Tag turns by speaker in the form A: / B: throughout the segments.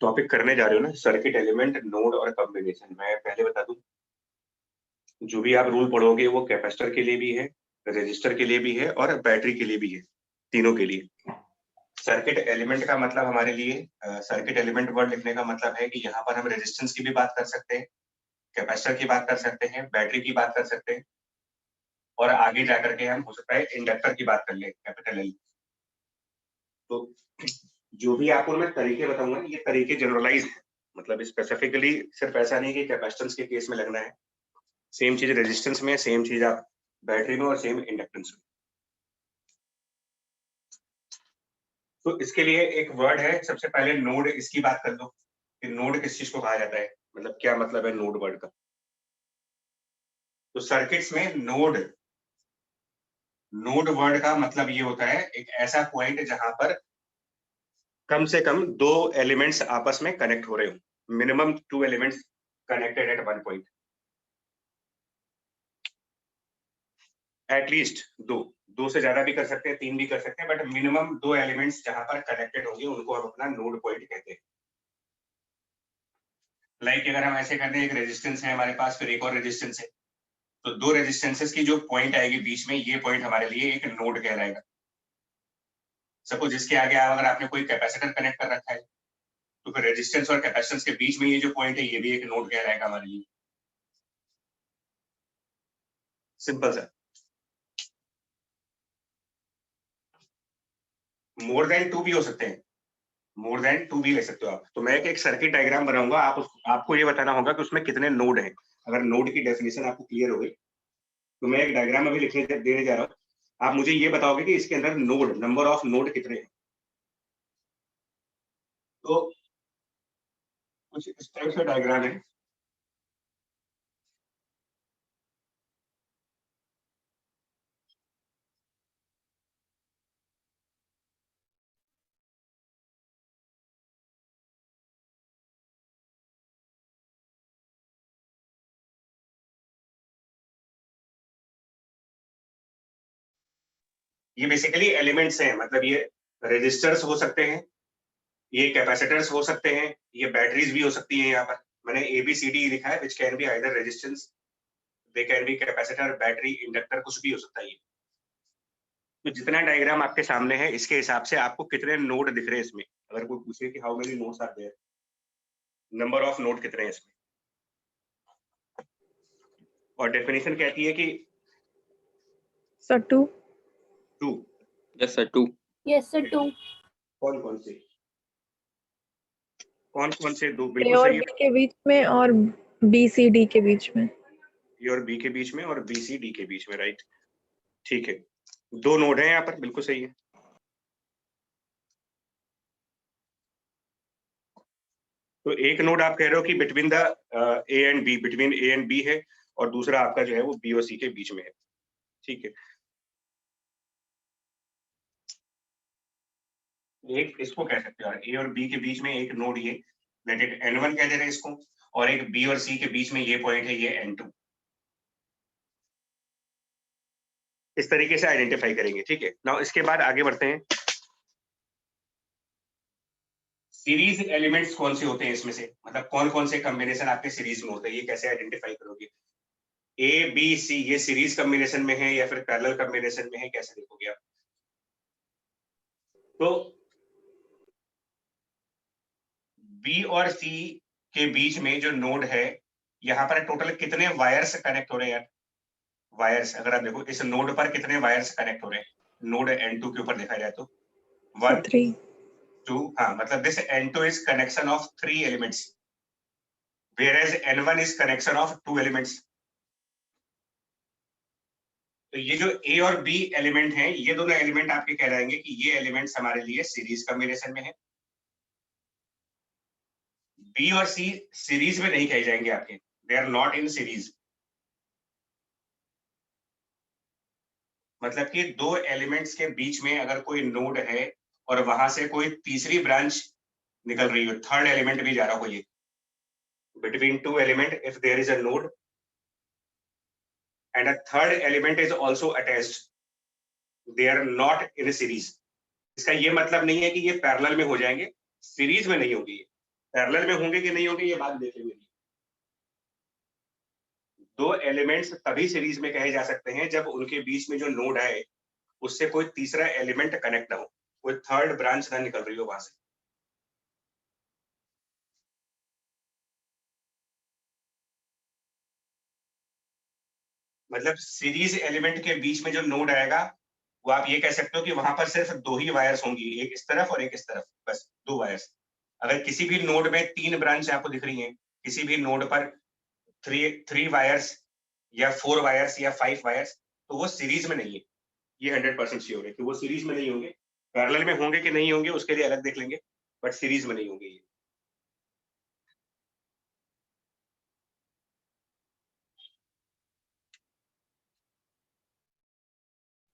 A: Topic करने जा रहे हो ना, सर्किट एलिमेंट, नोड और कॉम्बिनेशन। मैं पहले बता दूं, जो भी आप रूल पढ़ोगे वो कैपेसिटर के लिए भी है, रेजिस्टर के लिए भी है और बैटरी के लिए भी है, तीनों के लिए। सर्किट एलिमेंट का मतलब हमारे लिए, सर्किट एलिमेंट वर्ड लिखने का मतलब है कि यहाँ पर हम रेजिस्टेंस की भी बात कर सकते हैं, कैपेसिटर की बात कर सकते हैं, बैटरी की बात कर सकते हैं, और आगे जाकर के हम हो सकता है इंडक्टर की बात कर ले, कैपिटल एल। तो जो भी आपको मैं तरीके बताऊंगा, ये तरीके जनरलाइज है, मतलब स्पेसिफिकली सिर्फ ऐसा नहीं कि कैपेसिटेंस के केस में लगना है। सेम चीज रेजिस्टेंस में, सेम चीज आप बैटरी में, और सेम इंडक्टेंस में। तो इसके लिए एक वर्ड है, सबसे पहले नोड, इसकी बात कर लो कि नोड किस चीज को कहा जाता है, मतलब क्या मतलब है नोड वर्ड का। तो सर्किट्स में नोड, नोड वर्ड का मतलब ये होता है एक ऐसा पॉइंट जहां पर कम से कम दो एलिमेंट्स आपस में कनेक्ट हो रहे हो, minimum two elements connected eight one point, at least दो। दो से ज्यादा भी कर सकते हैं, तीन भी कर सकते हैं, बट मिनिमम दो एलिमेंट्स जहां पर कनेक्टेड होंगे उनको हम अपना नोड पॉइंट कहते हैं। लाइक अगर हम ऐसे करते हैं, एक रेजिस्टेंस है हमारे पास, फिर एक और रेजिस्टेंस है, तो दो रेजिस्टेंसेस की जो पॉइंट आएगी बीच में, ये पॉइंट हमारे लिए एक नोड कहलाएगा। सपोज इसके आगे अगर आपने कोई कैपेसिटर कनेक्ट कर रखा है, तो फिर रेजिस्टेंस और कैपेसिटेंस के बीच में ये जो पॉइंट है, ये भी एक नोड कहलाएगा हमारे लिए। सिंपल सा। मोर देन टू भी हो सकते हैं, मोर देन टू भी ले सकते हो आप। तो मैं एक सर्किट डायग्राम बनाऊंगा, आपको ये बताना होगा कि उसमें कितने नोड हैं। अगर नोड की डेफिनेशन आपको क्लियर हो गई, तो मैं एक डायग्राम अभी लिखने देने जा रहा हूँ, आप मुझे ये बताओगे कि इसके अंदर नोड, नंबर ऑफ नोड कितने हैं। तो कुछ इस टाइप से डायग्राम है। ये बेसिकली एलिमेंट्स हैं, मतलब ये रेजिस्टर्स हो सकते हैं, ये कैपेसिटर्स हो सकते हैं, ये बैटरीज भी हो सकती है। यहाँ पर मैंने ABCD लिखा है, which can be either resistance, they can be capacitor, battery, inductor, कुछ भी हो सकता है ये। तो जितना डायग्राम आपके सामने है, इसके हिसाब से आपको कितने नोड दिख रहे हैं इसमें। अगर कोई पूछे कि how many nodes are there, number of node कितने हैं इसमें। और डेफिनेशन कहती है कि
B: sir two.
A: Two.
C: Yes sir, 2।
D: Yes sir, 2।
A: कौन कौन से, कौन कौन से दो?
B: ए
A: बिल्कुल
B: और
A: सही
B: बी
A: है।
B: के बीच में और BCD के बीच में।
A: ए और बी के बीच में और BCD के बीच में, राइट। ठीक है, दो नोड हैं यहाँ पर, बिल्कुल सही है। तो एक नोड आप कह रहे हो कि between the A and B, between A and B है, और दूसरा आपका जो है वो B और C के बीच में है। ठीक है, एक इसको कह सकते हो A और B के बीच में एक नोड, ये लेट इट N1 कह दे रहे हैं इसको, और एक B और C के बीच में ये पॉइंट है, ये N2। इस तरीके से आइडेंटिफाई करेंगे। ठीक है, नाउ इसके बाद आगे बढ़ते हैं। सीरीज एलिमेंट्स कौन से होते हैं इसमें से, मतलब कौन कौन से कॉम्बिनेशन आपके सीरीज में होते हैं, ये कैसे आइडेंटिफाई करोगे। ABC ये सीरीज कॉम्बिनेशन में है या फिर पैरेलल कॉम्बिनेशन में है, कैसे देखोगे आप। तो B और C के बीच में जो नोड है, यहाँ पर टोटल कितने वायर्स कनेक्ट हो रहे हैं। वायर्स अगर आप देखो, इस नोड पर कितने वायर्स कनेक्ट हो रहे हैं, नोड N2 के ऊपर देखा जाए तो 1
B: 3।
A: 2, हाँ, मतलब this N2 is connection of 3 elements, whereas N1 is connection of 2 elements। तो ये जो A और B एलिमेंट हैं, ये दोनों एलिमेंट आपके कहलाएंगे कि ये एलिमेंट्स हमारे लिए सीरीज कॉम्बिनेशन में है। B और C सीरीज में नहीं कहे जाएंगे आपके, they are not in series. मतलब कि दो एलिमेंट्स के बीच में अगर कोई नोड है और वहां से कोई तीसरी ब्रांच निकल रही हो, थर्ड एलिमेंट भी जा रहा हो, ये between two element, if there is a node and a third element is also attached, they are not in a series। इसका ये मतलब नहीं है कि ये पैरेलल में हो जाएंगे, सीरीज में नहीं होगी। पैरेलल में होंगे कि नहीं होंगे ये बात देख लेंगे। दो एलिमेंट्स तभी सीरीज में कहे जा सकते हैं जब उनके बीच में जो नोड है उससे कोई तीसरा एलिमेंट कनेक्ट ना हो, कोई थर्ड ब्रांच ना निकल रही हो वहां से। मतलब सीरीज एलिमेंट के बीच में जो नोड आएगा वो आप ये कह सकते हो कि वहां पर सिर्फ दो ही वायर्स होंगी, एक इस तरफ और एक इस तरफ, बस दो वायर्स। अगर किसी भी नोड में तीन ब्रांच आपको दिख रही हैं, किसी भी नोड पर थ्री वायर्स या 4 वायर्स या 5 वायर्स, तो वो सीरीज में नहीं है। ये 100% श्योर है कि वो सीरीज में नहीं होंगे। पैरेलल में होंगे कि नहीं होंगे उसके लिए अलग देख लेंगे, बट सीरीज में नहीं होंगे ये।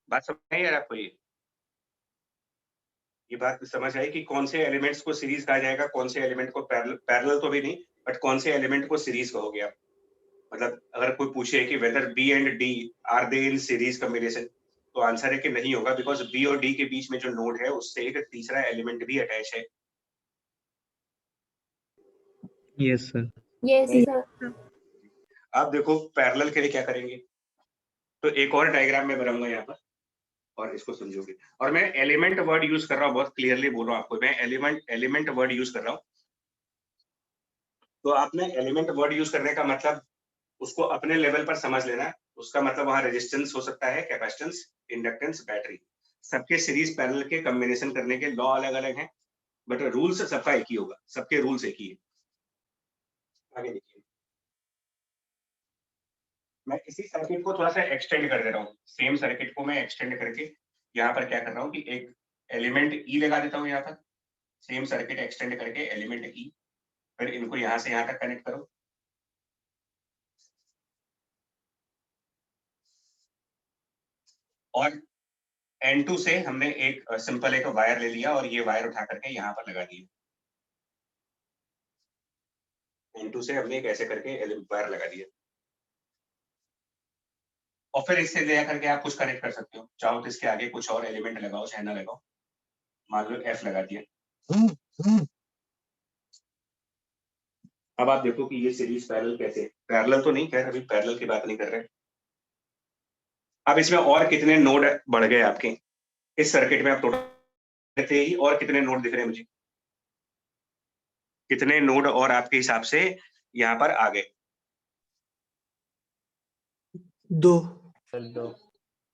A: बात समझ आई यार आपको? ये बात समझ आई कि कौन से एलिमेंट्स को सीरीज कहा जाएगा, कौन से एलिमेंट को पैरेलल, पैरेलल तो भी नहीं, बट कौन से एलिमेंट को सीरीज कहोगे आप। मतलब अगर कोई पूछे कि whether B and D are they in series combination, तो आंसर है कि नहीं होगा, बिकॉज बी और डी के बीच में जो नोड है उससे एक तीसरा एलिमेंट भी अटैच है।
C: Yes sir.
D: Yes sir.
A: अब देखो पैरेलल के लिए क्या करेंगे, तो एक और डायग्राम में बनाऊंगा यहाँ पर और इसको समझोगे। और मैं एलिमेंट वर्ड यूज कर रहा हूँ, बहुत क्लियरली बोल रहा हूँ आपको, मैं एलिमेंट वर्ड यूज कर रहा हूँ। तो आपने एलिमेंट वर्ड यूज करने का मतलब उसको अपने लेवल पर समझ लेना। उसका मतलब वहां रेजिस्टेंस हो सकता है, कैपेसिटेंस, इंडक्टेंस, बैटरी, सबके सीरीज पैरेलल के कॉम्बिनेशन करने के लॉ अलग अलग हैं, बट रूल्स सबका एक ही होगा, सबके रूल्स एक ही है। आगे देखिए, मैं इसी सर्किट को थोड़ा सा एक्सटेंड कर दे रहा हूँ। सेम सर्किट को मैं एक्सटेंड करके यहाँ पर क्या कर रहा हूँ कि एक एलिमेंट ई लगा देता हूँ यहाँ पर। सेम सर्किट एक्सटेंड करके एलिमेंट ई, फिर इनको यहाँ से यहाँ तक कनेक्ट करो। और N2 से हमने एक सिंपल एक वायर ले लिया और ये वायर उठा करके यहाँ पर लगा दिया। N2 से हमने एक ऐसे करके वायर लगा दिया और फिर इससे ले करके आप कुछ कनेक्ट कर सकते हो, चाहो तो इसके आगे कुछ और एलिमेंट लगाओ चाहे ना लगाओ। मान लो F लगा दिया। अब आप देखो कि ये सीरीज पैरेलल कैसे, पैरेलल तो नहीं, खैर अभी पैरेलल की बात नहीं कर रहे। अब इसमें और कितने नोड बढ़ गए आपके इस सर्किट में, आप टोटल थे ही, और कितने नोड दिख रहे हैं मुझे, कितने नोड और आपके हिसाब से यहाँ पर आ गए?
E: दो।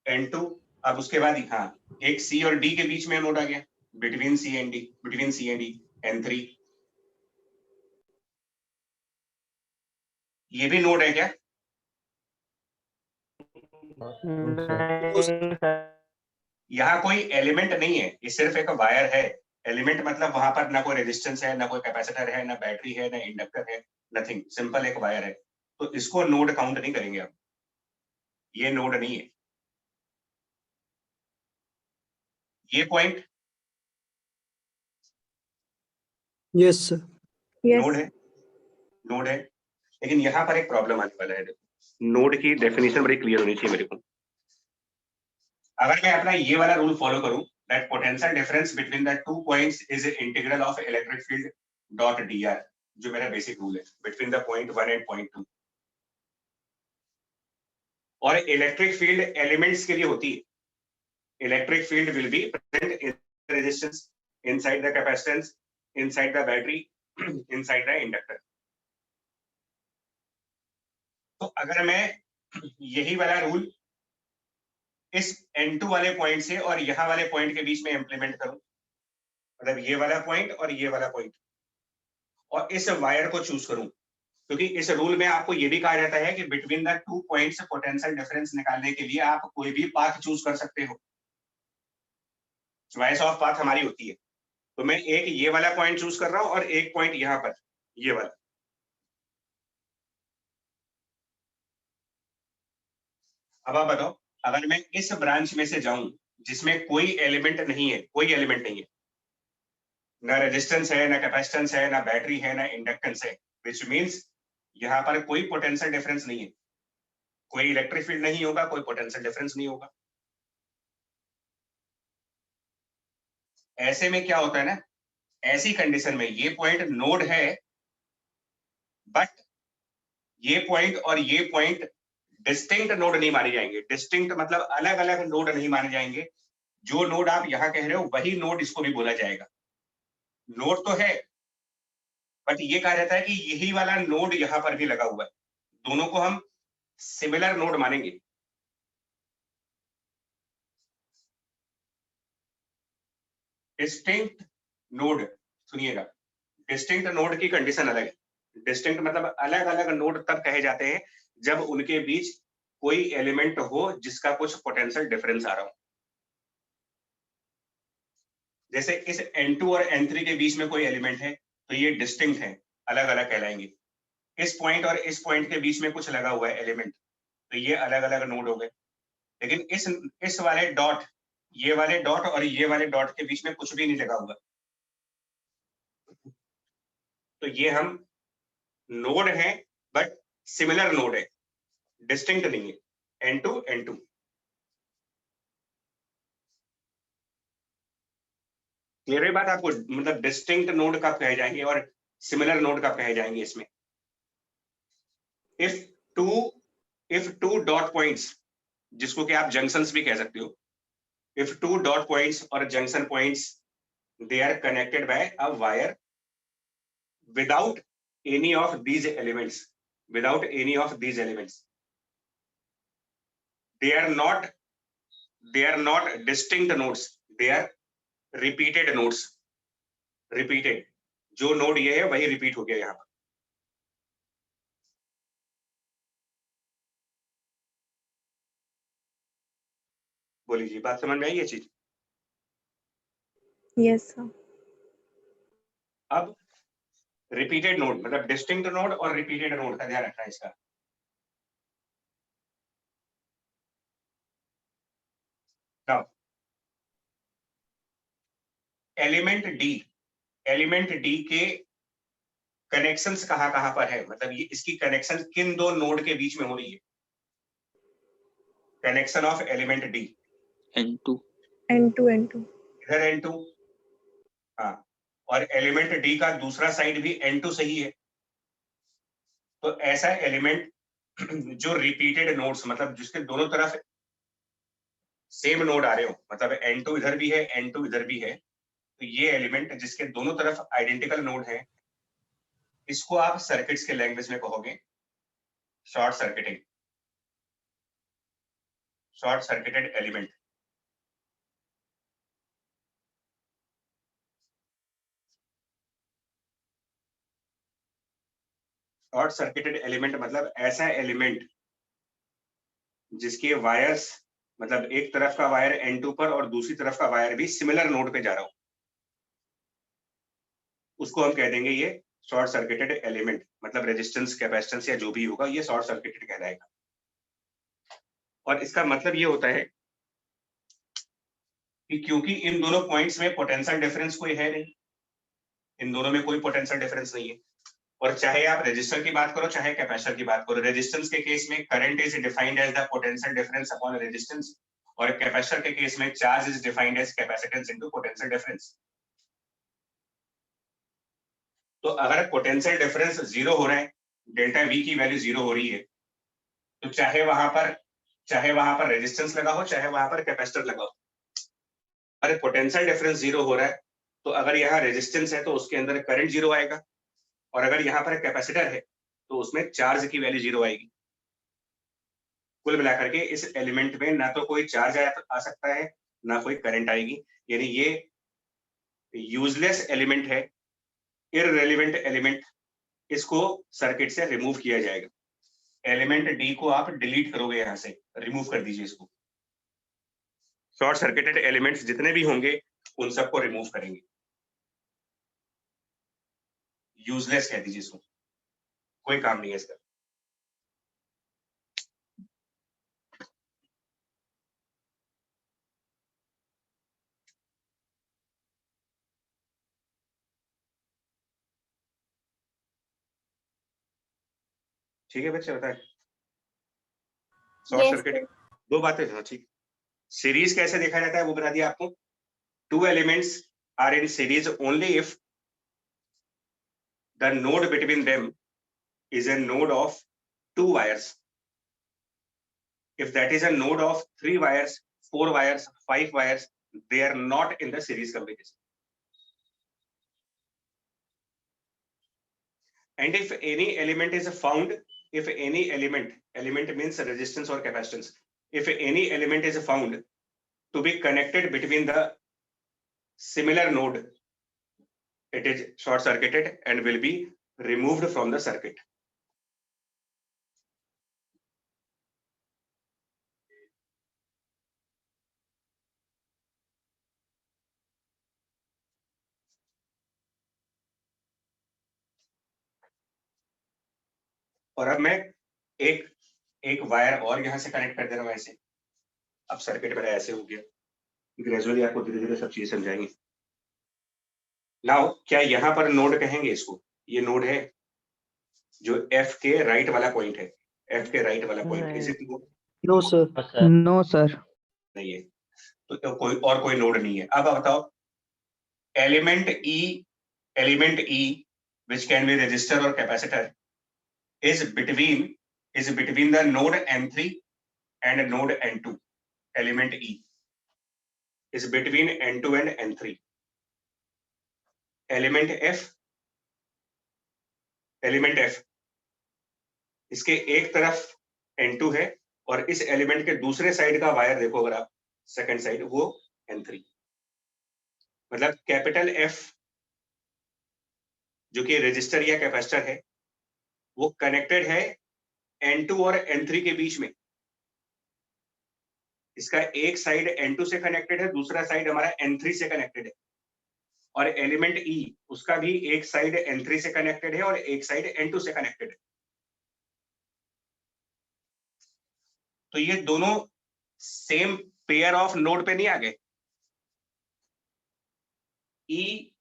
A: N2। अब उसके बाद हाँ, एक C और D के बीच में नोड आ गया, between C and D, N3। ये भी नोड है क्या? यहाँ कोई एलिमेंट नहीं है, ये सिर्फ एक वायर है। एलिमेंट मतलब वहां पर ना कोई रेजिस्टेंस है, ना कोई कैपेसिटर है, ना बैटरी है, ना इंडक्टर है, नथिंग, सिंपल एक वायर है। तो इसको नोड काउंट नहीं करेंगे आप, ये नोड नहीं है। ये पॉइंट
E: यस सर।
A: नोड है, नोड है। लेकिन यहाँ पर एक प्रॉब्लम आने वाला है। नोड की डेफिनेशन बड़ी क्लियर होनी चाहिए मेरे को। अगर मैं अपना ये वाला रूल फॉलो करूं, that potential difference between the two points is integral of electric field dot dr, जो मेरा बेसिक रूल है between the point 1 and point 2। और इलेक्ट्रिक फील्ड एलिमेंट्स के लिए होती है। Electric field will be present in resistance, inside the capacitance, inside the battery, inside the inductor. तो अगर मैं यही वाला रूल इस N2 वाले पॉइंट से और यहाँ वाले पॉइंट के बीच में इंप्लीमेंट करूं, मतलब ये वाला पॉइंट और ये वाला पॉइंट, और इस वायर को चूज करूं, क्योंकि इस रूल में आपको ये भी कहा जाता है कि between the two points potential difference निकालने के लिए आप कोई भी पाथ चूज कर सकते हो। चॉइस ऑफ पाथ हमारी होती है। तो मैं एक ये वाला पॉइंट चूज कर रहा हूं और एक पॉइंट यहाँ पर, ये वाला। अब आप बताओ, अगर मैं इस ब्रांच में से जाऊं जिसमें कोई एलिमेंट नहीं है, कोई एलिमेंट नहीं है, ना रेजिस्टेंस है, ना कैपेसिटेंस है, ना बैटरी है, ना इंडक्टेंस है, विच मींस यहाँ पर कोई पोटेंशियल डिफरेंस नहीं है, कोई इलेक्ट्रिक फील्ड नहीं होगा, कोई पोटेंशियल डिफरेंस नहीं होगा। ऐसे में क्या होता है ना, ऐसी कंडीशन में ये पॉइंट नोड है, बट ये पॉइंट और ये पॉइंट डिस्टिंक्ट नोड नहीं माने जाएंगे। डिस्टिंक्ट मतलब अलग अलग नोड नहीं माने जाएंगे। जो नोड आप यहां कह रहे हो वही नोड इसको भी बोला जाएगा। नोड तो है, बट ये कहा जाता है कि यही वाला नोड यहां पर भी लगा हुआ है, दोनों को हम सिमिलर नोड मानेंगे। डिस्टिंक्ट नोड, सुनिएगा, डिस्टिंक्ट नोड की कंडीशन अलग है। डिस्टिंक्ट मतलब अलग अलग नोड तब कहे जाते हैं जब उनके बीच कोई एलिमेंट हो जिसका कुछ पोटेंशियल डिफरेंस आ रहा हो। जैसे इस N2 और N3 के बीच में कोई एलिमेंट है तो ये डिस्टिंक्ट है, अलग अलग कहलाएंगे। इस पॉइंट और इस पॉइंट के बीच में कुछ लगा हुआ है एलिमेंट, तो ये अलग अलग नोड हो गए। लेकिन इस वाले डॉट, ये वाले डॉट और ये वाले डॉट के बीच में कुछ भी नहीं लगा हुआ, तो ये हम नोड है बट सिमिलर नोड है, डिस्टिंक्ट नहीं है। N2 N2 क्लियर है बात आपको? मतलब डिस्टिंक्ट नोड कब कहे जाएंगे और सिमिलर नोड कब कहे जाएंगे इसमें? इफ टू डॉट पॉइंट्स, जिसको कि आप जंक्शंस भी कह सकते हो, if two dot points or junction points, they are connected by a wire without any of these elements, they are not distinct nodes, they are repeated nodes। repeated, जो node ये है वही रिपीट हो गया यहाँ पर। बोलिए जी, बात समझ में आई ये चीज?
B: Yes sir.
A: अब रिपीटेड नोड मतलब डिस्टिंक्ट नोड और रिपीटेड नोड का ध्यान रखना है इसका। नाउ एलिमेंट डी के कनेक्शंस कहां पर है, मतलब ये इसकी कनेक्शन किन दो नोड के बीच में हो रही है? Connection of element D
C: N2
A: इधर N2, हाँ, और एलिमेंट डी का दूसरा साइड भी N2 सही है। तो ऐसा एलिमेंट जो रिपीटेड नोड्स, मतलब जिसके दोनों तरफ सेम नोड आ रहे हो, मतलब N2 इधर भी है N2 इधर भी है, तो ये एलिमेंट जिसके दोनों तरफ आइडेंटिकल नोड है, इसको आप सर्किट्स के लैंग्वेज में कहोगे short circuited element. Short circuited element मतलब ऐसा एलिमेंट जिसके वायर्स, मतलब एक तरफ का वायर N2 पर और दूसरी तरफ का वायर भी सिमिलर नोड पे जा रहा हो, उसको हम कह देंगे ये शॉर्ट सर्किटेड एलिमेंट। मतलब रेजिस्टेंस, कैपेसिटेंस या जो भी होगा ये शॉर्ट सर्किटेड कहलाएगा। और इसका मतलब ये होता है कि क्योंकि इन दोनों पॉइंट्स में पोटेंशियल डिफरेंस कोई है नहीं, इन दोनों में कोई पोटेंशियल डिफरेंस नहीं है, और चाहे आप रेजिस्टर की बात करो चाहे कैपेसिटर की बात करो, रेजिस्टेंस के केस में current is defined as the potential difference upon resistance, और कैपेसिटर के केस में charge is defined as capacitance into potential difference. तो अगर पोटेंशियल डिफरेंस 0 हो रहा है, डेल्टा वी की वैल्यू 0 हो रही है, तो चाहे वहां पर रेजिस्टेंस लगा हो चाहे वहां पर कैपेसिटर लगा हो, अरे पोटेंशियल डिफरेंस 0 हो रहा है तो अगर यहाँ रेजिस्टेंस है तो उसके अंदर करंट 0 आएगा, और अगर यहाँ पर कैपेसिटर है तो उसमें चार्ज की वैल्यू 0 आएगी। कुल मिलाकर के इस एलिमेंट में ना तो कोई चार्ज आ सकता है ना कोई करंट आएगी, यानी ये यूजलेस एलिमेंट है, इररेलेवेंट एलिमेंट, इसको सर्किट से रिमूव किया जाएगा। एलिमेंट डी को आप डिलीट करोगे, यहां से रिमूव कर दीजिए इसको। शॉर्ट सर्किटेड एलिमेंट्स जितने भी होंगे उन सबको रिमूव करेंगे, यूजलेस कह दीजिए इसको, कोई काम नहीं है इसका। ठीक है बच्चे, बताए शॉर्ट सर्किट दो बातें। हाँ ठीक। सीरीज कैसे देखा जाता है वो बता दिया आपको। Two elements are in series only if the node between them is a node of 2 wires. If that is a node of 3 wires, 4 wires, 5 wires, they are not in the series combination. And if any element is found, if any element means resistance or capacitance, if any element is found to be connected between the similar node, it is short circuited and will be removed from the circuit. और अब मैं एक wire और यहां से connect कर दे रहा हूं ऐसे. अब सर्किट मेरा ऐसे हो गया. ग्रेजुअली आपको धीरे धीरे सब चीजें समझाएंगे. नाउ क्या यहाँ पर नोड कहेंगे इसको? ये नोड है जो F के राइट वाला पॉइंट है. F के राइट वाला point is it?
E: No, sir.
C: No, sir.
A: नहीं है. तो कोई नोड नहीं है. अब बताओ element E which can be resistor or capacitor is between the node N3 and node N2. Element E is between N2 and N3. Element F इसके एक तरफ N2 है और इस एलिमेंट के दूसरे साइड का वायर देखो अगर आप, सेकंड साइड, वो N3. मतलब कैपिटल F जो कि रेजिस्टर या कैपेसिटर है, वो कनेक्टेड है N2 और N3 के बीच में. इसका एक साइड N2 से कनेक्टेड है, दूसरा साइड हमारा N3 से कनेक्टेड है. और एलिमेंट E उसका भी एक साइड N3 से कनेक्टेड है और एक साइड N2 से कनेक्टेड है. तो ये दोनों सेम पेयर ऑफ नोड पे नहीं आ गए. E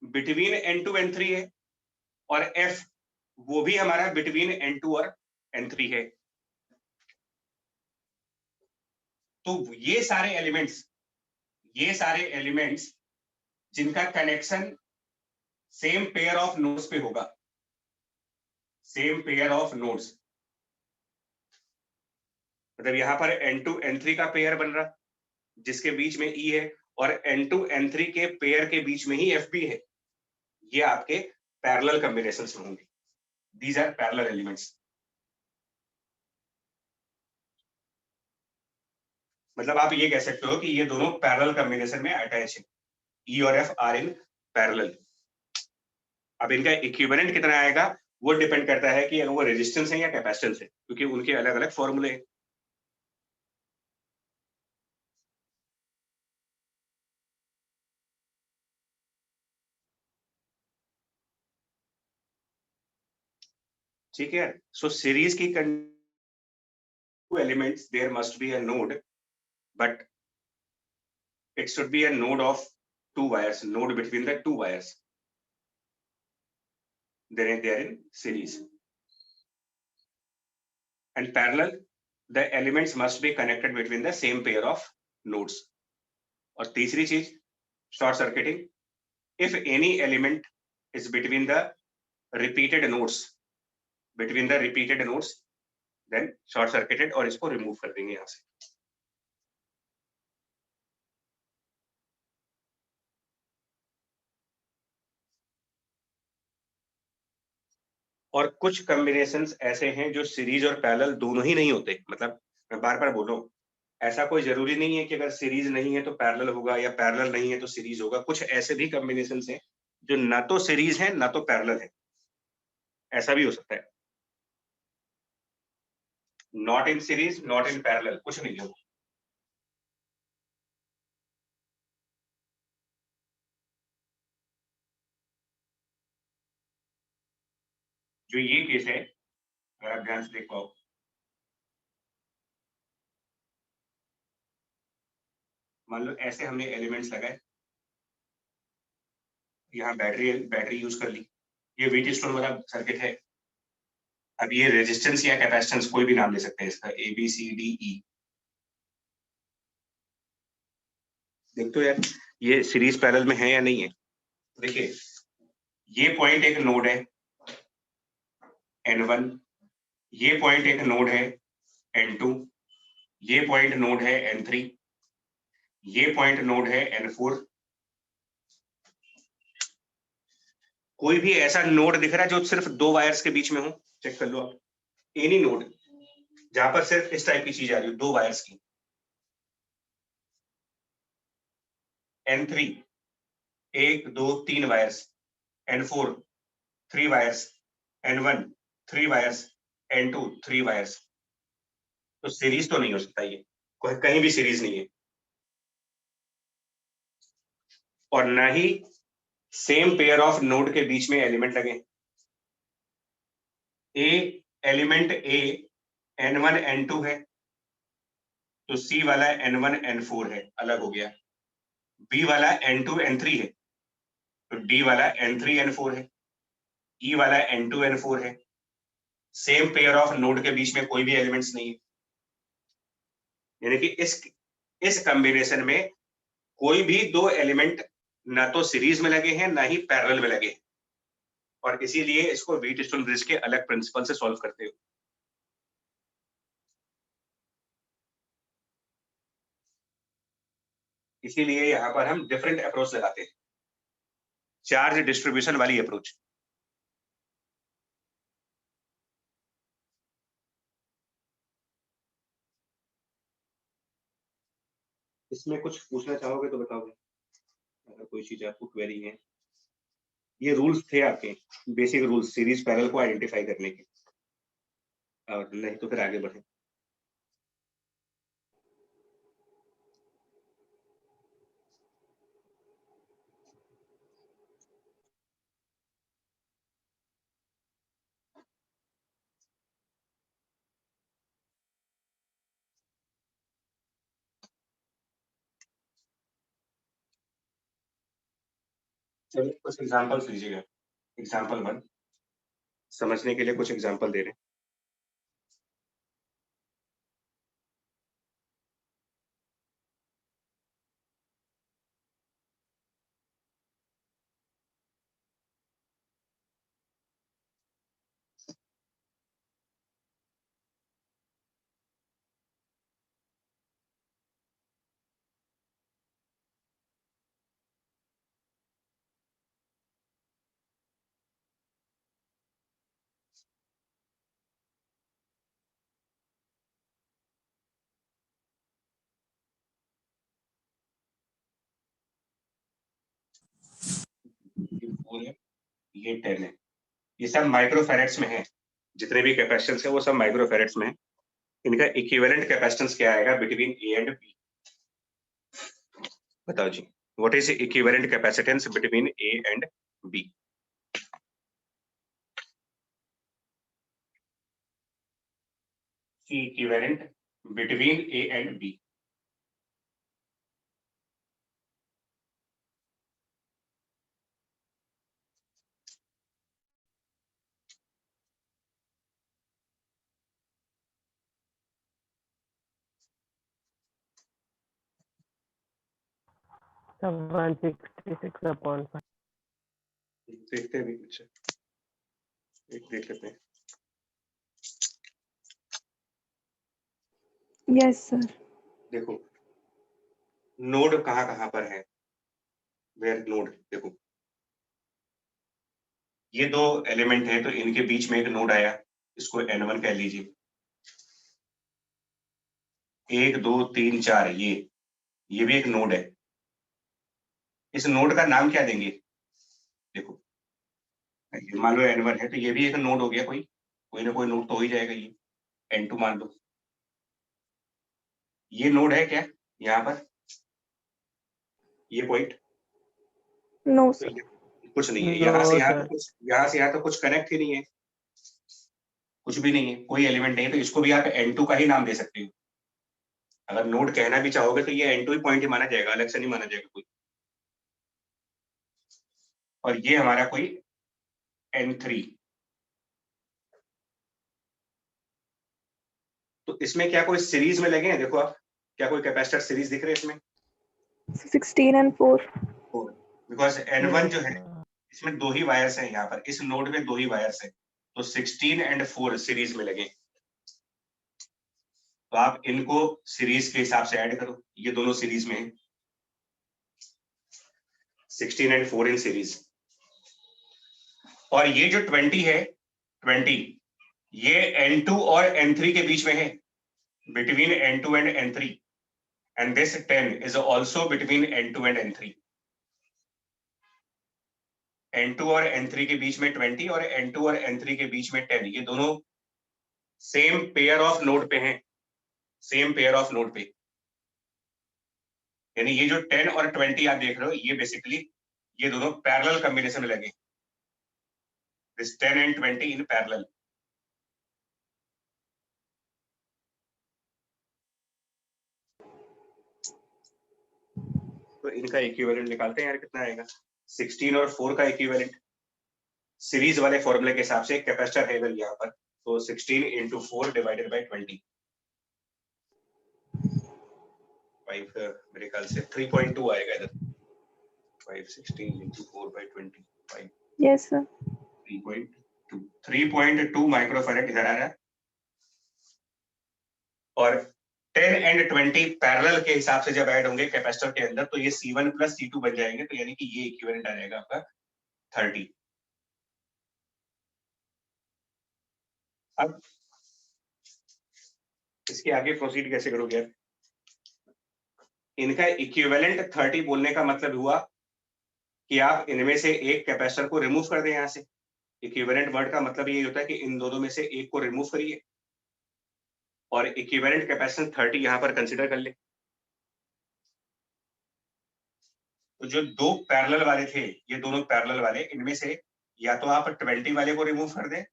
A: बिटवीन N2 N3 है और F वो भी हमारा बिटवीन N2 और N3 है. तो ये सारे एलिमेंट्स जिनका connection same pair of nodes पे होगा, सेम पेयर ऑफ नोड्स, मतलब यहां पर N2 N3 का पेयर बन रहा जिसके बीच में E है और N2 N3 के पेयर के बीच में ही F भी है. ये आपके पैरेलल कॉम्बिनेशंस होंगे. These are parallel elements. मतलब आप ये कह सकते हो कि ये दोनों पैरेलल कॉम्बिनेशन में अटैच है. E और F आर इन पैरेलल. अब इनका इक्विवेलेंट कितना आएगा वो डिपेंड करता है कि वो रेजिस्टेंस है या कैपेसिटेंस है, क्योंकि उनके अलग अलग फॉर्मूले हैं. ठीक है. सो सीरीज की two elements there must be a node, but it should be a node of 2 wires, node between the 2 wires. Then they are in series. And parallel, the elements must be connected between the same pair of nodes. और तीसरी चीज, short circuiting. If any element is between the repeated nodes, then short circuited और इसको remove कर देंगे यहाँ से. और कुछ कॉम्बिनेशंस ऐसे हैं जो सीरीज और पैरेलल दोनों ही नहीं होते. मतलब मैं बार बार बोल रहा हूँ, ऐसा कोई जरूरी नहीं है कि अगर सीरीज नहीं है तो पैरेलल होगा या पैरेलल नहीं है तो सीरीज होगा. कुछ ऐसे भी कॉम्बिनेशंस हैं जो ना तो सीरीज है ना तो पैरेलल है. ऐसा भी हो सकता है. Not in series, not in parallel, कुछ नहीं होगा. जो ये केस है, अगर आप ध्यान से देख पाओ, मान लो ऐसे हमने एलिमेंट्स लगाए, यहाँ बैटरी यूज कर ली. ये व्हीटस्टोन वाला सर्किट है. अब ये रेजिस्टेंस या कैपेसिटेंस कोई भी नाम ले सकते हैं इसका, ABCDE. देख तो यार ये सीरीज पैरेलल में है या नहीं है. देखिए ये पॉइंट एक नोड है, N1, ये पॉइंट एक नोड है N2, ये पॉइंट नोड है N3, ये पॉइंट नोड है N4। कोई भी ऐसा नोड दिख रहा है जो सिर्फ दो वायर्स के बीच में हो? चेक कर लो आप, एनी नोड जहां पर सिर्फ इस टाइप की चीज आ रही हो, दो वायर्स की। N3 1 2 3 wires, N4 3 wires, N1 3 wires, N2 3 wires. तो सीरीज तो नहीं हो सकता ये, कहीं भी सीरीज नहीं है। और ना ही सेम पेयर ऑफ नोड के बीच में एलिमेंट लगे। एलिमेंट ए N1 N2 है, तो C वाला N1 N4 है, अलग हो गया। B वाला N2 N3 है, तो D वाला N3 N4 है। E वाला N2 N4 है। सेम पेयर ऑफ नोड के बीच में कोई भी एलिमेंट्स नहीं है, यानी कि इस कॉम्बिनेशन में कोई भी दो एलिमेंट ना तो सीरीज में लगे हैं ना ही पैरेलल में लगे हैं। और इसीलिए इसको व्हीटस्टोन ब्रिज के अलग प्रिंसिपल से सॉल्व करते हो। इसीलिए यहां पर हम डिफरेंट अप्रोच लगाते हैं, चार्ज डिस्ट्रीब्यूशन वाली अप्रोच। इसमें कुछ पूछना चाहोगे तो बताओगे, अगर कोई चीज आपको क्वेरी है। ये रूल्स थे आपके बेसिक रूल्स सीरीज पैरेलल को आइडेंटिफाई करने के, और नहीं तो फिर आगे बढ़े। चलिए कुछ एग्जांपल्स लीजिएगा। एग्जांपल 1 समझने के लिए कुछ एग्जांपल दे रहे हैं। ये 4 है, ये 10 है, ये सब माइक्रोफैरेड्स में है। जितने भी कैपेसिटेंस है वो सब माइक्रोफैरेड्स में है। इनका इक्विवेलेंट कैपेसिटेंस क्या आएगा बिटवीन ए एंड बी? बताओ जी, what is equivalent capacitance between A and B? Equivalent between A and B.
D: सब 166/5।
A: देखते हैं भी कुछ, एक देख लेते हैं।
B: Yes sir.
A: देखो नोड कहाँ कहाँ पर है, वेयर नोड। देखो ये दो एलिमेंट है, तो इनके बीच में एक नोड आया, इसको N1 कह लीजिए। 1 2 3 4 ये भी एक नोड है। इस नोड का नाम क्या देंगे? देखो ये मान लो N1 है, तो ये भी एक नोड हो गया, कोई ना कोई नोड तो हो ही जाएगा। ये N2 मान लो, ये नोड है क्या यहाँ पर, ये पॉइंट?
B: नो
A: तो
B: सर।
A: कुछ नहीं है,
D: No,
A: यहाँ से यहाँ
D: sir.
A: तो कुछ, यहाँ से यहाँ तो कुछ कनेक्ट ही नहीं है, कुछ भी नहीं है, कोई एलिमेंट नहीं है। तो इसको भी आप N2 का ही नाम दे सकते हो। अगर नोड कहना भी चाहोगे तो ये N2 ही पॉइंट ही माना जाएगा, अलग से नहीं माना जाएगा कोई। और ये हमारा कोई N3। तो इसमें क्या कोई सीरीज में लगे हैं? देखो आप, क्या कोई कैपेसिटर सीरीज दिख रहे हैं इसमें?
B: 16 and 4.
A: बिकॉज N1 जो है इसमें दो ही वायर्स हैं, यहाँ पर इस नोड में दो ही वायर्स हैं, तो 16 एंड 4 सीरीज में लगे, तो आप इनको सीरीज के हिसाब से ऐड करो, ये दोनों सीरीज में है, 16 एंड 4 इन सीरीज। और ये जो 20 है, 20 ये N2 और N3 के बीच में है, between N2 and N3, and this 10 is also between N2 and N3। N2 और N3 के बीच में 20 और N2 और N3 के बीच में 10, ये दोनों सेम पेयर ऑफ नोड पे हैं, सेम पेयर ऑफ नोड पे। यानी ये जो 10 और 20 आप देख रहे हो, ये बेसिकली ये दोनों पैरेलल कॉम्बिनेशन में लगे, दिस 10 एंड 20 इन पैरेलल। तो इनका इक्विवेलेंट निकालते हैं यार, कितना आएगा? 16 और 4 का इक्विवेलेंट सीरीज वाले फॉर्मूले के हिसाब से कैपेसिटर है यहाँ पर, तो 16 into 4 डिवाइडेड बाय 20, 5 मेरे ख्याल से 3.2 आएगा इधर, 5 16 into 4 by 20, 5
B: Yes, sir.
A: 3.2 microfarad इधर आ रहा है, और 10 एंड 20 पैरेलल के हिसाब से जब ऐड होंगे कैपेसिटर के अंदर, तो ये C1 प्लस C2 बन जाएंगे, तो यानी कि ये इक्विवेलेंट आ जाएगा आपका 30। अब इसके आगे प्रोसीड कैसे करोगे यार? इनका इक्विवेलेंट 30 बोलने का मतलब हुआ कि आप इनमें से एक कैपेसिटर को रिमूव कर दें यहाँ से। इक्विवेलेंट वर्ड का मतलब ये होता है कि इन दोनों में से एक को रिमूव करिए और इक्विवेलेंट कैपेसिटेंस 30 यहाँ पर कंसीडर कर ले। तो जो दो पैरेलल वाले थे, ये दोनों पैरेलल वाले, इनमें से या तो आप 20 वाले को रिमूव कर दें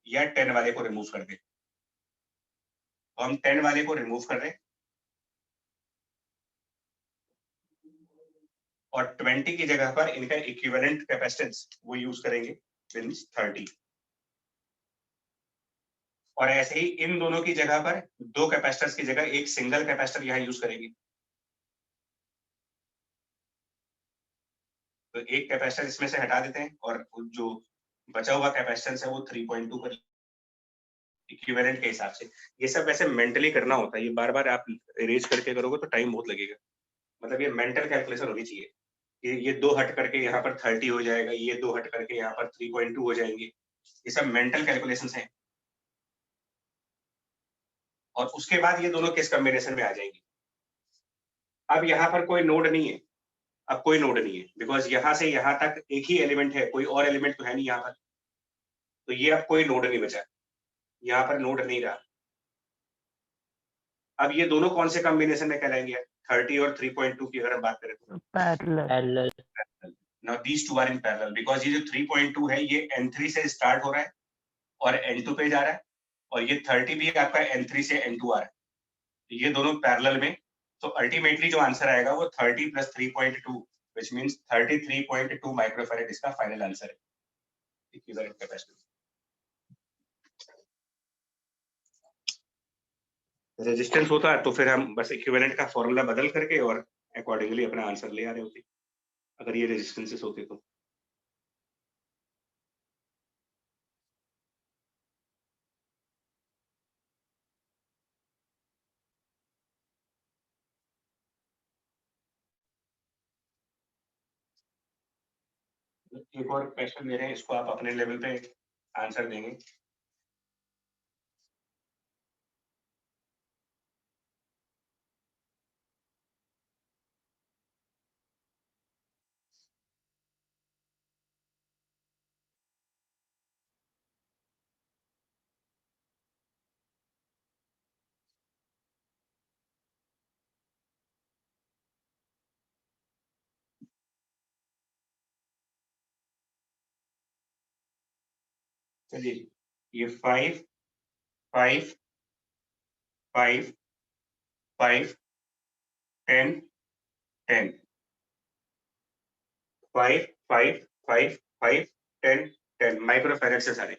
A: या 10 वाले को रिमूव कर दें। तो हम 10 वाले को रिमूव कर रहे हैं और 20 की जगह पर इनका इक्विवेलेंट कैपेसिटेंस वो यूज करेंगे, मींस 30। और ऐसे ही इन दोनों की जगह पर दो कैपेसिटर्स की जगह एक सिंगल कैपेसिटर यहाँ यूज करेंगे। तो एक कैपेसिटर इसमें से हटा देते हैं और जो बचा हुआ कैपेसिटेंस है वो 3.2 कर इक्विवेलेंट के हिसाब से। ये सब वैसे मेंटली करना होता है, ये बार बार आप इरेज करके करोगे तो टाइम बहुत लगेगा। मतलब ये मेंटल कैलकुलेशन होनी चाहिए कि ये दो हट करके यहाँ पर 30 हो जाएगा, ये दो हट करके यहाँ पर 3.2 हो जाएंगे। ये सब मेंटल कैलकुलेशंस हैं। और उसके बाद ये दोनों किस कॉम्बिनेशन में आ जाएंगे। अब यहाँ पर कोई नोड नहीं है, अब कोई नोड नहीं है, बिकॉज यहाँ से यहाँ तक एक ही एलिमेंट है, कोई और एलिमेंट तो है नहीं यहाँ पर। तो ये अब कोई नोड नहीं बचा, यहाँ पर नोड नहीं रहा। अब ये दोनों कौन से कॉम्बिनेशन में कहलाएंगे? 30 और 3.2 की अगर हम बात करें तो
D: parallel.
A: Now these two are in parallel because ये जो 3.2 है ये N3 से स्टार्ट हो रहा है और N2 पे जा रहा है, और ये 30 भी आपका N3 से N2 आ रहा है। ये दोनों पैरेलल में, तो अल्टीमेटली जो आंसर आएगा वो 30 प्लस 3.2 which means 33.2 माइक्रोफैरेड इसका फाइनल आंसर है इक्विवेलेंट कैपेसिटेंस। रेजिस्टेंस होता है तो फिर हम बस इक्विवेलेंट का फॉर्मूला बदल करके और अकॉर्डिंगली अपना आंसर ले आ रहे होते अगर ये रेजिस्टेंसेस होते तो। एक और क्वेश्चन दे रहे हैं, इसको आप अपने लेवल पे आंसर देंगे। चलिए, ये 5 5 5 5 10 10 5 5 5 5 10 10 माइक्रोफैरेड से सारे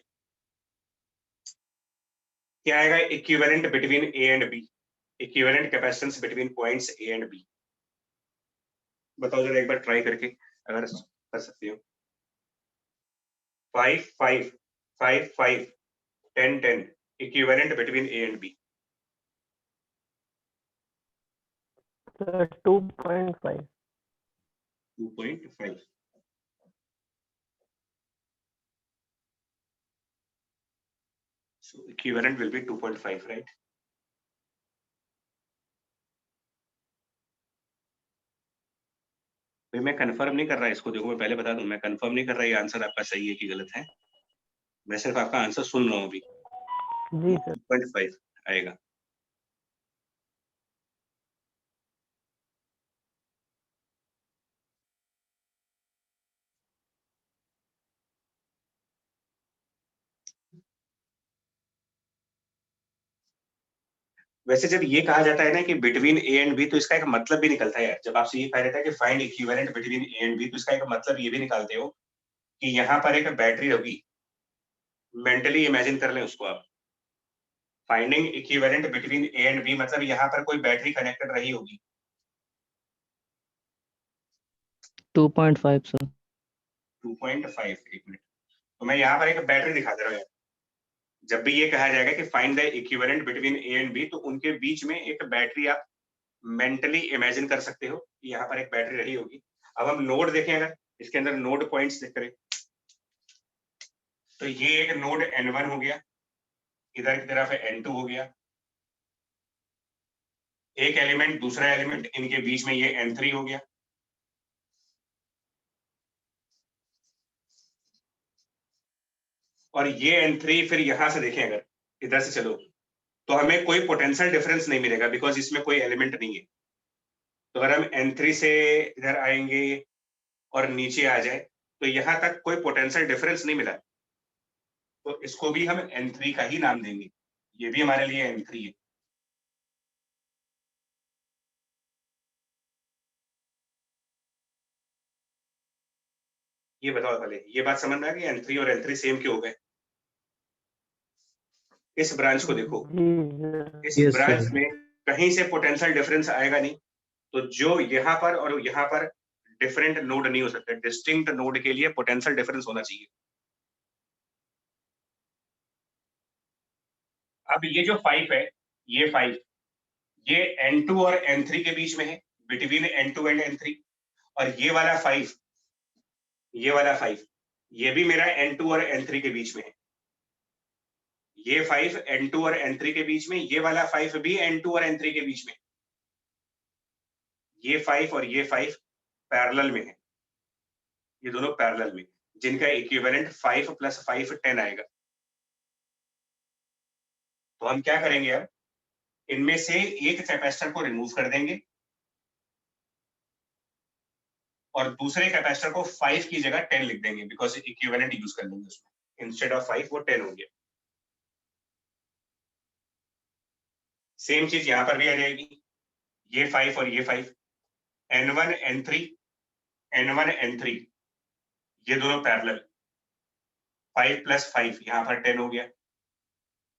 A: क्या आएगा? Equivalent between A and B, equivalent capacitance between points A and B. बताओ जरा एक बार ट्राई करके अगर कर सकते हो। 5 5 5 5 10 10 equivalent between A and B.
D: Sir, 2.5.
A: 2.5. So equivalent will be 2.5, right? भाई मैं कंफर्म नहीं कर रहा इसको, देखो मैं पहले बता दूं, मैं कंफर्म नहीं कर रहा ये आंसर आपका सही है कि गलत है, मैं सिर्फ आपका आंसर सुन रहा हूँ अभी।
D: जी सर।
A: 2.5 आएगा। वैसे जब ये कहा जाता है ना कि बिटवीन ए एंड बी, तो इसका एक मतलब भी निकलता है यार। जब आपसे ये कहा जाता है कि find equivalent between A and B, तो इसका एक मतलब ये भी निकालते हो कि यहाँ पर एक बैटरी होगी। मेंटली इमेजिन कर लें उसको आप। Finding equivalent between A and B मतलब यहाँ पर कोई बैटरी कनेक्टेड रही होगी।
C: 2.5 सर।
A: 2.5, एक मिनट, तो मैं यहाँ पर एक बैटरी दिखा दे रहा हूँ यार। जब भी ये कहा जाएगा कि find the equivalent between A and B, तो उनके बीच में एक बैटरी आप मेंटली इमेजिन कर सकते हो कि यहाँ पर एक बैटरी रही होगी। अब हम नोड देखें, अगर इसके अंदर नोड पॉइंट्स देख करें, तो ये एक नोड N1 हो गया, इधर की तरफ N2 हो गया, एक एलिमेंट दूसरा एलिमेंट, इनके बीच में ये N3 हो गया, और ये N3 फिर यहां से देखें, अगर इधर से चलो तो हमें कोई पोटेंशियल डिफरेंस नहीं मिलेगा, बिकॉज इसमें कोई एलिमेंट नहीं है। तो अगर हम N3 से इधर आएंगे और नीचे आ जाए, तो यहां तक कोई पोटेंशियल डिफरेंस नहीं मिला, तो इसको भी हम N3 का ही नाम देंगे। ये भी हमारे लिए N3 है। ये बताओ पहले, ये बात समझ में आ गई? N3 और N3 सेम क्यों हो गए? इस ब्रांच को देखो, इस
C: Yes,
A: ब्रांच
C: sir.
A: में कहीं से पोटेंशियल डिफरेंस आएगा नहीं, तो जो यहाँ पर और यहाँ पर डिफरेंट नोड नहीं हो सकते। डिस्टिंक्ट नोड के लिए पोटेंशियल डिफरेंस होना चाहिए। अब ये जो 5 है, ये 5, ये N2 और N3 के बीच में है, बिटवीन N2 एंड N3। और ये वाला 5, ये वाला 5, ये भी मेरा N2 और N3 के बीच में है। ये 5 N2 और N3 के बीच में, ये वाला 5 भी N2 और N3 के बीच में। ये 5 और ये 5 पैरेलल में है, ये दोनों पैरेलल में, जिनका इक्विवेलेंट 5 + 5 10 आएगा। तो हम क्या करेंगे अब, इनमें से एक कैपेसिटर को रिमूव कर देंगे और दूसरे कैपेसिटर को 5 की जगह 10 लिख देंगे, बिकॉज इक्विवेलेंट यूज कर लेंगे उसमें। इंस्टेड ऑफ 5 वो 10 हो गया। सेम चीज यहां पर भी आ जाएगी, ये 5 और ये 5, N1 N3, N1 N3, ये दोनों पैरेलल, 5 + 5 यहाँ पर 10 हो गया,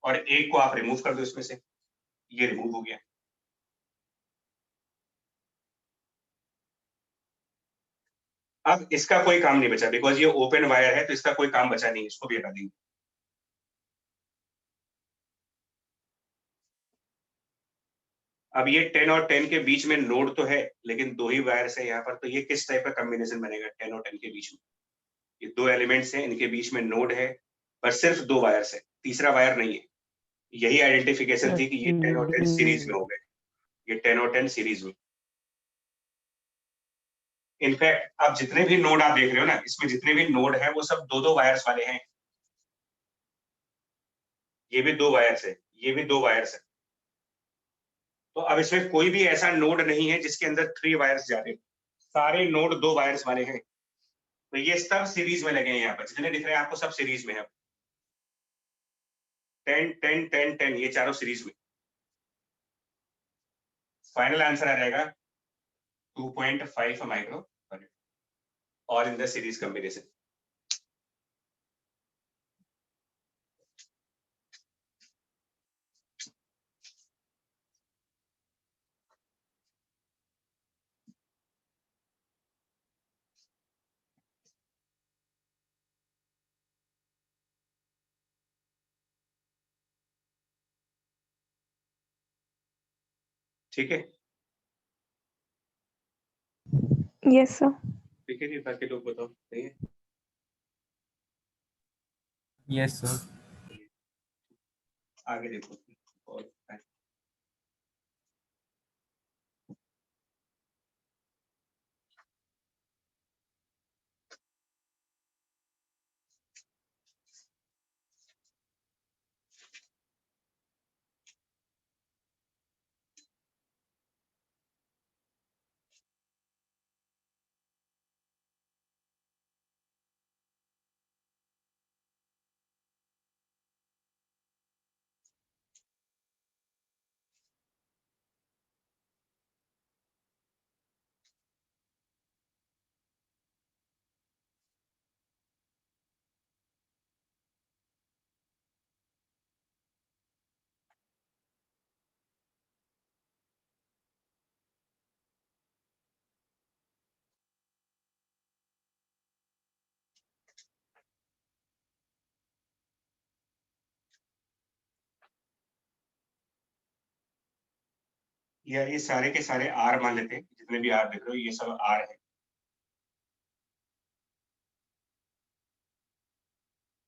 A: और एक को आप रिमूव कर दो इसमें से, ये रिमूव हो गया। अब इसका कोई काम नहीं बचा, बिकॉज ये ओपन वायर है, तो इसका कोई काम बचा नहीं, इसको भी हटा देंगे। अब ये 10 और 10 के बीच में नोड तो है, लेकिन दो ही वायर्स है यहाँ पर, तो ये किस टाइप का कॉम्बिनेशन बनेगा 10 और 10 के बीच में? ये दो एलिमेंट्स हैं, इनके बीच में नोड है, पर सिर्फ दो वायर्स है, तीसरा वायर नहीं है। यही आइडेंटिफिकेशन थी कि ये 10 और 10 सीरीज में हो गए, ये 10 और 10 सीरीज में। इनफैक्ट आप जितने भी नोड आप देख रहे हो ना, इसमें जितने भी नोड हैं वो सब दो दो वायर्स वाले हैं। ये भी दो वायर्स है, ये भी दो वायर्स है। तो अब इसमें कोई भी ऐसा नोड नहीं है जिसके अंदर 3 वायर्स जा रहे हैं, सारे नोड दो वायर्स वाले हैं। तो ये सब सीरीज में लगे हैं, यहाँ पर जितने दिख रहे हैं आपको सब सीरीज में है। 10 10 10 10 ये चारों सीरीज में। फाइनल आंसर आ जाएगा 2.5 micro farad, all in the series combination. ठीक है,
B: Yes, sir.
A: ठीक है जी, बाकी लोग बताओ, सही है।
C: Yes, sir.
A: आगे देखो और ये सारे के सारे आर मान लेते हैं, जितने भी आर देख रहे हो ये सब आर है।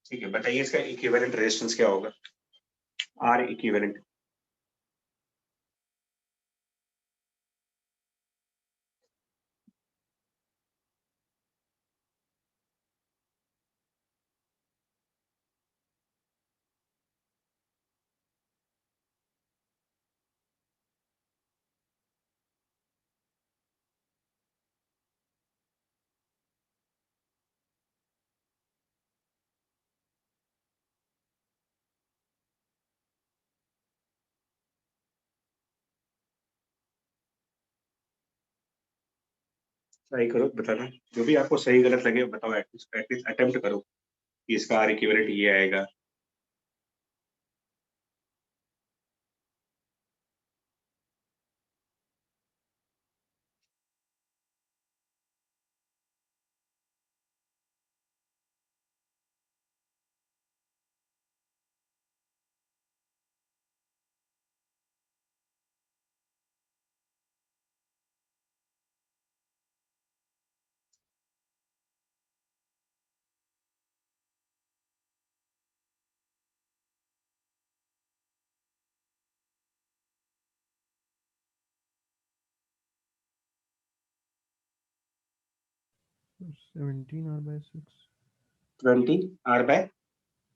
A: ठीक है, बताइए इसका इक्विवेलेंट रेजिस्टेंस क्या होगा, आर इक्विवेलेंट। ट्राई करो बताना, जो भी आपको सही गलत लगे बताओ, एटलीस्ट अटेम्प्ट करो कि इसका आर इक्विवेलेंट ये आएगा।
C: So 17 R by 6.
A: 20 R by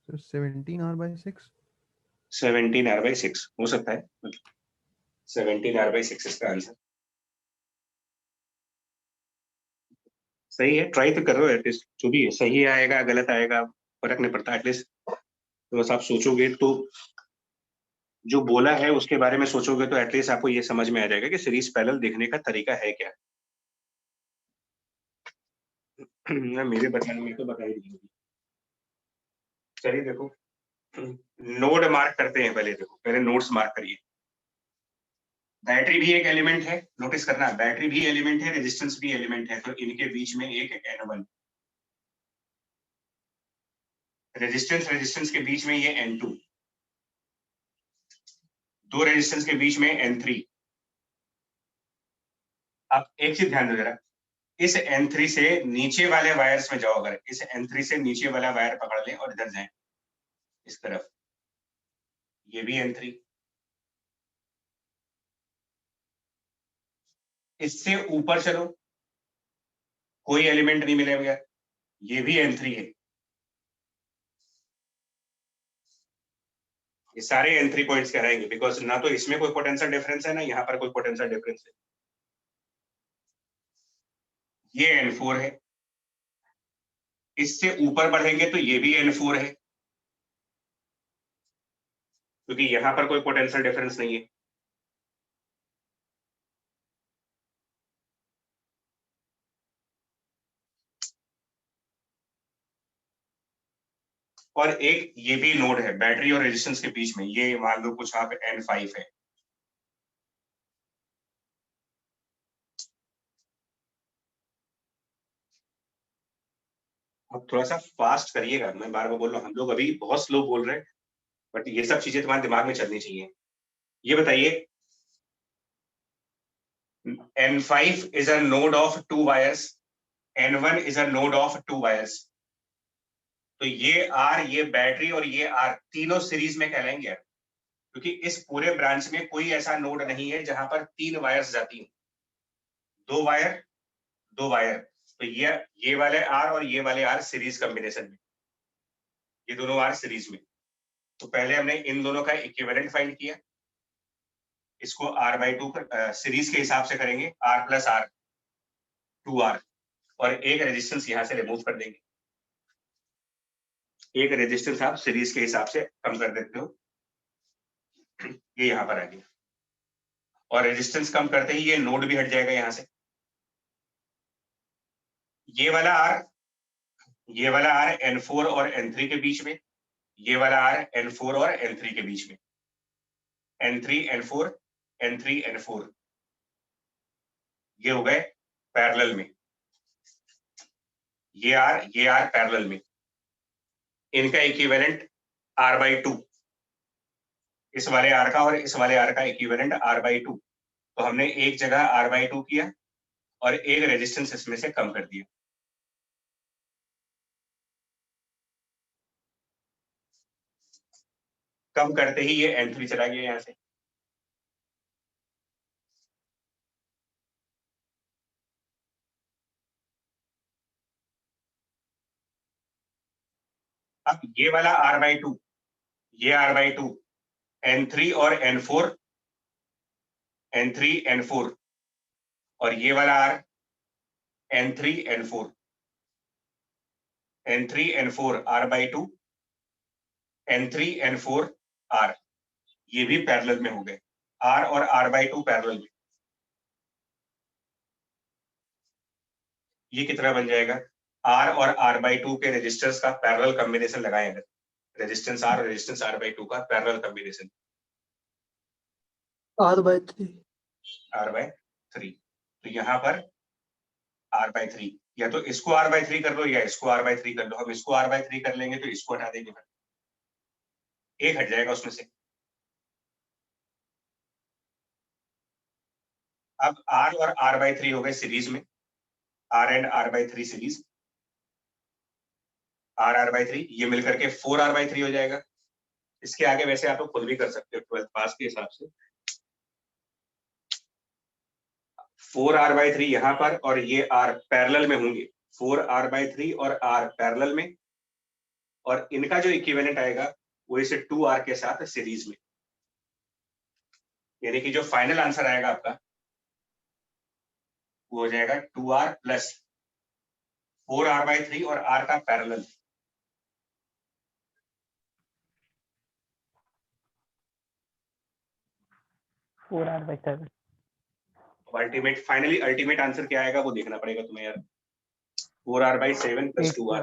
C: So 17 R by 6.
A: 17 R by 6 हो सकता है, मतलब 17 आर बाय 6 इसका आंसर सही है। ट्राई तो कर रहे हो एटलीस्ट, जो भी है सही आएगा गलत आएगा फर्क नहीं पड़ता, एटलीस्ट तो बस आप सोचोगे तो जो बोला है उसके बारे में सोचोगे तो एटलीस्ट आपको ये समझ में आ जाएगा कि सीरीज पैरेलल देखने का तरीका है क्या। ना मेरे बताने में तो बता ही दी होगी। चलिए देखो, नोड मार्क करते हैं, पहले देखो, पहले नोड्स मार्क करिए। बैटरी भी एक एलिमेंट है, नोटिस करना, बैटरी भी एलिमेंट है, रेजिस्टेंस भी एलिमेंट है, तो इनके बीच में एक N1, रेजिस्टेंस के बीच में ये N2, दो रेजिस्टेंस के बीच में N3। आप एक चीज ध्यान दो जरा, इस N3 से नीचे वाले वायर्स में जाओ, अगर इस N3 से नीचे वाला वायर पकड़ लें और इधर जाएं इस तरफ, ये भी N3, इससे ऊपर चलो कोई एलिमेंट नहीं मिलेगा, ये भी N3 है। ये सारे N3 पॉइंट्स कहलाएंगे, बिकॉज ना तो इसमें कोई पोटेंशियल डिफरेंस है ना यहाँ पर कोई पोटेंशियल डिफरेंस है। ये N4 है, इससे ऊपर बढ़ेंगे तो ये भी N4 है, क्योंकि यहाँ पर कोई पोटेंशियल डिफरेंस नहीं है। और एक ये भी नोड है बैटरी और रेजिस्टेंस के बीच में, ये मान लो कुछ आप N5 है। आप थोड़ा सा फास्ट करिएगा, मैं बार बार बोल रहा हूँ, हम लोग अभी बहुत स्लो बोल रहे हैं, बट ये सब चीजें तुम्हारे दिमाग में चलनी चाहिए। ये बताइए N5 is a node of 2 wires, N1 is a node of 2 wires. तो ये R, ये बैटरी और ये R तीनों सीरीज में कहलाएंगे यार, क्योंकि इस पूरे ब्रांच में कोई ऐसा नोड नहीं है जहां पर 3 वायर्स जाती हैं, 2 वायर 2 वायर। तो ये वाले R और ये वाले R सीरीज कॉम्बिनेशन में, ये दोनों R सीरीज में। तो पहले हमने इन दोनों का इक्विवेलेंट फाइंड किया, इसको R/2 सीरीज के हिसाब से करेंगे, R + R 2R, और एक रेजिस्टेंस यहां से रिमूव कर देंगे। एक रेजिस्टेंस आप सीरीज के हिसाब से कम कर देते हो, ये यहां पर आ गया, और रेजिस्टेंस कम करते ही ये नोड भी हट जाएगा यहां से। ये वाला R N4 और N3 के बीच में, ये वाला R N4 और N3 के बीच में, N3 N4 N3 N4, ये हो गए पैरेलल में। ये R पैरेलल में, इनका इक्विवेलेंट R/2, इस वाले R का और इस वाले R का इक्विवेलेंट R/2। तो हमने एक जगह R/2 किया और एक रेजिस्टेंस इसमें से कम कर दिया। कम करते ही ये N3 चला गया यहां से। अब ये वाला R/2, ये R/2 N3 और N4, N3 N4, और ये वाला R N3 N4, N3 N4 R/2, N3 N4 R, ये भी पैरेलल में हो गए, R और R/2 पैरेलल में। ये कितना बन जाएगा? R और R/2 के रेजिस्टर्स का पैरेलल कॉम्बिनेशन लगाएं अगर, रेजिस्टेंस R और रेजिस्टेंस R/2 का पैरेलल कॉम्बिनेशन,
E: R/3।
A: R/3। तो यहाँ पर R/3, या तो इसको R/3 कर लो या इसको R/3 कर लो। हम इसको R/3 कर लेंगे तो इसको हटा देंगे, एक हट जाएगा उसमें से। अब R और R/3 हो गए सीरीज में, R and R/3 series, R/3, ये मिलकर के 4R/3 हो जाएगा। इसके आगे वैसे आप लोग खुद भी कर सकते हो 12th पास के हिसाब से। 4R/3 यहाँ पर और ये R पैरेलल में होंगे, 4R/3 और R पैरेलल में, और इनका जो इक्विवेलेंट आएगा वो इसे 2R के साथ सीरीज में। यानी कि जो फाइनल आंसर आएगा आपका वो हो जाएगा 2R प्लस 4R/3 और R का parallel.
D: Four R/7।
A: Finally ultimate answer क्या आएगा वो देखना पड़ेगा तुम्हें यार। 4R/7 plus 2R,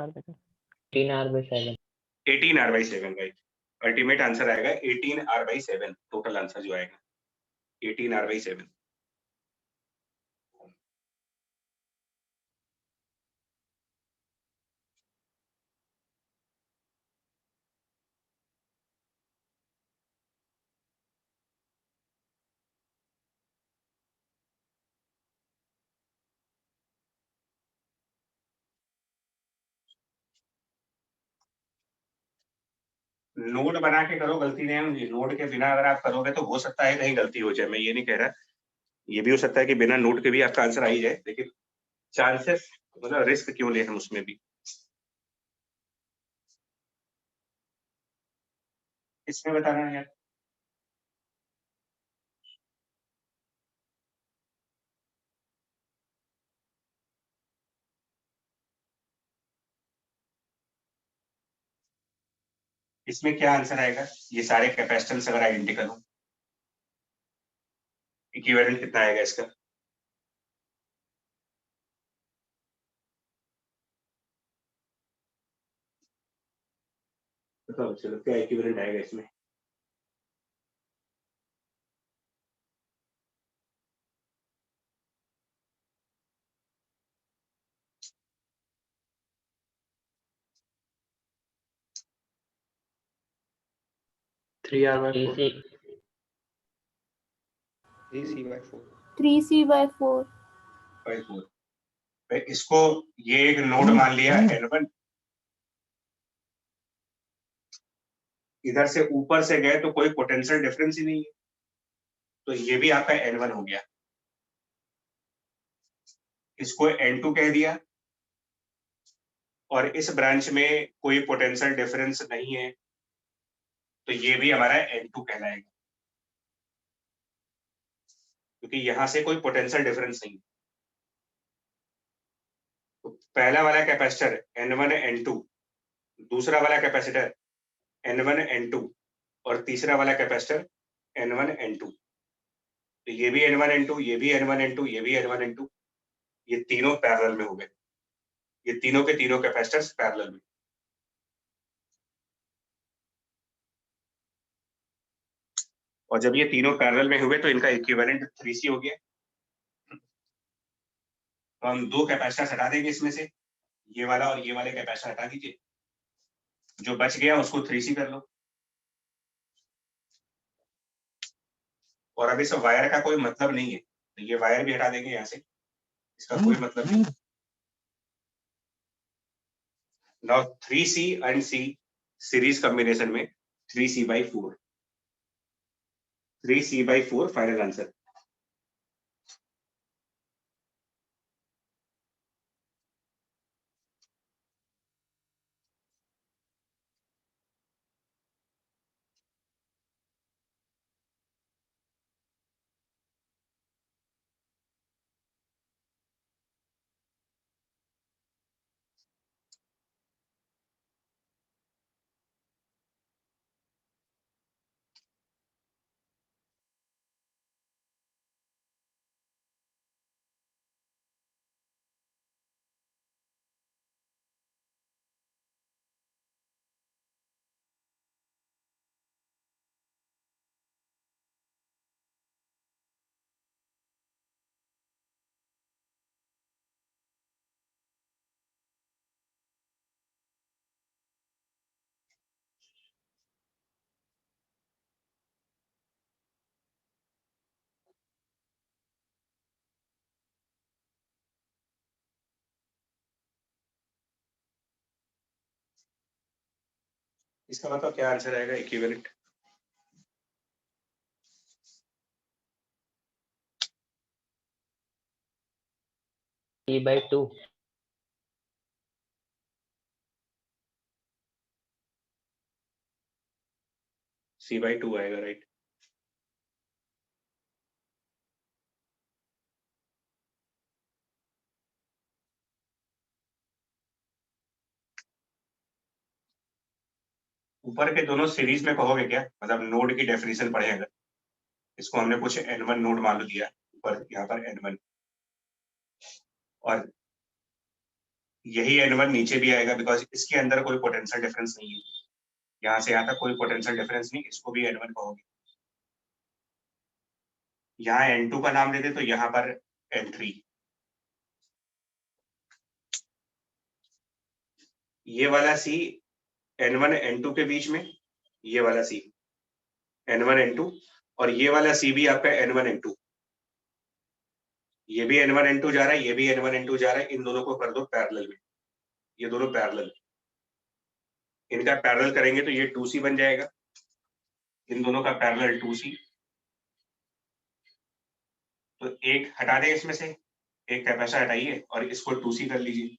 D: 18R/7।
A: 18R/7, right. Ultimate answer आएगा 18R/7, टोटल आंसर जो आएगा 18R/7। नोट बना के करो, गलती नहीं होगी। नोट के बिना अगर आप करोगे तो हो सकता है कहीं गलती हो जाए, मैं ये नहीं कह रहा। ये भी हो सकता है कि बिना नोट के भी आपका आंसर आ ही जाए, लेकिन चांसेस, मतलब रिस्क क्यों ले हम उसमें भी। इसमें बताना है यार। इसमें क्या आंसर आएगा? ये सारे कैपेसिटेंस अगर आइडेंटिकल हो, इक्विवेलेंट कितना आएगा इसका? बताओ चलो, क्या इक्विवेलेंट आएगा इसमें?
D: AC
F: AC/4।
B: 3C/4.
A: बाई 4। इसको ये एक नोड मान लिया N1, इधर से ऊपर से गए तो कोई पोटेंशियल डिफरेंस ही नहीं है, तो ये भी आपका N1 हो गया। इसको N2 कह दिया, और इस ब्रांच में कोई पोटेंशियल डिफरेंस नहीं है, तो ये भी हमारा N2 कहलाएगा, क्योंकि यहां से कोई पोटेंशियल डिफरेंस नहीं है। तो पहला वाला कैपेसिटर N1 N2, दूसरा वाला कैपेसिटर N1 N2, और तीसरा वाला कैपेसिटर N1 N2। तो ये भी N1 N2, ये भी N1 N2, ये भी N1 N2, ये तीनों पैरेलल में हो गए। ये तीनों के तीनों कैपेसिटर्स पैरेलल में। और जब ये तीनों पैरेलल में हुए तो इनका इक्विवेलेंट 3C हो गया। तो हम दो कैपेसिटर हटा देंगे इसमें से, ये वाला और ये वाले कैपेसिटर हटा दीजिए, जो बच गया उसको 3C कर लो। और अब इस वायर का कोई मतलब नहीं है, तो ये वायर भी हटा देंगे यहाँ से, इसका कोई मतलब नहीं। Now 3C and C series combination में 3C/4, 3C/4 फाइनल आंसर। इसका मतलब क्या आंसर आएगा इक्विवेलेंट?
D: C/2।
A: C/2 आएगा, राइट। ऊपर के दोनों सीरीज में कहोगे क्या? मतलब नोड की डेफिनेशन पढ़े अगर, इसको हमने कुछ N1 नोड मान लिया ऊपर, यहाँ पर N1, और यही N1 नीचे भी आएगा, बिकॉज इसके अंदर कोई पोटेंशियल डिफरेंस नहीं है। यहाँ से यहाँ तक कोई पोटेंशियल डिफरेंस नहीं, इसको भी N1 कहोगे। यहाँ N2 का नाम दे दे तो यहाँ पर N3। ये वाला C N1 N2 के बीच में, ये वाला C N1 N2, और ये वाला C भी आपका N1 N2। ये भी N1 N2 जा रहा है, ये भी N1 N2 जा रहा है, इन दोनों को कर दो पैरेलल में, ये दोनों पैरेलल, इनका पैरेलल करेंगे तो ये 2C बन जाएगा, इन दोनों का पैरेलल 2C। तो एक हटा दें इसमें से, एक कैपेसिटर हटाइए और इसको 2C कर लीजिए।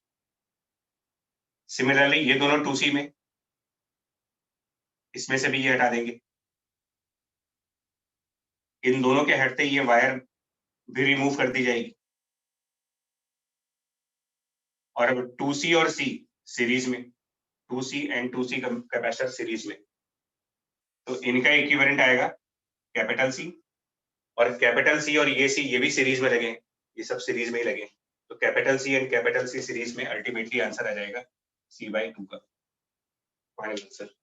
A: सिमिलरली ये दोनों 2C में, इसमें से भी ये हटा देंगे, इन दोनों के हटते ये वायर भी रिमूव कर दी जाएगी, और अब 2C और C सीरीज में, 2C and 2C capacitor series में, तो इनका इक्विवेलेंट आएगा कैपिटल C, और कैपिटल C और ये C ये भी सीरीज में लगे हैं, ये सब सीरीज में ही लगे हैं, तो capital C and capital C series में अल्टीमेटली आंसर आ जाएगा C/2 का फाइनल आंसर।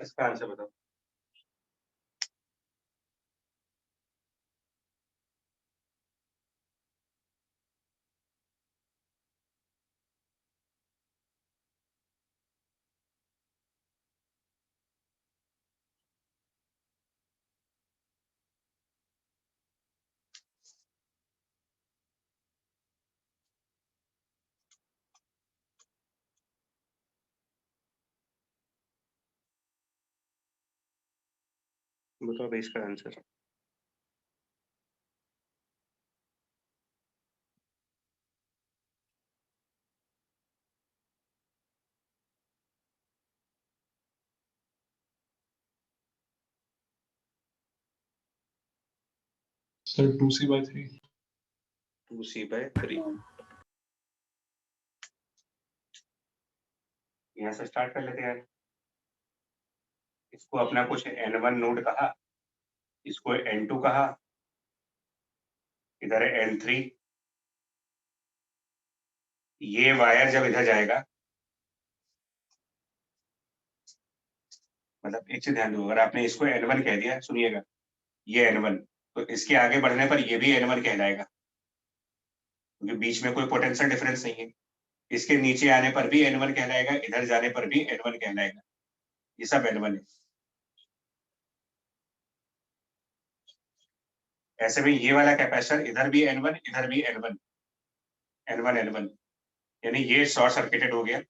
A: इसका आंसर बताओ। बताओ भाई इसका आंसर।
F: Sir 2c/3।
A: 2c/3। यहाँ से स्टार्ट कर लेते हैं यार। इसको अपना कुछ n1 नोड कहा, इसको n2 कहा, इधर है n3। ये वायर जब इधर जाएगा, मतलब एक चीज ध्यान दो, अगर आपने इसको n1 कह दिया, सुनिएगा, ये n1, तो इसके आगे बढ़ने पर ये भी n1 कहलाएगा, क्योंकि बीच में कोई पोटेंशियल डिफरेंस नहीं है। इसके नीचे आने पर भी n1 कहलाएगा, इधर जाने पर भी n1 कहलाएगा। ये सब n1 है। ऐसे में ये वाला कैपेसिटर इधर भी n1, इधर भी n1, n1 n1, यानी ये शॉर्ट सर्किटेड हो गया।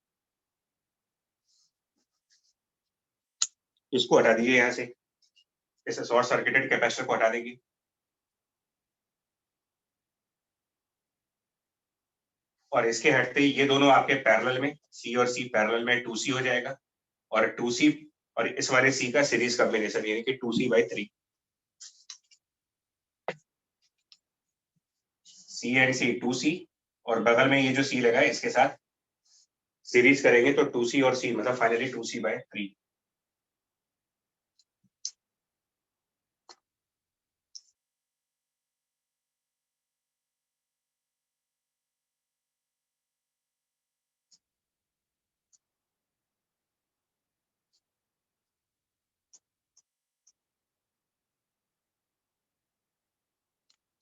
A: इसको हटा दीजिए यहाँ से, इसे शॉर्ट सर्किटेड कैपेसिटर को हटा देंगे। और इसके हटते ही ये दोनों आपके पैरेलल में, C और C पैरेलल में 2C हो जाएगा, और 2C और इस वाले C का सीरीज कॉम्बिनेशन, यानी कि 2c/3। C and C 2C, और बगल में ये जो C लगा है इसके साथ सीरीज करेंगे तो 2C और C, मतलब फाइनली 2c/3।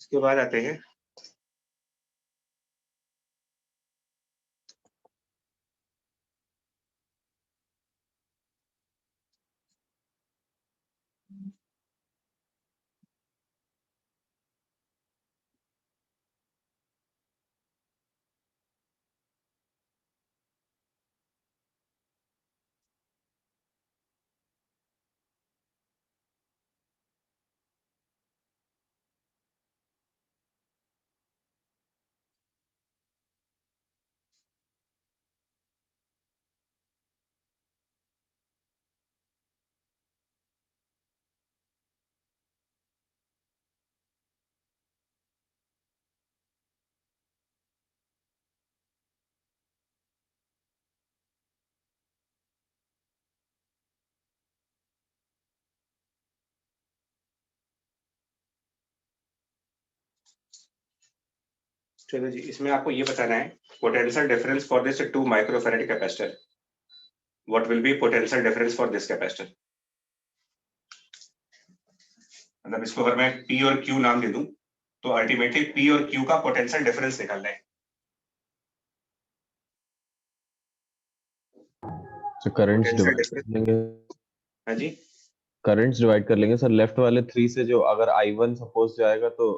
A: इसके बाद आते हैं चलो जी, इसमें आपको ये बताना है potential difference for this 2 microfarad capacitor. What will be potential difference for this capacitor? मतलब इसको अगर मैं P और Q नाम दे दूं, तो अल्टीमेटली P और Q का पोटेंशियल डिफरेंस निकालना है।
G: तो करंट्स
A: पोटेंशियल
G: डिवाइड कर
A: डिफरेंस,
G: लेंगे।
A: हाँ जी,
G: करंट्स डिवाइड कर लेंगे सर। लेफ्ट वाले 3 से जो अगर I1 सपोज जाएगा तो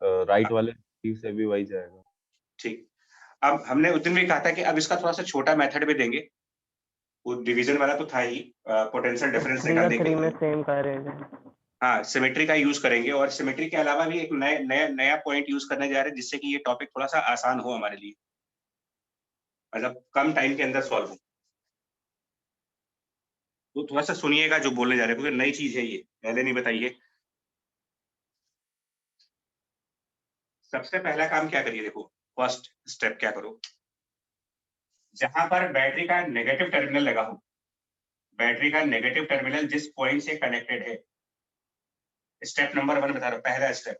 G: राइट वाले 3 से भी वही जाएगा।
A: ठीक। अब हमने उस दिन भी कहा था कि अब इसका थोड़ा सा छोटा मेथड भी देंगे। वो डिवीजन वाला तो था ही, पोटेंशियल डिफरेंस
D: 3
A: निकालने
D: और 3
A: के
D: में
A: लिए।
D: सेम करेंगे।
A: हाँ, सिमेट्री का यूज करेंगे, और सिमेट्री के अलावा भी एक नया पॉइंट यूज करने जा रहे हैं, जिससे कि ये टॉपिक थोड़ा सा आसान हो हमारे लिए, मतलब कम टाइम के अंदर सॉल्व हो। तो थोड़ा सा सुनिएगा जो बोलने जा रहे हैं, क्योंकि नई चीज है, ये पहले नहीं बताइए। सबसे पहला काम क्या करिए, देखो फर्स्ट स्टेप क्या करो, जहां पर बैटरी का नेगेटिव टर्मिनल लगा हो, बैटरी का नेगेटिव टर्मिनल जिस पॉइंट से कनेक्टेड है, स्टेप नंबर 1 बता रहा हूं, पहला स्टेप,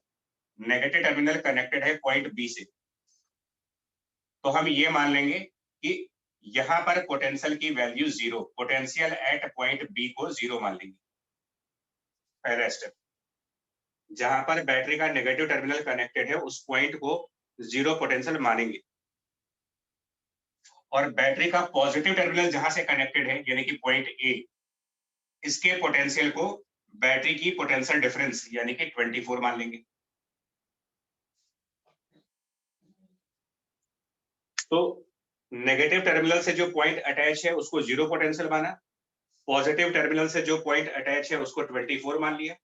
A: नेगेटिव टर्मिनल कनेक्टेड है पॉइंट बी से, तो हम ये मान लेंगे कि यहां पर पोटेंशियल की value 0, potential at point B को 0 मान लेंगे। पहला स्टेप, जहां पर बैटरी का नेगेटिव टर्मिनल कनेक्टेड है उस पॉइंट को 0 पोटेंशियल मानेंगे, और बैटरी का पॉजिटिव टर्मिनल जहां से कनेक्टेड है यानी कि पॉइंट ए, इसके पोटेंशियल को बैटरी की पोटेंशियल डिफरेंस यानी कि 24 मान लेंगे। तो नेगेटिव टर्मिनल से जो पॉइंट अटैच है उसको 0 पोटेंशियल माना, पॉजिटिव टर्मिनल से जो पॉइंट अटैच है उसको 24 मान लिया।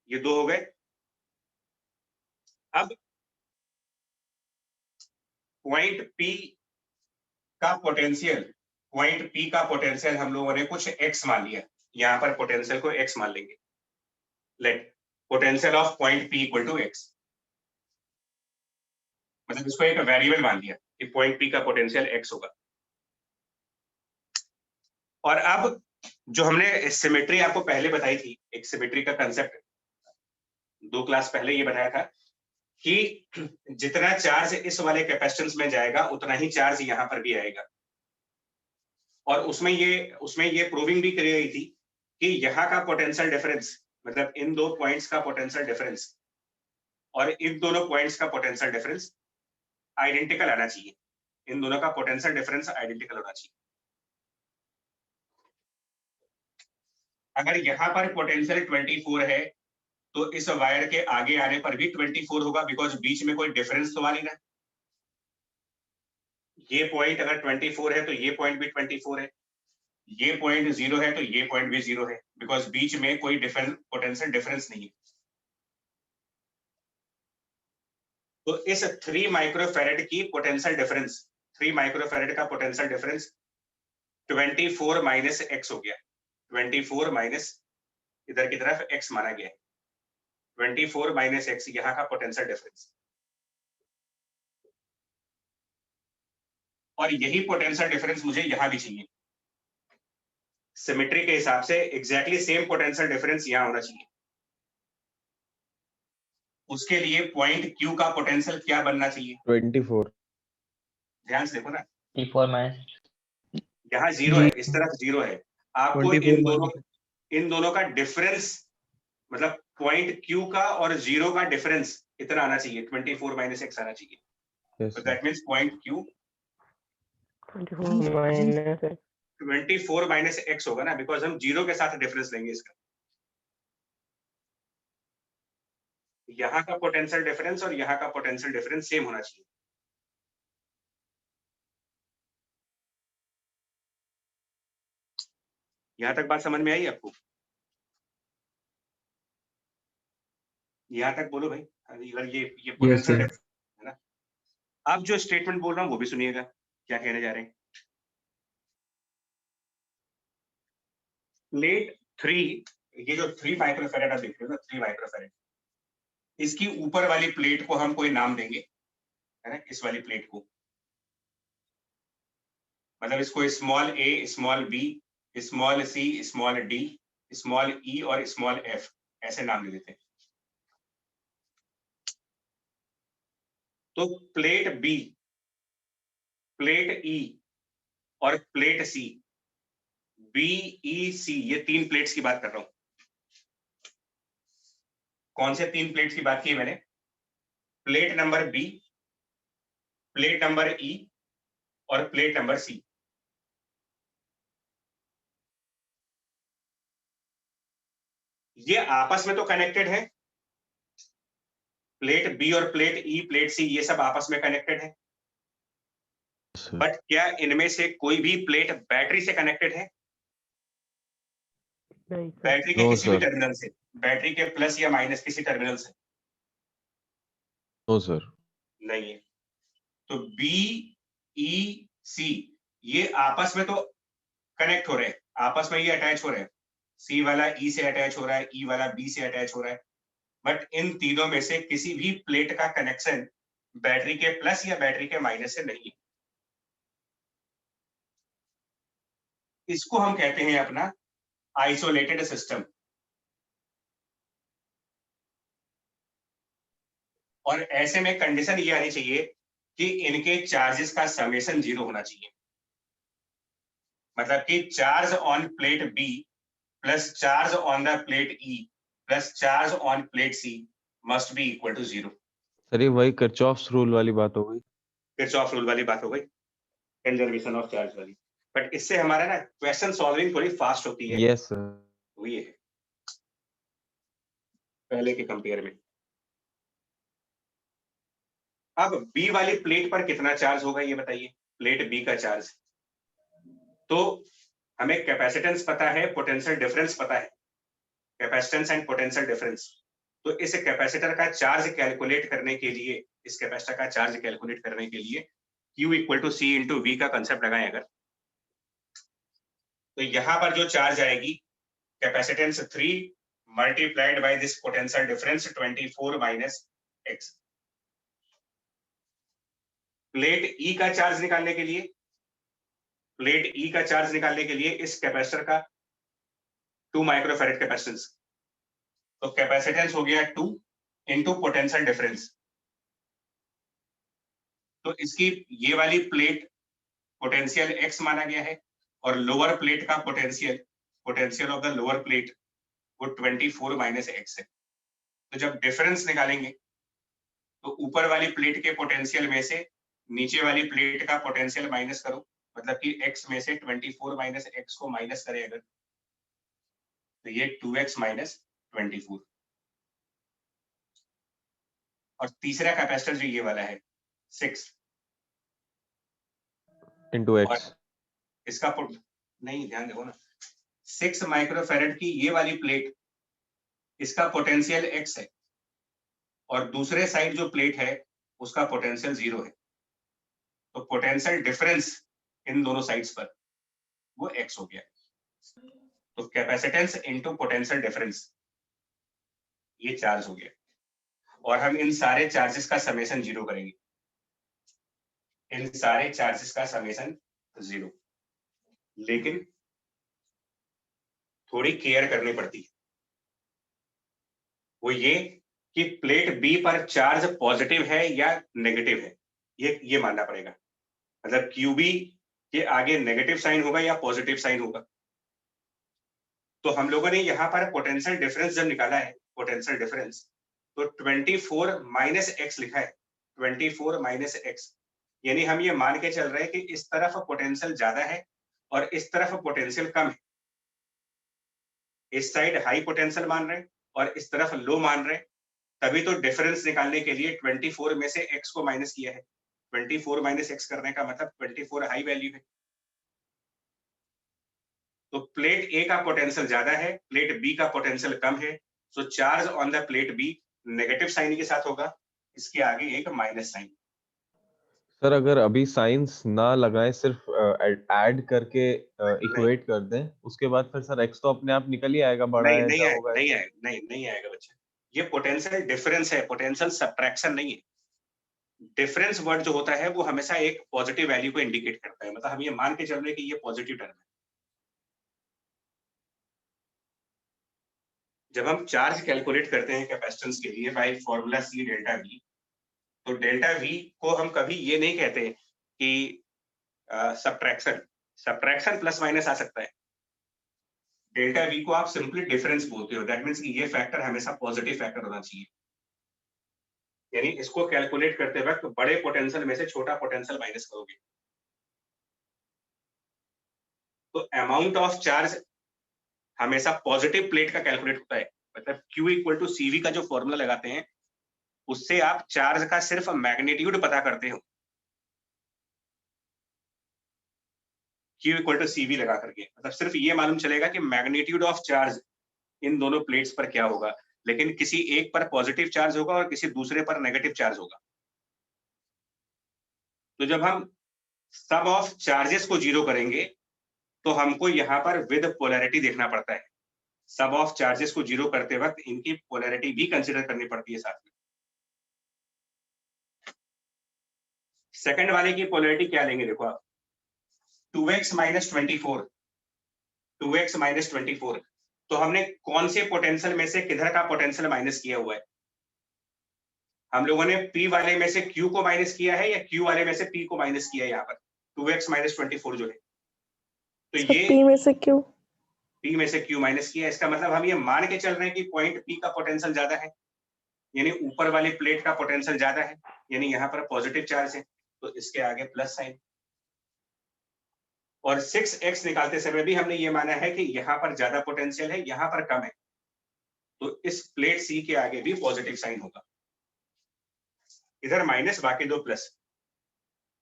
A: ये दो हो गए। अब पॉइंट पी का पोटेंशियल, पॉइंट पी का पोटेंशियल हम लोगों ने कुछ x मान लिया, यहां पर पोटेंशियल को x मान लेंगे। Let potential of point P equal to x, मतलब इसको एक वेरिएबल मान लिया कि पॉइंट पी का पोटेंशियल x होगा। और अब जो हमने सिमेट्री आपको पहले बताई थी, एक सिमेट्री का कंसेप्ट 2 क्लास पहले ये बताया था कि जितना चार्ज इस वाले कैपेसिटेंस में जाएगा उतना ही चार्ज यहां पर भी आएगा। और उसमें ये प्रूविंग भी करी गई थी कि यहाँ का पोटेंशियल डिफरेंस, मतलब इन दो पॉइंट्स का पोटेंशियल डिफरेंस और इन दोनों पॉइंट्स का पोटेंशियल डिफरेंस आइडेंटिकल आना चाहिए। इन दोनों का पोटेंशियल डिफरेंस आइडेंटिकल होना चाहिए। अगर यहाँ पर पोटेंशियल 24 है तो इस वायर के आगे आने पर भी 24 होगा, बिकॉज बीच में कोई डिफरेंस तो आ नहीं रहा। ये पॉइंट अगर 24 है तो ये पॉइंट भी 24 है, ये पॉइंट 0 है तो ये पॉइंट भी 0 है, बिकॉज बीच में कोई पोटेंशियल डिफरेंस नहीं है। तो इस 3 माइक्रोफैरेड की पोटेंशियल डिफरेंस, 3 माइक्रोफैरेड का पोटेंशियल डिफरेंस 24 माइनस x हो गया। 24 माइनस इधर की तरफ x माना गया है, 24 माइनस x यहाँ का पोटेंशियल डिफरेंस। और यही पोटेंशियल डिफरेंस मुझे यहाँ भी चाहिए। सिमेट्री के हिसाब से एग्जैक्टली सेम पोटेंशियल डिफरेंस यहाँ होना चाहिए। उसके लिए पॉइंट Q का पोटेंशियल क्या बनना चाहिए?
G: 24।
A: ध्यान से देखो ना,
D: T4 माइनस
A: यहाँ 0 है, इस तरफ 0 है। आपको
E: 24
A: इन दोनों का डिफरेंस, मतलब पॉइंट Q का और 0 का डिफरेंस इतना आना चाहिए, 24 माइनस x आना चाहिए।
G: Yes,
A: तो
G: sir.
A: That means point Q
D: 24 minus
A: 24 minus x होगा ना, बिकॉज हम 0 के साथ डिफरेंस लेंगे इसका। यहाँ का पोटेंशियल डिफरेंस और यहाँ का पोटेंशियल डिफरेंस सेम होना चाहिए। यहाँ तक बात समझ में आई आपको? यहाँ तक बोलो भाई, अगर ये पोटेंशियल
E: sir.
A: है ना। आप जो स्टेटमेंट बोल रहा हूँ वो भी सुनिएगा, क्या कहने जा रहे हैं। प्लेट 3, ये जो 3 माइक्रोफैरेड आप देख रहे हो ना, 3 माइक्रोफैरेड, इसकी ऊपर वाली प्लेट को हम कोई नाम देंगे, है ना, इस वाली प्लेट को, मतलब इसको small a, small b, small c, small d, small e और स्मॉल f ऐसे नाम दे देते हैं। तो प्लेट b, प्लेट e और plate c, b, e, c, ये 3 प्लेट्स की बात कर रहा हूं। कौन से 3 प्लेट्स की बात की है मैंने? Plate number b, plate number e और प्लेट नंबर c। ये आपस में तो कनेक्टेड है, प्लेट बी और प्लेट ई, प्लेट सी, ये सब आपस में कनेक्टेड है।
G: Sir.
A: बट क्या इनमें से कोई भी प्लेट बैटरी से कनेक्टेड है?
D: नहीं सर,
A: बैटरी के
G: No,
A: किसी भी
G: sir.
A: टर्मिनल से, बैटरी के प्लस या माइनस किसी टर्मिनल से
G: No, sir.
A: नहीं है। तो बी, ई, सी ये आपस में तो कनेक्ट हो रहे हैं, आपस में ये अटैच हो रहे हैं। सी वाला ई से अटैच हो रहा है, ई वाला बी से अटैच हो रहा है, बट इन तीनों में से किसी भी प्लेट का कनेक्शन बैटरी के प्लस या बैटरी के माइनस से नहीं है। इसको हम कहते हैं अपना आइसोलेटेड सिस्टम। और ऐसे में कंडीशन ये आनी चाहिए कि इनके चार्जेस का समेशन 0 होना चाहिए। मतलब कि charge on plate B plus charge on the plate E plus charge on plate C must be equal to 0।
G: Sir ये वही किरचॉफ्स रूल वाली बात हो गई।
A: किरचॉफ रूल वाली बात हो गई, कंजर्वेशन ऑफ चार्ज वाली। बट इससे हमारा ना क्वेश्चन सॉल्विंग थोड़ी फास्ट होती है।
G: Yes sir.
A: वो ये है पहले के कंपेयर में। अब बी वाली प्लेट पर कितना चार्ज होगा ये बताइए, प्लेट बी का चार्ज। तो हमें कैपेसिटेंस पता है, पोटेंशियल डिफरेंस पता है, कैपेसिटेंस एंड पोटेंशियल डिफरेंस। तो इस कैपेसिटर का चार्ज कैलकुलेट करने के लिए, इस कैपेसिटर का चार्ज कैलकुलेट करने के लिए Q equal to C into V का कंसेप्ट लगाएं अगर, तो यहां पर जो चार्ज आएगी capacitance 3 multiplied by this potential difference 24 minus X. Plate E का चार्ज निकालने के लिए, प्लेट ई का चार्ज निकालने के लिए इस कैपेसिटर का 2 माइक्रोफैरेड कैपेसिटेंस, तो कैपेसिटेंस हो गया 2 इंटू पोटेंशियल डिफरेंस। तो इसकी ये वाली प्लेट पोटेंशियल x माना गया है और लोअर प्लेट का potential of the lower plate वो 24 माइनस एक्स है। तो जब डिफरेंस निकालेंगे तो ऊपर वाली प्लेट के पोटेंशियल में से नीचे वाली प्लेट का पोटेंशियल माइनस करो, मतलब कि x में से 24 माइनस एक्स को माइनस करें अगर, तो ये 2x माइनस 24। और तीसरा कैपेसिटर जो ये वाला है 6
G: इंटू एक्स,
A: इसका नहीं ध्यान देखो ना, 6 माइक्रोफैरेड की ये वाली प्लेट, इसका पोटेंशियल x है और दूसरे साइड जो प्लेट है उसका पोटेंशियल 0 है। तो पोटेंशियल डिफरेंस इन दोनों साइड्स पर वो x हो गया। तो कैपेसिटेंस इनटू पोटेंशियल डिफरेंस ये चार्ज हो गया। और हम इन सारे चार्जेस का समेशन 0 करेंगे, इन सारे चार्जेस का समेशन 0। लेकिन थोड़ी केयर करनी पड़ती है, वो ये कि प्लेट बी पर चार्ज पॉजिटिव है या नेगेटिव है, ये मानना पड़ेगा। मतलब क्यूबी के आगे नेगेटिव साइन होगा या पॉजिटिव साइन होगा। तो हम लोगों ने यहाँ पर पोटेंशियल डिफरेंस जब निकाला है, पोटेंशियल डिफरेंस, तो 24 माइनस एक्स लिखा है, 24 माइनस एक्स, यानी हम ये मान के चल रहे हैं कि इस तरफ पोटेंशियल ज्यादा है और इस तरफ पोटेंशियल कम है। इस साइड हाई पोटेंशियल मान रहे हैं और इस तरफ लो मान रहे हैं, तभी तो डिफरेंस निकालने के लिए 24 में से x को माइनस किया है। 24 माइनस एक्स करने का मतलब 24 हाई वैल्यू है। तो प्लेट ए का पोटेंशियल ज्यादा है, प्लेट बी का पोटेंशियल कम है, so charge on the plate B negative sign के साथ होगा, इसके आगे एक माइनस साइन।
G: सर अगर अभी साइंस ना लगाएं, सिर्फ ऐड करके इक्वेट कर दें, उसके बाद फिर सर एक्स तो अपने आप निकल ही आएगा, बड़ा है
A: नहीं
G: क्या
A: आएगा,
G: होगा?
A: नहीं आएगा बच्चा। ये पोटेंशियल डिफरेंस है, पोटेंशियल सब्ट्रैक्शन नहीं है। डिफरेंस वर्ड जो होता है वो हमेशा एक पॉजिटिव वैल्यू को इंडिकेट करता है, मतलब हम ये मान के चल रहे हैं कि ये पॉजिटिव टर्म है। जब हम चार्ज कैलकुलेट करते हैं कैपेसिटेंस के लिए by formula C delta V, तो डेल्टा V को हम कभी ये नहीं कहते कि सब्ट्रैक्शन प्लस माइनस आ सकता है। डेल्टा V को आप सिंपली डिफरेंस बोलते हो, दैट मींस कि ये फैक्टर हमेशा पॉजिटिव फैक्टर होना चाहिए। यानी इसको कैलकुलेट करते वक्त बड़े पोटेंशियल में से छोटा पोटेंशियल माइनस करोगे। तो अमाउंट ऑफ चार्ज हमेशा पॉजिटिव प्लेट का कैलकुलेट होता है, मतलब Q इक्वल टू CV का जो फॉर्मूला लगाते हैं उससे आप चार्ज का सिर्फ मैग्नीट्यूड पता करते हो, Q इक्वल टू CV लगा करके, मतलब सिर्फ ये मालूम चलेगा कि मैग्नीट्यूड ऑफ चार्ज इन दोनों प्लेट्स पर क्या होगा, लेकिन किसी एक पर पॉजिटिव चार्ज होगा और किसी दूसरे पर नेगेटिव चार्ज होगा। तो जब हम सम ऑफ चार्जेस को 0 करेंगे तो हमको यहाँ पर विद पोलैरिटी देखना पड़ता है। सब ऑफ चार्जेस को 0 करते वक्त इनकी पोलैरिटी भी कंसीडर करनी पड़ती है साथ में। सेकंड वाले की पोलैरिटी क्या लेंगे, देखो आप 2x माइनस 24, 2x माइनस 24, तो हमने कौन से पोटेंशियल में से किधर का पोटेंशियल माइनस किया हुआ है? हम लोगों ने P वाले में से Q को माइनस किया है या Q वाले में से P को माइनस किया है यहाँ पर 2x माइनस 24 जो है, तो
B: सर
A: ये
B: P में से Q।
A: P में से Q माइनस किया, इसका मतलब हम ये मान के चल रहे हैं कि पॉइंट P का पोटेंशियल ज्यादा है, यानी ऊपर वाली प्लेट का पोटेंशियल ज्यादा है, यानी यहाँ पर पॉजिटिव चार्ज है, तो इसके आगे प्लस साइन। और 6x निकालते समय भी हमने ये माना है कि यहाँ पर ज्यादा पोटेंशियल है, यहाँ पर कम है, तो इस प्लेट C के आगे भी पॉजिटिव साइन होगा, इधर माइनस बाकी दो प्लस।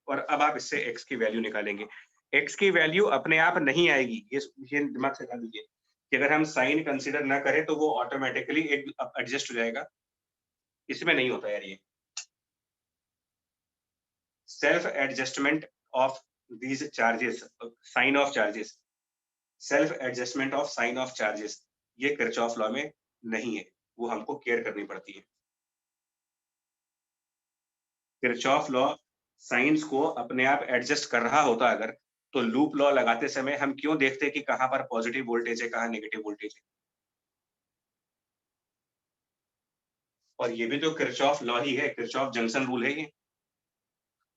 A: और अब आप इससे x की वैल्यू निकालेंगे। x की वैल्यू अपने आप नहीं आएगी, ये दिमाग से लगा लीजिए कि अगर हम साइन कंसीडर ना करें तो वो ऑटोमेटिकली एडजस्ट हो जाएगा, इसमें नहीं होता यार ये। Self adjustment of these charges, sign of charges, self adjustment of sign of charges, ये किरचॉफ लॉ में नहीं है, वो हमको केयर करनी पड़ती है। किरचॉफ लॉ साइंस को अपने आप एडजस्ट कर रहा होता अगर, तो लूप लॉ लगाते समय हम क्यों देखते कि कहां पर पॉजिटिव वोल्टेज है, कहां नेगेटिव वोल्टेज है। और ये भी तो किरचॉफ लॉ ही है, किरचॉफ जंक्शन रूल है ये।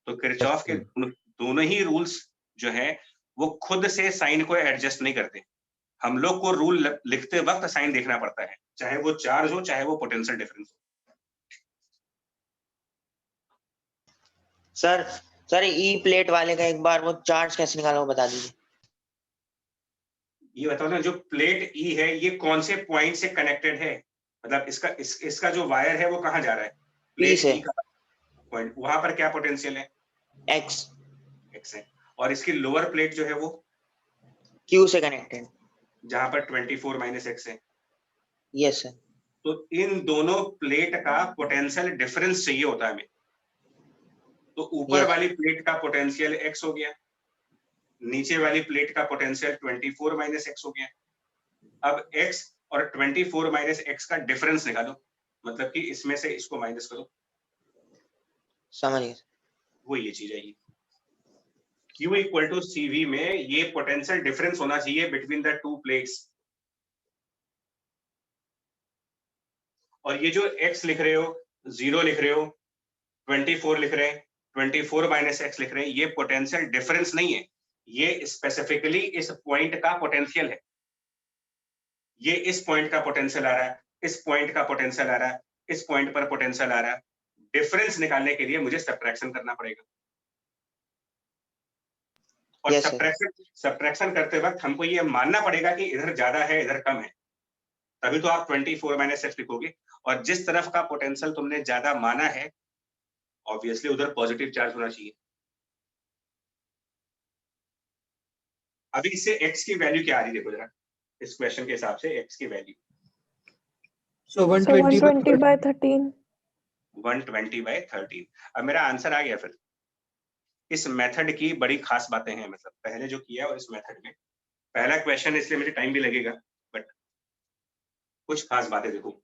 A: तो किरचॉफ के दोनों ही रूल्स जो है वो खुद से साइन को एडजस्ट नहीं करते, हम लोग को रूल लिखते वक्त साइन देखना पड़ता है, चाहे वो चार्ज हो चाहे वो पोटेंशियल डिफरेंस हो।
H: सर ई प्लेट वाले का एक बार वो चार्ज कैसे निकाला वो बता दीजिए।
A: ये बताओ ना, जो प्लेट ई है ये कौन से पॉइंट से कनेक्टेड है, मतलब इसका जो वायर है वो कहाँ जा रहा है, प्लेट
H: से।
A: ई का पॉइंट, वहां पर क्या पोटेंशियल है, x है, और इसकी लोअर प्लेट जो है वो
H: Q से कनेक्टेड,
A: जहां पर 24 माइनस x है।
H: Yes sir.
A: तो इन दोनों प्लेट का पोटेंशियल डिफरेंस चाहिए होता है हमें, तो ऊपर वाली प्लेट का पोटेंशियल x हो गया, नीचे वाली प्लेट का पोटेंशियल 24 माइनस x हो गया। अब x और 24 माइनस x का डिफरेंस निकालो, मतलब कि इसमें से इसको माइनस करो,
H: समझ गए।
A: वो ये चीज है। Q इक्वल टू CV में ये पोटेंशियल डिफरेंस होना चाहिए बिटवीन द टू प्लेट्स। और ये जो x लिख रहे हो, 0 लिख रहे हो, 24 लिख रहे हैं, 24 माइनस x लिख रहे हैं, ये पोटेंशियल डिफरेंस नहीं है, ये स्पेसिफिकली इस पॉइंट का पोटेंशियल है। ये इस पॉइंट का पोटेंशियल आ रहा है, इस पॉइंट का पोटेंशियल आ रहा है, इस पॉइंट पर पोटेंशियल आ रहा है। डिफरेंस निकालने के लिए मुझे सब्ट्रैक्शन करना पड़ेगा, और सब्ट्रैक्शन करते वक्त हमको ये मानना पड़ेगा कि इधर ज्यादा है इधर कम है, तभी तो आप 24 माइनस x लिखोगे। और जिस तरफ का पोटेंशियल तुमने ज्यादा माना है ऑब्वियसली उधर पॉजिटिव चार्ज होना चाहिए। अभी इससे x की वैल्यू क्या आ रही है देखो जरा, इस क्वेश्चन के हिसाब से x की value
E: So
B: So
E: 120
B: 120 by 13।
A: 120 by 13। अब मेरा आंसर आ गया। फिर इस मेथड की बड़ी खास बातें हैं, मतलब पहले जो किया और इस मेथड में, पहला क्वेश्चन इसलिए मुझे टाइम भी लगेगा, बट कुछ खास बातें देखो।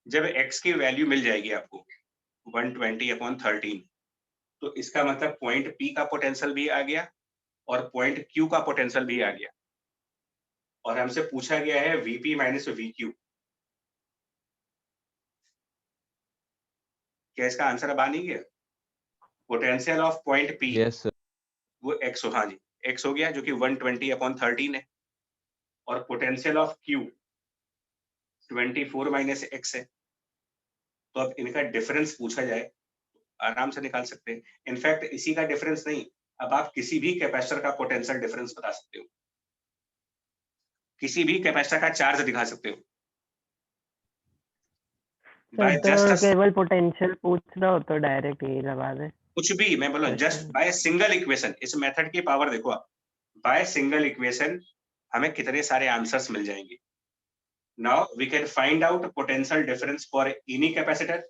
A: जब x की वैल्यू मिल जाएगी आपको 120/13, तो इसका मतलब पॉइंट P का पोटेंशियल भी आ गया और पॉइंट Q का पोटेंशियल भी आ गया, और हमसे पूछा गया है VP माइनस VQ। क्या इसका आंसर अब आ नहीं गया? Potential of point P
G: yes sir,
A: वो x हो, हाँ जी x हो गया, जो कि 120/13 है, और potential of Q 24 minus x है। तो अब इनका डिफरेंस पूछा जाए आराम से निकाल सकते हैं। इनफैक्ट इसी का डिफरेंस नहीं, अब आप किसी भी कैपेसिटर का पोटेंशियल डिफरेंस बता सकते हो, किसी भी कैपेसिटर का चार्ज दिखा सकते हो। बाय जस्ट
D: केवल पोटेंशियल पूछ रहा हो तो डायरेक्ट यही लगा दे।
A: कुछ भी मैं बोलूं, जस्ट बाय सिंगल इक्वेशन, इस मेथड की पावर देखो आप, बाय सिंगल इक्वेशन हमें कितने सारे आंसर्स मिल जाएंगे। Now we can find out potential difference for any capacitor,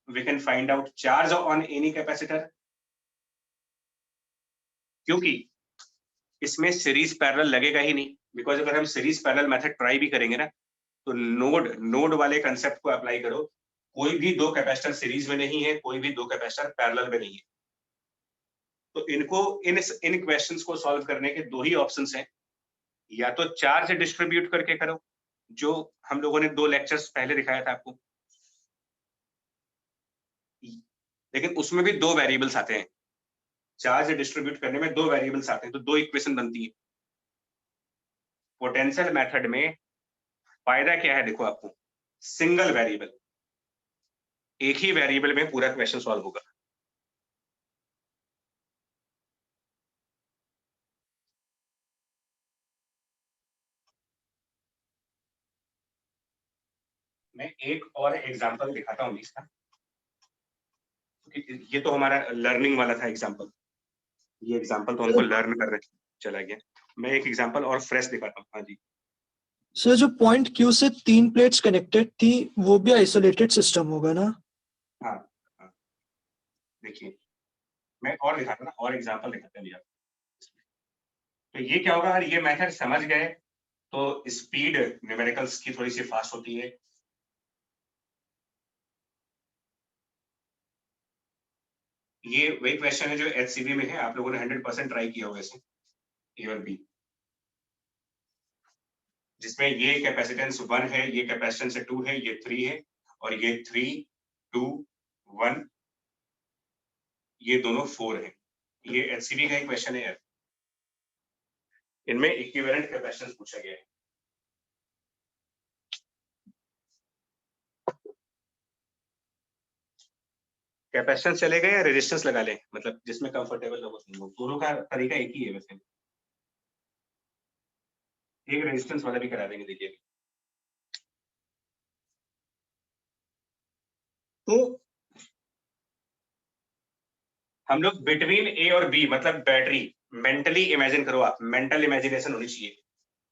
A: we can find out charge on any capacitor, क्योंकि इसमें सीरीज पैरेलल लगेगा ही नहीं, बिकॉज अगर हम सीरीज पैरेलल मेथड ट्राई भी करेंगे ना, तो नोड वाले कंसेप्ट को अप्लाई करो, कोई भी दो कैपेसिटर सीरीज में नहीं है, कोई भी दो कैपेसिटर पैरेलल में नहीं है। तो इनको इन क्वेश्चंस को सॉल्व करने के दो ही ऑप्शंस हैं, या तो चार्ज डिस्ट्रीब्यूट करके करो, जो हम लोगों ने 2 लेक्चर्स पहले दिखाया था आपको, लेकिन उसमें भी दो वेरिएबल्स आते हैं, चार्ज डिस्ट्रीब्यूट करने में दो वेरिएबल्स आते हैं, तो दो इक्वेशन बनती है। पोटेंशियल मेथड में फायदा क्या है, देखो आपको सिंगल वेरिएबल, एक ही वेरिएबल में पूरा क्वेश्चन सॉल्व होगा। मैं एक और एग्जांपल दिखाता हूँ इसका, क्योंकि ये तो हमारा लर्निंग वाला था एग्जांपल, ये एग्जांपल तो हमको लर्न करने चला गया। मैं एक एग्जांपल और फ्रेश दिखाता हूँ। हाँ जी
E: सर, जो पॉइंट क्यू से 3 प्लेट्स कनेक्टेड थी वो भी आइसोलेटेड सिस्टम होगा ना?
A: हाँ हाँ, देखिए मैं और दिखाता हूँ ना, और एग्जांपल दिखाते हैं भैया। तो ये क्या होगा, अगर ये मेथड समझ गए तो स्पीड न्यूमेरिकल्स की थोड़ी सी फास्ट होती है। ये वही क्वेश्चन है जो एचसीबी में है, आप लोगों ने 100% ट्राई किया होगा इसे, ए और बी, जिसमें ये कैपेसिटेंस 1 है, ये कैपेसिटेंस 2 है, ये 3 है, और ये 3, 2, 1, ये दोनों 4 है। ये एचसीबी का एक क्वेश्चन है यार, इनमें इक्विवेलेंट कैपेसिटेंस पूछा गया है। कैपेसिटेंस चलेगा या रेजिस्टेंस लगा लें, मतलब जिसमें कंफर्टेबल हो, दोनों का तरीका एक ही है वैसे। एक रेजिस्टेंस वाला भी करा देंगे, देखिए। तो हम लोग बिटवीन ए और बी, मतलब बैटरी, मेंटली इमेजिन करो आप, मेंटल इमेजिनेशन होनी चाहिए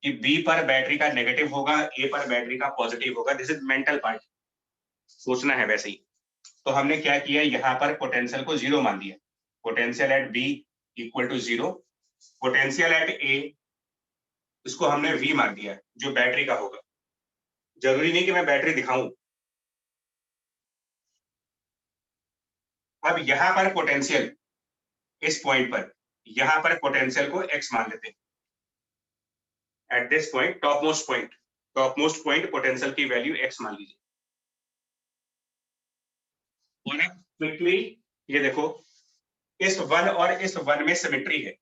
A: कि बी पर बैटरी का नेगेटिव होगा, ए पर बैटरी का पॉजिटिव होगा। दिस इज मेंटल पार्ट, सोचना है वैसे ही। तो हमने क्या किया, यहाँ पर पोटेंशियल को 0 मान दिया, potential at B equal to 0, potential at A इसको हमने V मान दिया जो बैटरी का होगा। जरूरी नहीं कि मैं बैटरी दिखाऊं। अब यहां पर पोटेंशियल, इस पॉइंट पर, यहां पर पोटेंशियल को x मान लेते हैं। Eight this point, top most point potential की वैल्यू x मान लीजिए। और अब क्विकली ये देखो, इस 1 और इस 1 में सिमेट्री है।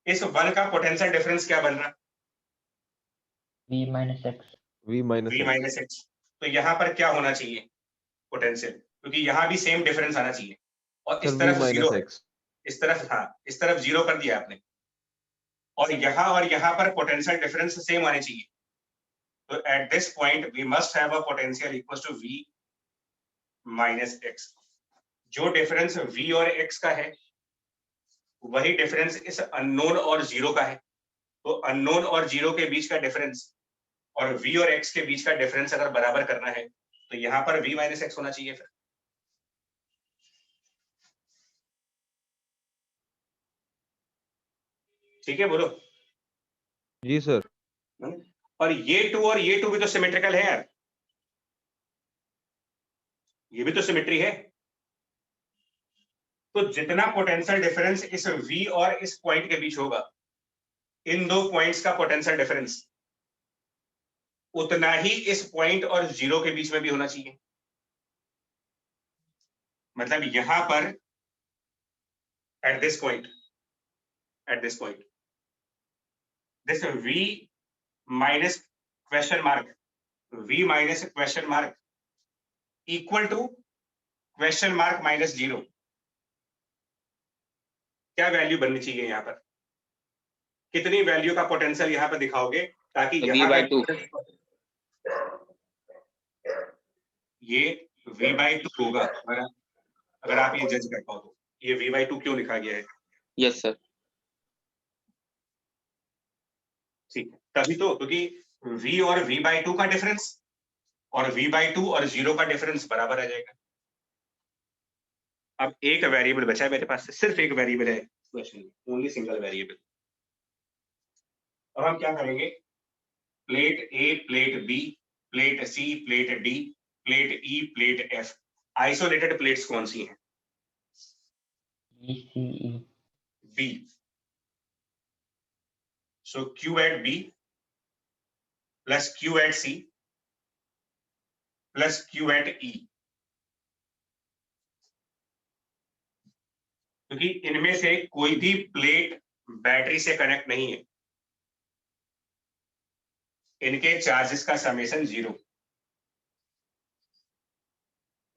A: इस 1 का पोटेंशियल डिफरेंस क्या बन रहा,
D: V minus x.
G: V minus
A: x। तो यहाँ पर क्या होना चाहिए पोटेंशियल, क्योंकि यहाँ भी सेम डिफरेंस आना चाहिए। और इस
G: सर V
A: तरफ
G: minus
A: 0 है,
G: x।
A: इस तरफ, हाँ इस तरफ 0 कर दिया आपने, और यहाँ पर पोटेंशियल डिफरेंस सेम आने चाहिए। तो at this point we must have a potential equal to V minus x। जो डिफरेंस V और x का है वही डिफरेंस इस अननोन और 0 का है। तो अननोन और 0 के बीच का डिफरेंस और V और x के बीच का डिफरेंस अगर बराबर करना है तो यहाँ पर V माइनस x होना चाहिए फिर। ठीक है, बोलो।
G: जी सर।
A: और ये 2 और ये 2 भी तो सिमेट्रिकल है यार, ये भी तो सिमेट्री है। तो जितना पोटेंशियल डिफरेंस इस V और इस पॉइंट के बीच होगा, इन दो पॉइंट्स का पोटेंशियल डिफरेंस, उतना ही इस पॉइंट और 0 के बीच में भी होना चाहिए। मतलब यहां पर at this point this V minus question mark equal to question mark minus 0। क्या वैल्यू बननी चाहिए यहाँ पर, कितनी वैल्यू का पोटेंशियल यहाँ पर दिखाओगे ताकि यहाँ पर ये V/2 होगा। अगर आप ये जज कर पाओ तो ये V/2 क्यों लिखा गया है?
H: Yes sir.
A: ठीक है, तभी तो, क्योंकि V और V/2 का डिफरेंस और V/2 और 0 का डिफरेंस बराबर आ जाएगा। अब एक वेरिएबल बचा है मेरे पास, सिर्फ एक वेरिएबल है क्वेश्चन में, ओनली सिंगल वेरिएबल। अब हम क्या करेंगे, plate A, plate B, plate C, plate D, plate E, plate F, isolated plates कौन सी हैं?
D: B, C, E.
A: B. So Q at B plus Q at C plus Q at E. क्योंकि इनमें से कोई भी प्लेट बैटरी से connect नहीं है, इनके चार्जेस का समेशन 0,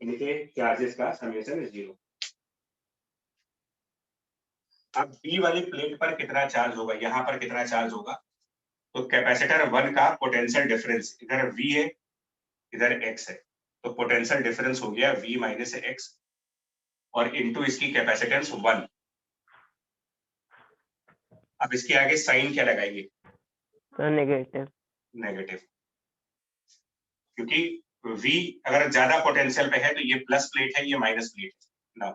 A: इनके चार्जेस का समेशन 0। अब बी वाली प्लेट पर कितना चार्ज होगा, यहां पर कितना चार्ज होगा, तो कैपेसिटर 1 का पोटेंशियल डिफरेंस, इधर V है इधर X है, तो पोटेंशियल डिफरेंस हो गया V माइनस एक्स और इनटू इसकी कैपेसिटेंस 1। अब इसके आगे साइन क्या लगाएंगे,
D: नेगेटिव।
A: नेगेटिव, क्योंकि V अगर ज्यादा पोटेंशियल पे है तो ये प्लस प्लेट है, ये माइनस प्लेट है ना।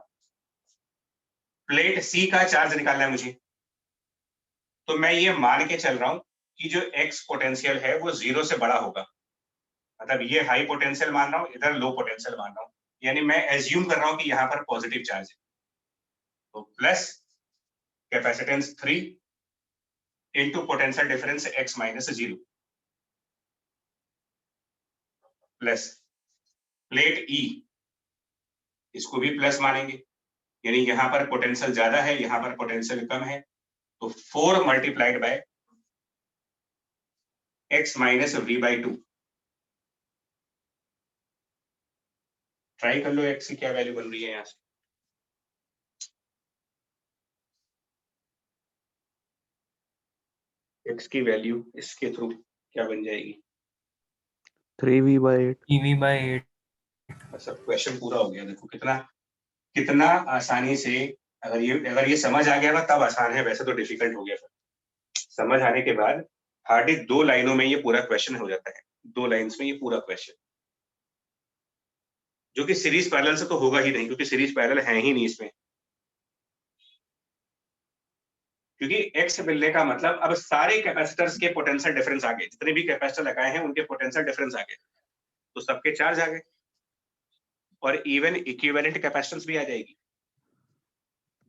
A: प्लेट C का चार्ज निकालना है मुझे, तो मैं ये मान के चल रहा हूं कि जो X पोटेंशियल है वो 0 से बड़ा होगा, मतलब ये हाई पोटेंशियल मान रहा हूं, इधर लो पोटेंशियल मान रहा हूं, यानी मैं एज्यूम कर रहा हूं कि यहां पर पॉजिटिव चार्ज है, तो plus capacitance 3 into potential difference X minus 0 plus plate E, इसको भी प्लस मानेंगे, यानी यहां पर पोटेंशियल ज्यादा है, यहां पर पोटेंशियल कम है, तो 4 multiplied by X minus V/2। Try कर लो X की क्या वैल्यू बन रही है यहां से, X की वैल्यू इसके थ्रू क्या बन जाएगी,
C: 3V/8।
I: 3V/8।
A: सब क्वेश्चन पूरा हो गया। देखो कितना कितना आसानी से, अगर ये समझ आ गया ना तब आसान है, वैसे तो डिफिकल्ट हो गया। फिर समझ आने के बाद हार्डली 2 लाइनों में ये पूरा क्वेश्चन हो जाता है, 2 लाइंस में ये पूरा क्वेश्चन, जो कि सीरीज पैरेलल से तो होगा ही नहीं, क्योंकि सीरीज पैरेलल है ही नहीं इसमें। क्योंकि X मिलने का मतलब अब सारे कैपेसिटर्स के पोटेंशियल डिफरेंस आ गए, जितने भी कैपेसिटर लगाए हैं उनके पोटेंशियल डिफरेंस आ गए, तो सबके चार्ज आ गए, और इवन इक्विवेलेंट कैपेसिटेंस भी आ जाएगी,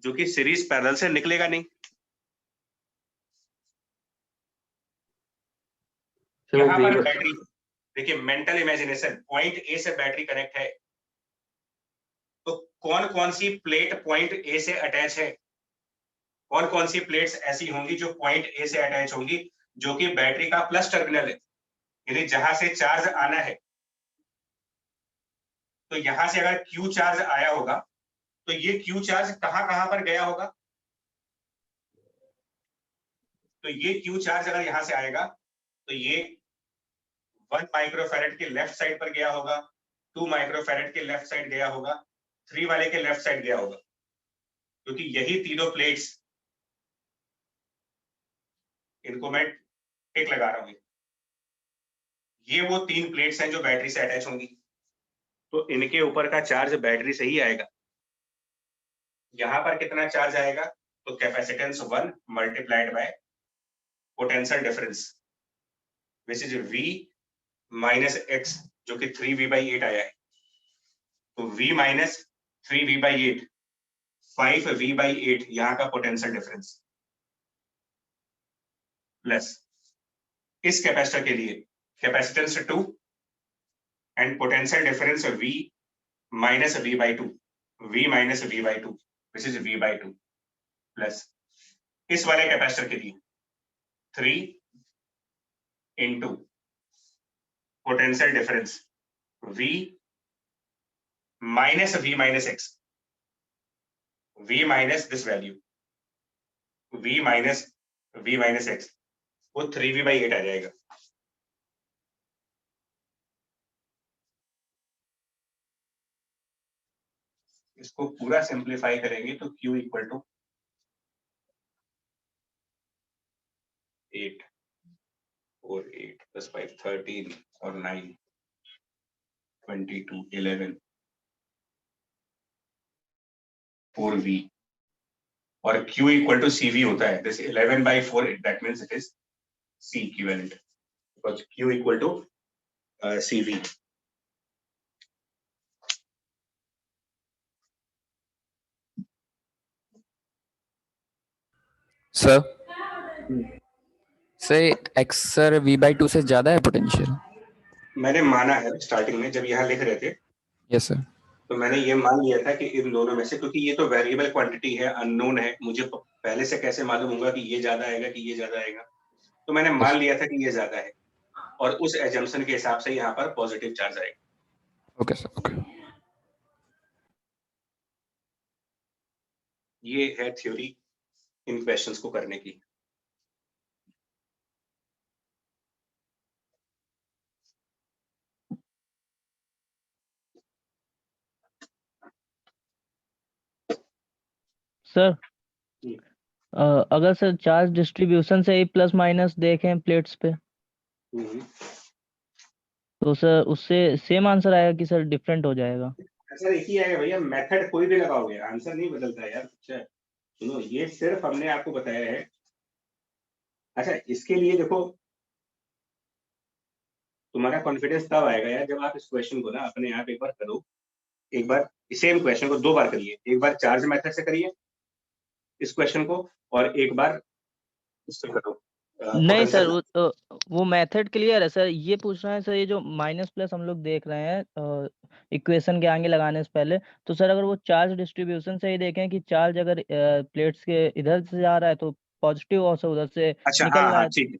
A: जो कि सीरीज पैरेलल से निकलेगा नहीं। यहाँ पर बैटरी, देखिए मेंटल इमेजिनेशन, पॉइंट ए से बैटरी कनेक्ट है, तो कौन कौन सी प्लेट पॉइंट ए से अटैच है, कौन कौन सी प्लेट्स ऐसी होंगी जो पॉइंट ए से अटैच होंगी, जो कि बैटरी का प्लस टर्मिनल है, यानी जहां से चार्ज आना है। तो यहां से अगर Q चार्ज आया होगा तो ये Q चार्ज कहां कहां पर गया होगा, तो ये Q चार्ज अगर यहां से आएगा तो ये 1 माइक्रोफैरेड के लेफ्ट साइड पर गया होगा, 2 माइक्रोफैरेड के लेफ्ट साइड गया होगा, 3 वाले के लेफ्ट साइड गया होगा, क्योंकि यही तीनों प्लेट्स, इनको मैं टिक लगा रहा हूं, ये वो 3 प्लेट्स हैं जो बैटरी से अटैच होंगी, तो इनके ऊपर का चार्ज बैटरी से ही आएगा। यहां पर कितना चार्ज आएगा, तो capacitance 1 multiplied by potential difference which is V minus X, जो कि 3V/8 आया है, तो V माइनस 3V/8 5V/8 यहाँ का पोटेंशियल डिफरेंस, प्लस इस कैपेसिटर के लिए capacitance 2 and potential difference V minus V/2, V minus V/2 which is V/2, plus इस वाले कैपेसिटर के लिए 3 into potential difference V minus V minus X, V minus this value V minus V minus X, वो 3V/8 आ जाएगा। इसको पूरा simplify करेंगे तो Q इक्वल टू 8 और 8 प्लस 5 13 और 9 22 11 4V, और Q इक्वल टू CV होता है, this 11/4 that means it is C equivalent, because Q equal to CV।
I: Sir X sir V/2 से ज्यादा है पोटेंशियल?
A: मैंने माना है स्टार्टिंग में जब यहाँ लिख रहे थे,
I: यस सर।
A: तो मैंने ये मान लिया था कि इन दोनों में से, क्योंकि ये तो वेरिएबल क्वांटिटी है, अननोन है, मुझे पहले से कैसे मालूम होगा कि ये ज्यादा आएगा कि ये ज्यादा आएगा, तो मैंने मान लिया था कि ये ज्यादा है, और उस एजम्पशन के हिसाब से यहाँ पर पॉजिटिव चार्ज आएगा।
I: Okay sir okay.
A: ये है थ्योरी इन क्वेश्चंस को करने की।
J: सर अगर सर चार्ज डिस्ट्रीब्यूशन से ही प्लस माइनस देखें प्लेट्स पे, तो सर उससे सेम आंसर आएगा कि सर डिफरेंट हो जाएगा?
A: आंसर एक ही आएगा भैया, मेथड कोई भी लगाओगे आंसर नहीं बदलता है यार। अच्छा सुनो, ये सिर्फ हमने आपको बताया है। अच्छा इसके लिए देखो, तुम्हारा कॉन्फिडेंस तब आएगा यार जब आप इस क्वेश्चन को ना अपने आप एक बार करो, एक बार सेम क्वेश्चन को 2 बार करिए, एक बार चार्ज मेथड से करिए इस क्वेश्चन को, और एक बार इससे करो।
J: नहीं सर वो मेथड क्लियर है सर, ये पूछ रहे हैं सर, ये जो माइनस प्लस हम लोग देख रहे हैं इक्वेशन के आगे लगाने से पहले, तो सर अगर वो चार्ज डिस्ट्रीब्यूशन से ही देखें कि चार्ज अगर प्लेट्स के इधर से जा रहा है तो पॉजिटिव और से उधर से
A: अच्छा
J: निकल रहा
A: हाँ
J: है।
A: ठीक है,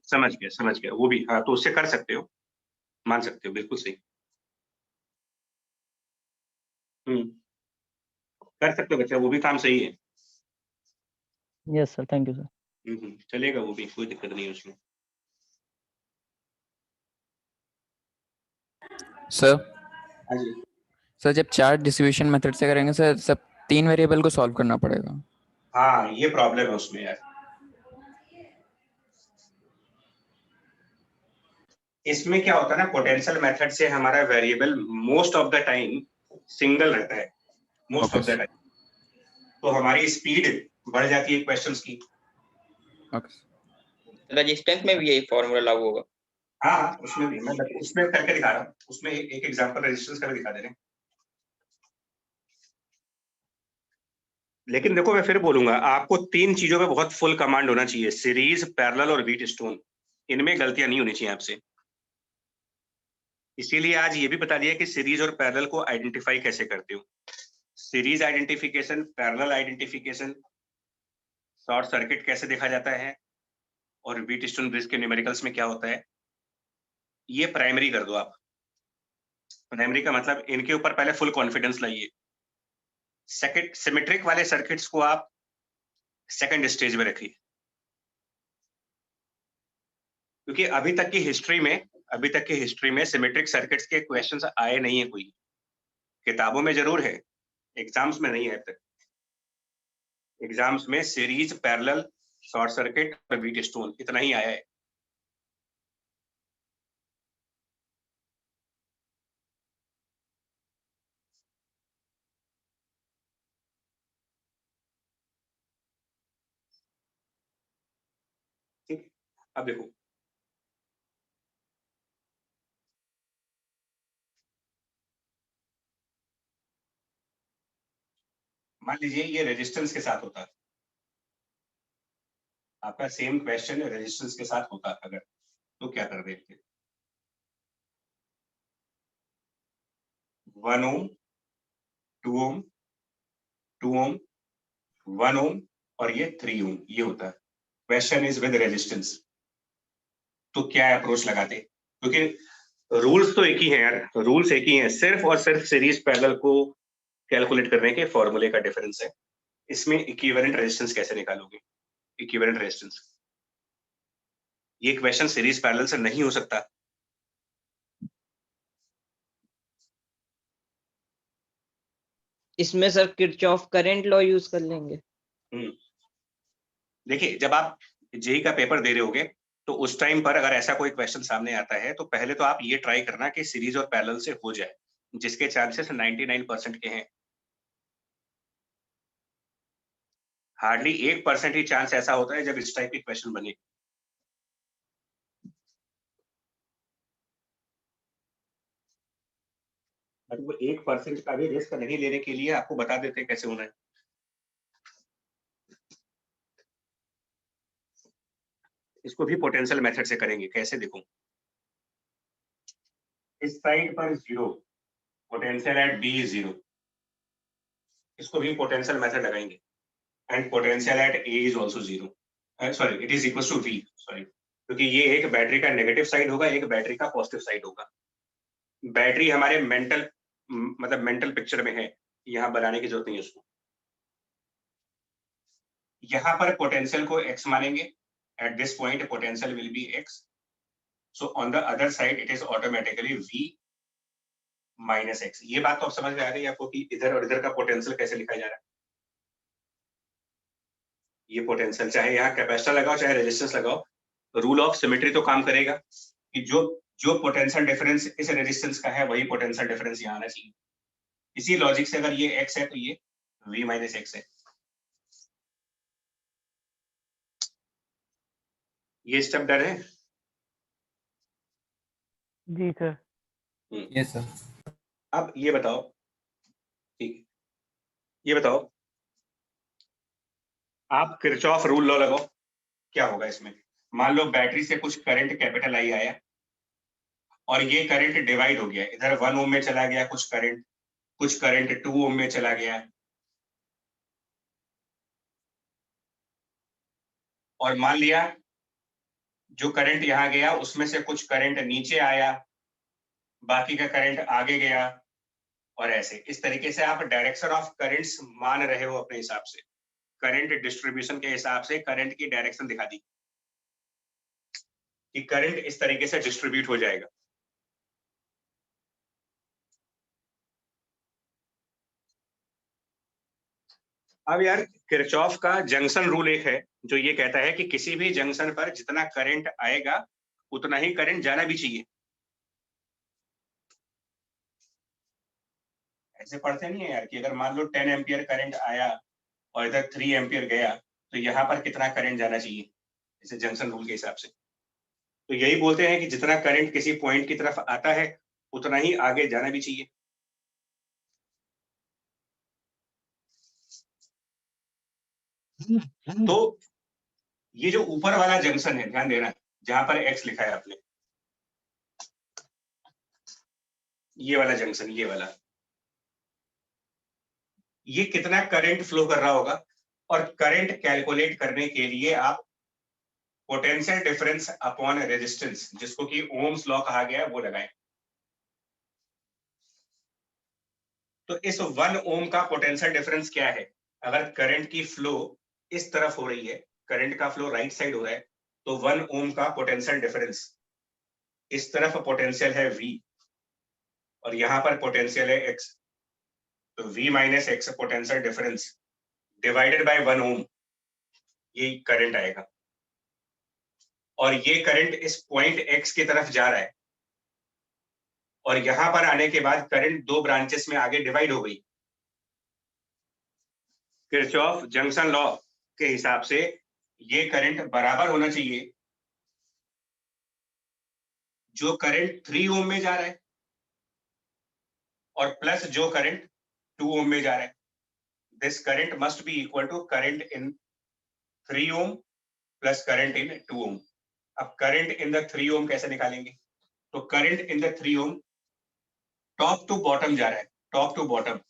A: समझ गया वो भी, हाँ तो उससे कर सकते हो, मान सकते हो, बिल्कुल सही। कर सकते हो बच्चा, वो भी काम सही है।
J: Yes sir, thank you sir.
A: चलेगा, वो भी कोई दिक्कत नहीं है उसमें।
I: सर
A: हाँ जी।
I: सर जब चार्ज डिस्ट्रीब्यूशन मेथड से करेंगे सर, सब 3 वेरिएबल को सॉल्व करना पड़ेगा।
A: हाँ ये प्रॉब्लम है उसमें यार। इसमें क्या होता है ना, पोटेंशियल मेथड से हमारा variable most of the time single रहता है, मोस्ट ऑफ द टाइम, तो हमारी स्पीड बढ़ जाती है क्वेश्चंस की।
H: रेजिस्टेंस में भी यही फॉर्मूला लागू होगा?
A: हाँ उसमें भी, मैं उसमें करके दिखा रहा हूँ, उसमें एक एग्जांपल रेजिस्टेंस का भी दिखा दे रहे हैं। लेकिन देखो मैं फिर बोलूंगा, आपको 3 चीजों पे बहुत फुल कमांड होना चाहिए, सीरीज, पैरेलल और व्हीटस्टोन, इनमें गलतियां नहीं होनी चाहिए आपसे। इसीलिए आज ये भी बता दिया कि सीरीज और पैरेलल को आइडेंटिफाई कैसे करते हो। Series identification, parallel identification, short circuit कैसे देखा जाता है, और व्हीटस्टोन ब्रिज के न्यूमेरिकल्स में क्या होता है, ये प्राइमरी कर दो आप। प्राइमरी का मतलब इनके ऊपर पहले फुल कॉन्फिडेंस लाइए। सेकंड, सिमेट्रिक वाले सर्किट्स को आप सेकंड स्टेज में रखिए, क्योंकि अभी तक की हिस्ट्री में सिमेट्रिक सर्किट्स के क्वेश्चंस आए नहीं है कोई। किताबों में जरूर है, एग्जाम्स में नहीं है अब तक। एग्जाम्स में सीरीज, पैरेलल, शॉर्ट सर्किट और व्हीटस्टोन इतना ही आया है। ठीक, अब देखो मान लीजिए ये रेजिस्टेंस के साथ होता, आपका सेम क्वेश्चन रेजिस्टेंस के साथ होता अगर, तो क्या कर देते? 1 ओम, 2 ओम, 2 ओम, 1 ओम और ये 3 ओम, ये होता है। क्वेश्चन इज विद रेजिस्टेंस, तो क्या अप्रोच लगाते? क्योंकि रूल्स तो एक ही है यार, रूल्स एक ही है, सिर्फ और सिर्फ सीरीज पैरेलल को कैलकुलेट करने के फॉर्मूले का डिफरेंस है। इसमें इक्विवेलेंट रेजिस्टेंस कैसे निकालोगे? इक्विवेलेंट रेजिस्टेंस, ये क्वेश्चन सीरीज पैरेलल से नहीं हो सकता।
H: इसमें sir Kirchhoff current law use कर लेंगे।
A: देखिए जब आप जेई का पेपर दे रहे होगे तो उस टाइम पर अगर ऐसा कोई क्वेश्चन सामने आता है तो पहले तो आप ये ट्राई करना कि सीरीज और पैरेलल से हो जाए, जिसके चांसेस 99% के हैं। हार्डली 1% ही चांस ऐसा होता है जब इस टाइप की क्वेश्चन बने। बट वो 1% का भी रिस्क नहीं लेने के लिए आपको बता देते हैं कैसे होना है। इसको भी पोटेंशियल मेथड से करेंगे, कैसे देखो, इस साइड पर 0, पोटेंशियल एट बी इज 0, इसको भी पोटेंशियल मेथड लगाएंगे and potential at A is also 0, sorry it is equal to V, sorry, क्योंकि ये एक बैटरी का नेगेटिव साइड होगा, एक बैटरी का पॉजिटिव साइड होगा। बैटरी हमारे मेंटल मतलब मेंटल पिक्चर में है, यहाँ बनाने की जरूरत नहीं है उसको। यहाँ पर पोटेंशियल को x मानेंगे, eight this point potential will be x, so on the other side it is automatically v minus x। ये बात तो अब समझ में आ गई आपको कि इधर और इधर का पोटेंशियल कैसे लिखा जा रहा है। ये पोटेंशियल चाहे यहाँ कैपेसिटर लगाओ चाहे रेजिस्टेंस लगाओ, रूल ऑफ सिमेट्री तो काम करेगा कि जो पोटेंशियल डिफरेंस इस रेजिस्टेंस का है वही पोटेंशियल डिफरेंस यहाँ आना चाहिए। इसी लॉजिक से अगर ये x है तो ये v माइनस x है। ये स्टेप डन है।
D: जी सर।
C: Yes sir.
A: अब ये बताओ, ठीक है, ये बताओ आप किरचॉफ रूल लॉ लगाओ, क्या होगा इसमें। मान लो बैटरी से कुछ करंट कैपिटल आई आया और ये करंट डिवाइड हो गया, इधर 1 ओम में चला गया कुछ करंट 2 ओम में चला गया, और मान लिया जो करंट यहां गया उसमें से कुछ करंट नीचे आया, बाकी का करंट आगे गया, और ऐसे इस तरीके से आप डायरेक्शन ऑफ करंट्स मान रहे हो अपने हिसाब से। करंट डिस्ट्रीब्यूशन के हिसाब से करंट की डायरेक्शन दिखा दी कि करंट इस तरीके से डिस्ट्रीब्यूट हो जाएगा। अब यार किरचॉफ का जंक्शन रूल एक है जो ये कहता है कि किसी भी जंक्शन पर जितना करंट आएगा उतना ही करंट जाना भी चाहिए। ऐसे पढ़ते नहीं है यार कि अगर मान लो 10 एम्पियर करंट आया और इधर 3 एम्पियर गया तो यहाँ पर कितना करंट जाना चाहिए, जैसे जंक्शन रूल के हिसाब से। तो यही बोलते हैं कि जितना करंट किसी पॉइंट की तरफ आता है उतना ही आगे जाना भी चाहिए। तो ये जो ऊपर वाला जंक्शन है, ध्यान देना, जहां पर x लिखा है आपने, ये वाला जंक्शन, ये वाला, ये कितना करंट फ्लो कर रहा होगा, और करंट कैलकुलेट करने के लिए आप पोटेंशियल डिफरेंस अपॉन रेजिस्टेंस, जिसको कि ओम्स लॉ कहा गया है, वो लगाएं। तो इस 1 ओम का पोटेंशियल डिफरेंस क्या है, अगर करंट की फ्लो इस तरफ हो रही है, करंट का फ्लो राइट साइड हो रहा है, तो 1 ओम का पोटेंशियल डिफरेंस, इस तरफ पोटेंशियल है V और यहां पर पोटेंशियल है X, तो V minus x potential difference divided by 1 ओम, ये करंट आएगा। और ये करंट इस पॉइंट X की तरफ जा रहा है, और यहां पर आने के बाद करंट 2 ब्रांचेस में आगे डिवाइड हो गई। किरचॉफ जंक्शन लॉ के हिसाब से ये करंट बराबर होना चाहिए जो करंट 3 ओम में जा रहा है और प्लस जो करंट 2 ओम में जा रहा है। This current must be equal to current in 3 ohm plus current in 2 ohm. अब करंट इन द 3 ओम कैसे निकालेंगे, तो current in the 3 ohm top to bottom जा रहा है, top to bottom,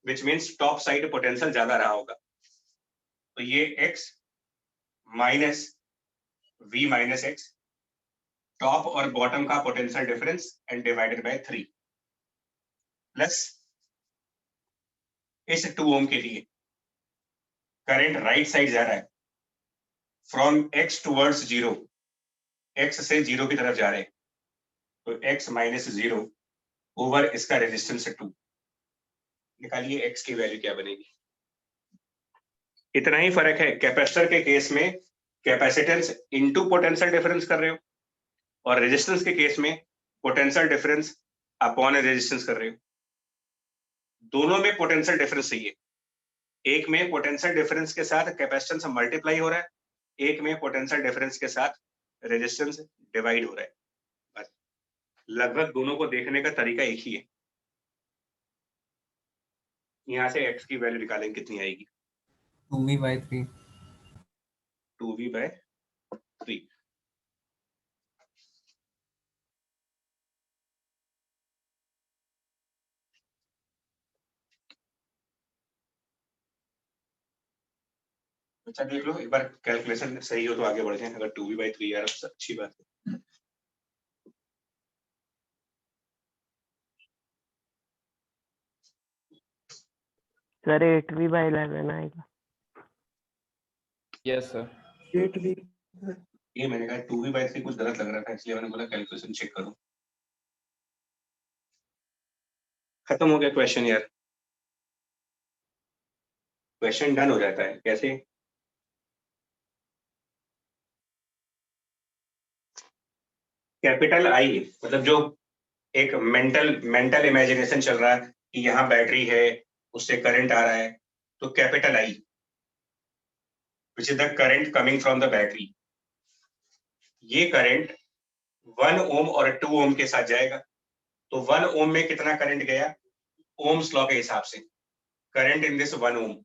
A: which means top side potential ज्यादा रहा होगा। तो ये x minus v minus X, top और बॉटम का potential difference and divided by 3, plus इस 2 ओम के लिए करंट राइट साइड जा रहा है, फ्रॉम x टूवर्ड्स 0, x से 0 की तरफ जा रहे हैं, तो x माइनस 0 ओवर इसका रेजिस्टेंस 2। निकालिए x की वैल्यू क्या बनेगी। इतना ही फर्क है, कैपेसिटर के केस में कैपेसिटेंस इनटू पोटेंशियल डिफरेंस कर रहे हो, और रेजिस्टेंस के केस में पोटेंशियल डिफरेंस अपॉन रेजिस्टेंस कर रहे हो। दोनों में पोटेंशियल डिफरेंस चाहिए, एक में पोटेंशियल डिफरेंस के साथ कैपेसिटेंस मल्टीप्लाई हो रहा है, एक में पोटेंशियल डिफरेंस के साथ रेजिस्टेंस डिवाइड हो रहा है। बस लगभग दोनों को देखने का तरीका एक ही है। यहां से x की वैल्यू निकालेंगे, कितनी आएगी,
C: 2v/3।
A: 2v/3। अच्छा देख लो एक बार, कैलकुलेशन सही हो तो आगे बढ़ जाए। अगर 2v/3 यार अच्छी बात है।
D: सर 8v/11 आएगा।
C: Yes sir.
E: 8v।
A: ये मैंने कहा 2v/3 कुछ गलत लग रहा था, इसलिए मैंने बोला कैलकुलेशन चेक करो। खत्म हो गया क्वेश्चन यार। क्वेश्चन डन हो जाता है कैसे? कैपिटल आई, मतलब जो एक मेंटल इमेजिनेशन चल रहा है कि यहाँ बैटरी है, उससे करंट आ रहा है, तो capital I which is the current coming from the battery, ये करंट 1 ओम और 2 ओम के साथ जाएगा। तो 1 ओम में कितना करंट गया ओम्स लॉ के हिसाब से? Current in this 1 ohm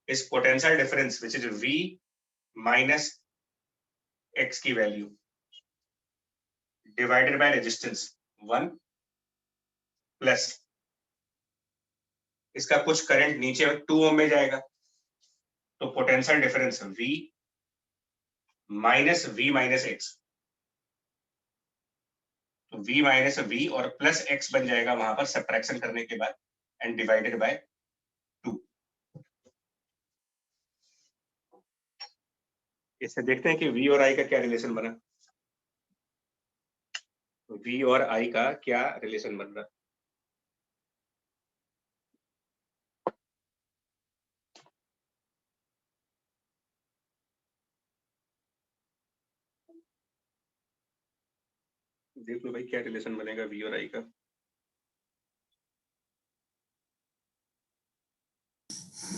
A: is potential difference which is V minus X की value divided by resistance 1 plus इसका कुछ करंट नीचे 2 ओम में जाएगा, तो potential difference V minus V minus X, तो V माइनस V और प्लस X बन जाएगा वहां पर सब्ट्रैक्शन करने के बाद, एंड डिवाइडेड बाय 2। इससे देखते हैं कि V और I का क्या रिलेशन बना। V और I का क्या रिलेशन बन रहा। देख लो भाई क्या रिलेशन बनेगा V और I का।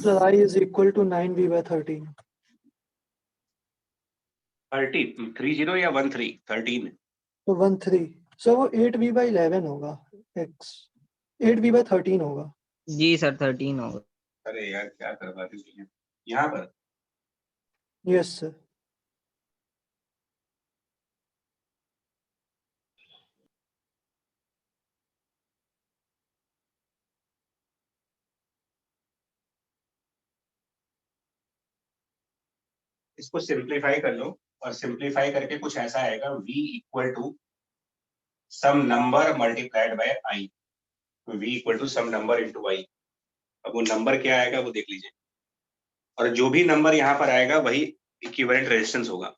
E: So I is equal to 9v/13.
A: 30 या 13? 13।
E: तो 13। So वो 8v/11 होगा। x 8v/13 होगा।
J: जी सर 13 होगा।
A: अरे यार क्या करवा दी तुमने यहाँ पर।
E: Yes sir।
A: इसको सिंप्लीफाई कर लो, और सिंप्लीफाई करके कुछ ऐसा आएगा V equal to some number multiplied by I। V equal to some number into I। अब वो नंबर क्या आएगा वो देख लीजिए, और जो भी नंबर यहाँ पर आएगा वही इक्विवेलेंट रेजिस्टेंस होगा।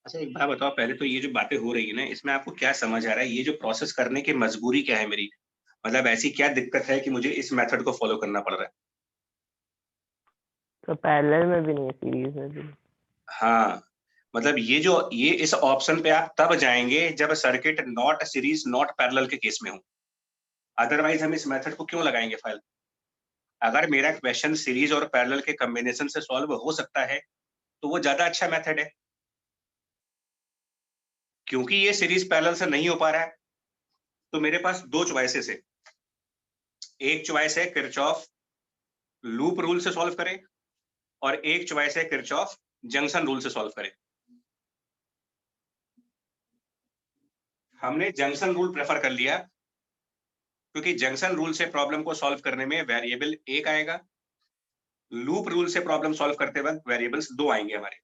A: अच्छा एक बात बताओ, पहले तो ये जो बातें हो रही है ना, इसमें आपको क्या समझ आ रहा है? ये जो प्रोसेस करने की मजबूरी क्या है मेरी, मतलब ऐसी क्या दिक्कत है कि मुझे इस मेथड को फॉलो करना पड़ रहा है?
D: तो पैरेलल में भी नहीं, सीरीज में भी नहीं।
A: हाँ, मतलब ये इस ऑप्शन पे आप तब जाएंगे जब circuit not series not parallel के केस में हो। अदरवाइज हम इस मेथड को क्यों लगाएंगे फाइल? अगर मेरा क्वेश्चन सीरीज और पैरेलल के कॉम्बिनेशन से सॉल्व हो सकता है तो वो ज्यादा अच्छा मेथड है। क्योंकि ये सीरीज पैरेलल से नहीं हो पा रहा है, तो मेरे पास दो चॉइसेस है। एक चॉइस है किरचॉफ लूप रूल से सॉल्व करें, और एक चॉइस है किरचॉफ जंक्शन रूल से सॉल्व करें। हमने जंक्शन रूल प्रेफर कर लिया, क्योंकि जंक्शन रूल से प्रॉब्लम को सॉल्व करने में वेरिएबल एक आएगा, लूप रूल से प्रॉब्लम सॉल्व करते वक्त वेरिएबल्स दो आएंगे हमारे।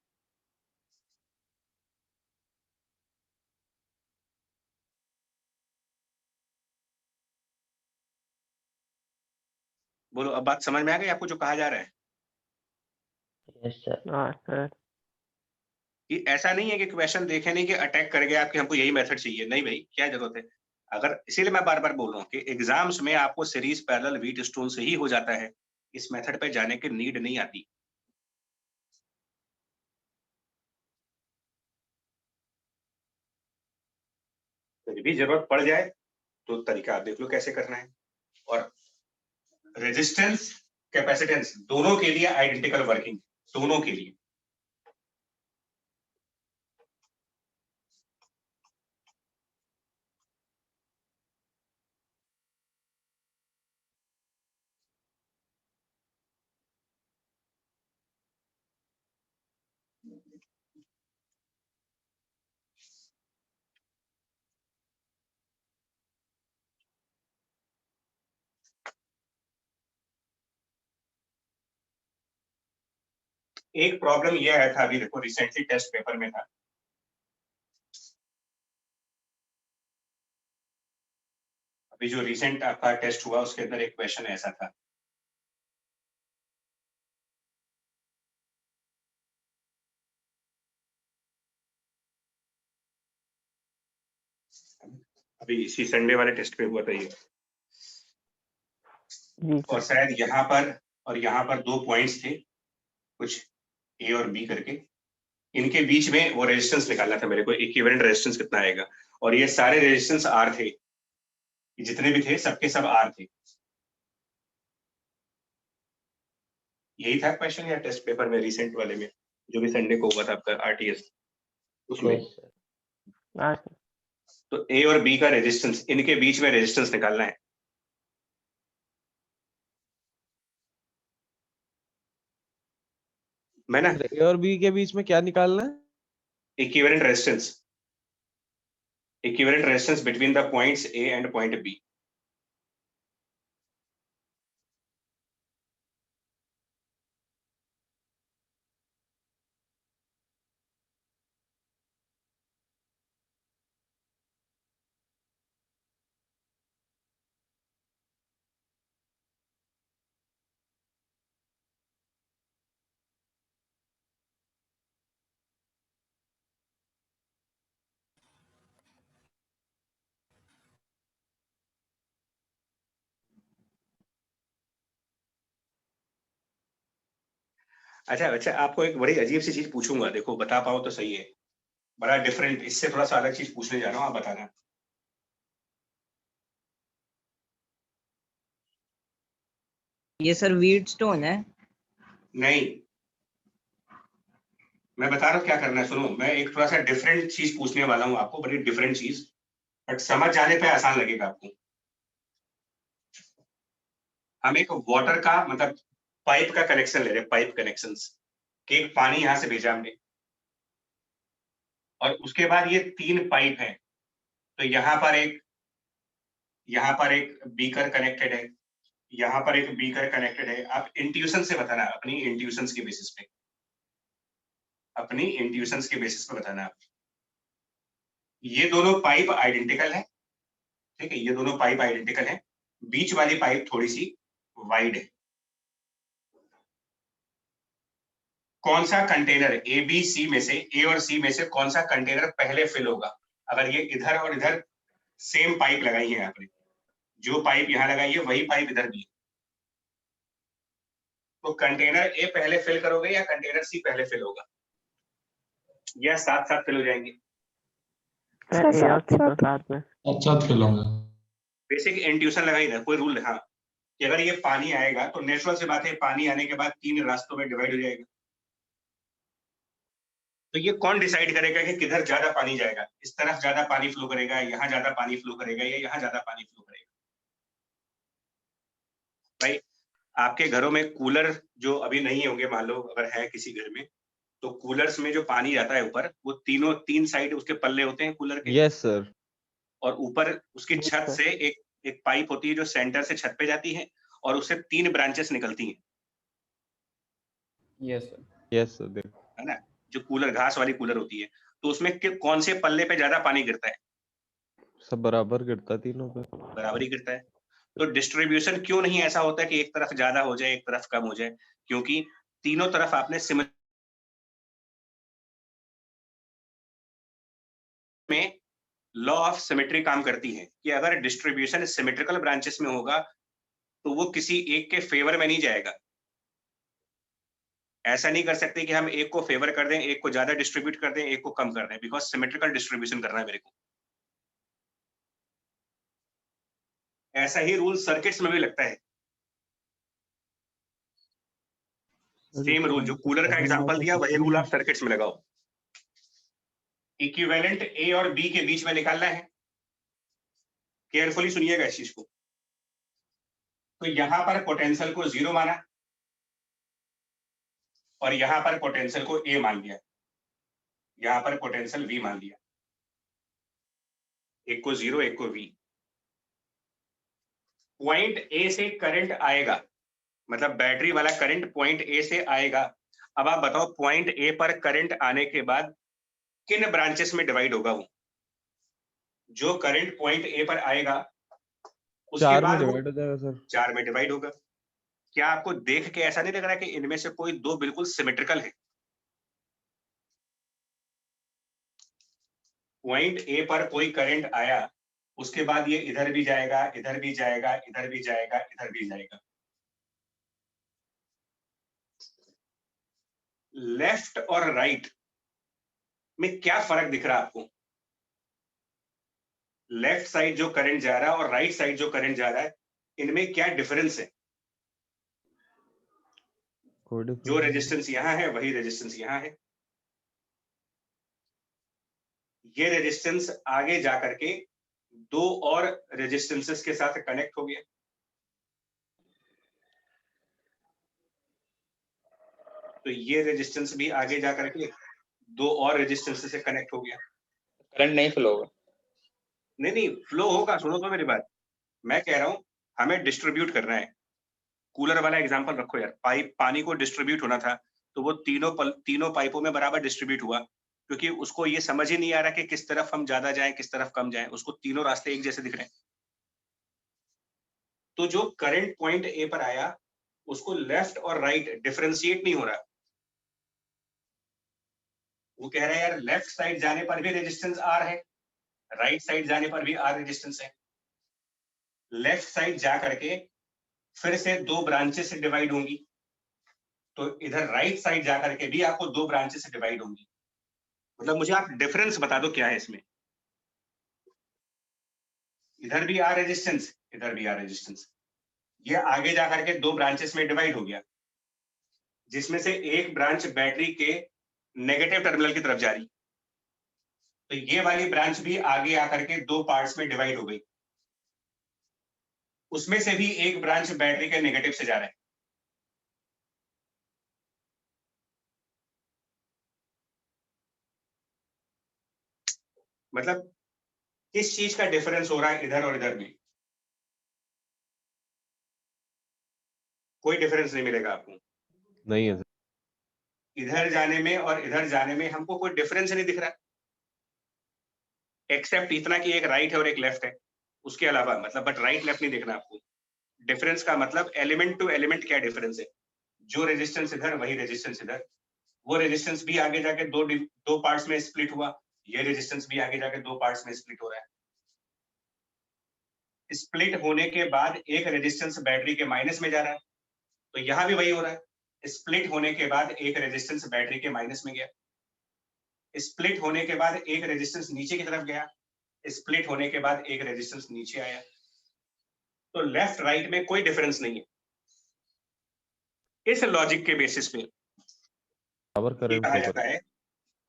A: बोलो अब बात समझ में आ गई आपको जो कहा जा रहा है?
D: Yes sir. हाँ सर।
A: कि ऐसा नहीं है कि क्वेश्चन देखे नहीं कि अटैक कर गया आपके हमको यही मेथड चाहिए, नहीं भाई, क्या जरूरत है? अगर इसीलिए मैं बार बार बोल रहा हूँ कि एग्जाम्स में आपको सीरीज पैरेलल व्हीट स्टोन से ही हो जाता है, इस मेथड पे जाने की नीड नहीं आती। फिर भी जरूरत पड़ जाए तो तरीका आप देख लो कैसे करना है। और रेजिस्टेंस कैपेसिटेंस दोनों के लिए आइडेंटिकल वर्किंग, दोनों के लिए। एक प्रॉब्लम ये आया था, अभी देखो रिसेंटली टेस्ट पेपर में था, अभी जो रिसेंट आपका टेस्ट हुआ उसके अंदर एक क्वेश्चन ऐसा था, अभी इसी संडे वाले टेस्ट पे हुआ था ये,
D: जी
A: और
D: सर।
A: शायद यहाँ पर 2 पॉइंट्स थे कुछ ए और बी करके, इनके बीच में वो रेजिस्टेंस निकालना था मेरे को, इक्विवेलेंट रेजिस्टेंस कितना आएगा, और ये सारे रेजिस्टेंस आर थे, जितने भी थे सबके सब आर थे। यही था क्वेश्चन या टेस्ट पेपर में रिसेंट वाले में जो भी संडे को हुआ था आपका आरटीएस उसमें?
D: Yes sir. हाँ सर।
A: तो ए और बी का रेजिस्टेंस, इनके बीच में रेजिस्टेंस निकालना है। मैं ना
G: ए और बी के बीच में क्या निकालना है?
A: Equivalent resistance between the points A and point B. अच्छा, आपको एक बड़ी अजीब सी चीज पूछूंगा, देखो बता पाओ तो सही है, बड़ा डिफरेंट, इससे थोड़ा सा अलग चीज पूछने जा रहा हूँ, आप बताना।
H: ये सर वीटस्टोन है?
A: नहीं, मैं बता रहा हूँ क्या करना है, सुनो, मैं एक थोड़ा सा डिफरेंट चीज पूछने वाला हूँ आपको, बड़ी डिफरेंट चीज, बट समझ जाने पे आसान लगेगा आपको। हम एक वाटर का मतलब पाइप का कनेक्शन ले रहे हैं, पाइप कनेक्शंस के, एक पानी यहां से भेजा हमने, और उसके बाद ये 3 पाइप हैं, तो यहाँ पर एक बीकर कनेक्टेड है, यहाँ पर एक बीकर कनेक्टेड है। आप इंट्यूशन से बताना, अपनी इंट्यूशंस के बेसिस पे, अपनी इंट्यूशंस के बेसिस पे बताना। ये दोनों पाइप आइडेंटिकल है, ठीक है, ये दोनों पाइप आइडेंटिकल है, बीच वाली पाइप थोड़ी सी वाइड है। कौन सा कंटेनर ए बी सी में से, ए और सी में से कौन सा कंटेनर पहले फिल होगा? अगर ये इधर और इधर सेम पाइप लगाई है आपने, जो पाइप यहाँ लगाई है वही पाइप इधर भी है, तो कंटेनर ए पहले फिल करोगे या कंटेनर सी पहले फिल होगा, या साथ साथ फिल हो जाएंगे?
D: सर ए और सी तो साथ में।
F: अच्छा खिलाऊंगा।
A: बेसिक इंट्यूशन लगाई ना, कोई रूल, हाँ, कि अगर ये पानी आएगा तो नेचुरल सी बात है, पानी आने के बाद 3 रास्तों में डिवाइड हो जाएगा, तो ये कौन डिसाइड करेगा कि किधर ज्यादा पानी जाएगा? इस तरफ ज्यादा पानी फ्लो करेगा, यहाँ ज्यादा पानी फ्लो करेगा, या यहाँ ज्यादा पानी फ्लो करेगा? भाई आपके घरों में कूलर जो अभी नहीं होंगे, मान लो अगर है किसी घर में, तो कूलर्स में जो पानी जाता है ऊपर, वो 3 साइड उसके पल्ले होते हैं कूलर के।
G: Yes sir.
A: और ऊपर उसकी छत से एक पाइप होती है जो सेंटर से छत पे जाती है, और उससे 3 ब्रांचेस निकलती हैं।
C: Yes sir.
G: यस सर, देखो
A: है ना, जो कूलर, घास वाली कूलर होती है, तो उसमें कौन से पल्ले पे ज्यादा पानी गिरता है?
G: सब बराबर गिरता तीनों पे।
A: बराबर ही गिरता है। तो डिस्ट्रीब्यूशन क्यों नहीं ऐसा होता कि एक तरफ ज्यादा हो जाए एक तरफ कम हो जाए? क्योंकि तीनों तरफ आपने में लॉ ऑफ सिमेट्री काम करती है कि अगर डिस्ट्रीब्यूशन सिमेट्रिकल ब्रांचेस में होगा तो वो किसी एक के फेवर में नहीं जाएगा। ऐसा नहीं कर सकते कि हम एक को फेवर कर दें, एक को ज्यादा डिस्ट्रीब्यूट कर दें, एक को कम कर दें, बिकॉज सिमेट्रिकल डिस्ट्रीब्यूशन करना है मेरे को। ऐसा ही रूल सर्किट्स में भी लगता है, सेम रूल, जो कूलर का एग्जांपल दिया वही रूल आप सर्किट्स में लगाओ। इक्विवेलेंट ए और बी के बीच में निकालना है, केयरफुली सुनिएगा इस चीज को। तो यहां पर पोटेंशियल को 0 माना, और यहां पर पोटेंशियल को ए मान लिया, यहां पर पोटेंशियल वी मान लिया, एक को 0 एक को वी। पॉइंट ए से करंट आएगा, मतलब बैटरी वाला करंट पॉइंट ए से आएगा, अब आप बताओ पॉइंट ए पर करंट आने के बाद किन ब्रांचेस में डिवाइड होगा वो? जो करंट पॉइंट ए पर आएगा उसके
G: 4 में
A: बाद वो
G: डिवाइड हो जाएगा सर।
A: 4 में डिवाइड होगा। क्या आपको देख के ऐसा नहीं लग रहा कि इनमें से कोई दो बिल्कुल सिमेट्रिकल है? पॉइंट ए पर कोई करंट आया, उसके बाद ये इधर भी जाएगा, इधर भी जाएगा, इधर भी जाएगा, इधर भी जाएगा। लेफ्ट और राइट में क्या फर्क दिख रहा है आपको? लेफ्ट साइड जो करंट जा रहा है और राइट साइड जो करंट जा रहा है, इनमें क्या डिफरेंस है? जो रेजिस्टेंस यहां है वही रेजिस्टेंस यहां है। ये रेजिस्टेंस आगे जाकर के दो और रेजिस्टेंसेस के साथ कनेक्ट हो गया। तो ये रेजिस्टेंस भी आगे जाकर के दो और रेजिस्टेंस से कनेक्ट हो गया।
K: करंट नहीं फ्लो होगा।
A: नहीं फ्लो होगा, सुनो तो मेरी बात। मैं कह रहा हूं हमें डिस्ट्रीब्यूट करना है। कूलर वाला एग्जांपल रखो यार, पानी को डिस्ट्रीब्यूट होना था तो वो तीनों पाइपों में बराबर डिस्ट्रीब्यूट हुआ, क्योंकि उसको ये समझ ही नहीं आ रहा कि किस तरफ हम ज्यादा जाएं किस तरफ कम जाएं, उसको तीनों रास्ते एक जैसे दिख रहे हैं। तो जो करंट पॉइंट ए पर आया उसको लेफ्ट और राइट डिफरेंशिएट नहीं हो रहा। वो कह रहा है यार लेफ्ट साइड जाने पर भी रेजिस्टेंस आर है, राइट साइड जाने पर भी आर रेजिस्टेंस है। लेफ्ट साइड जा करके फिर से दो ब्रांचेस से डिवाइड होंगी, तो इधर राइट साइड जा करके भी आपको दो ब्रांचेस से डिवाइड होंगी। मतलब मुझे आप डिफरेंस बता दो क्या है इसमें। इधर भी आर रेजिस्टेंस, इधर भी आर रेजिस्टेंस। ये आगे जा करके दो ब्रांचेस में डिवाइड हो गया, जिसमें से एक ब्रांच बैटरी के नेगेटिव टर्मिनल की तरफ जा रही, तो ये वाली ब्रांच भी आगे आकर के दो पार्ट्स में डिवाइड हो गई। उसमें से भी एक ब्रांच बैटरी के नेगेटिव से जा रहा है। मतलब किस चीज का डिफरेंस हो रहा है इधर और इधर में? कोई डिफरेंस नहीं मिलेगा आपको।
G: नहीं है सर।
A: इधर जाने में और इधर जाने में हमको कोई डिफरेंस नहीं दिख रहा, एक्सेप्ट इतना कि एक राइट है और एक लेफ्ट है, उसके अलावा मतलब बट राइट लेफ्ट नहीं देखना आपको। डिफरेंस का मतलब एलिमेंट टू एलिमेंट क्या डिफरेंस है। जो रेजिस्टेंस इधर वही रेजिस्टेंस इधर। वो रेजिस्टेंस भी आगे जाके दो पार्ट्स में स्प्लिट हुआ, ये रेजिस्टेंस भी आगे जाके दो पार्ट्स में स्प्लिट हो रहा है। स्प्लिट होने के बाद एक रेजिस्टेंस बैटरी के माइनस में जा रहा है, तो यहां भी वही हो रहा है। स्प्लिट होने के बाद एक रेजिस्टेंस बैटरी के माइनस में गया, स्प्लिट होने के बाद एक रेजिस्टेंस नीचे की तरफ गया, स्प्लिट होने के बाद एक रेजिस्टेंस नीचे आया। तो लेफ्ट राइट में कोई डिफरेंस नहीं है। इस लॉजिक के बेसिस पे कहा जाता है,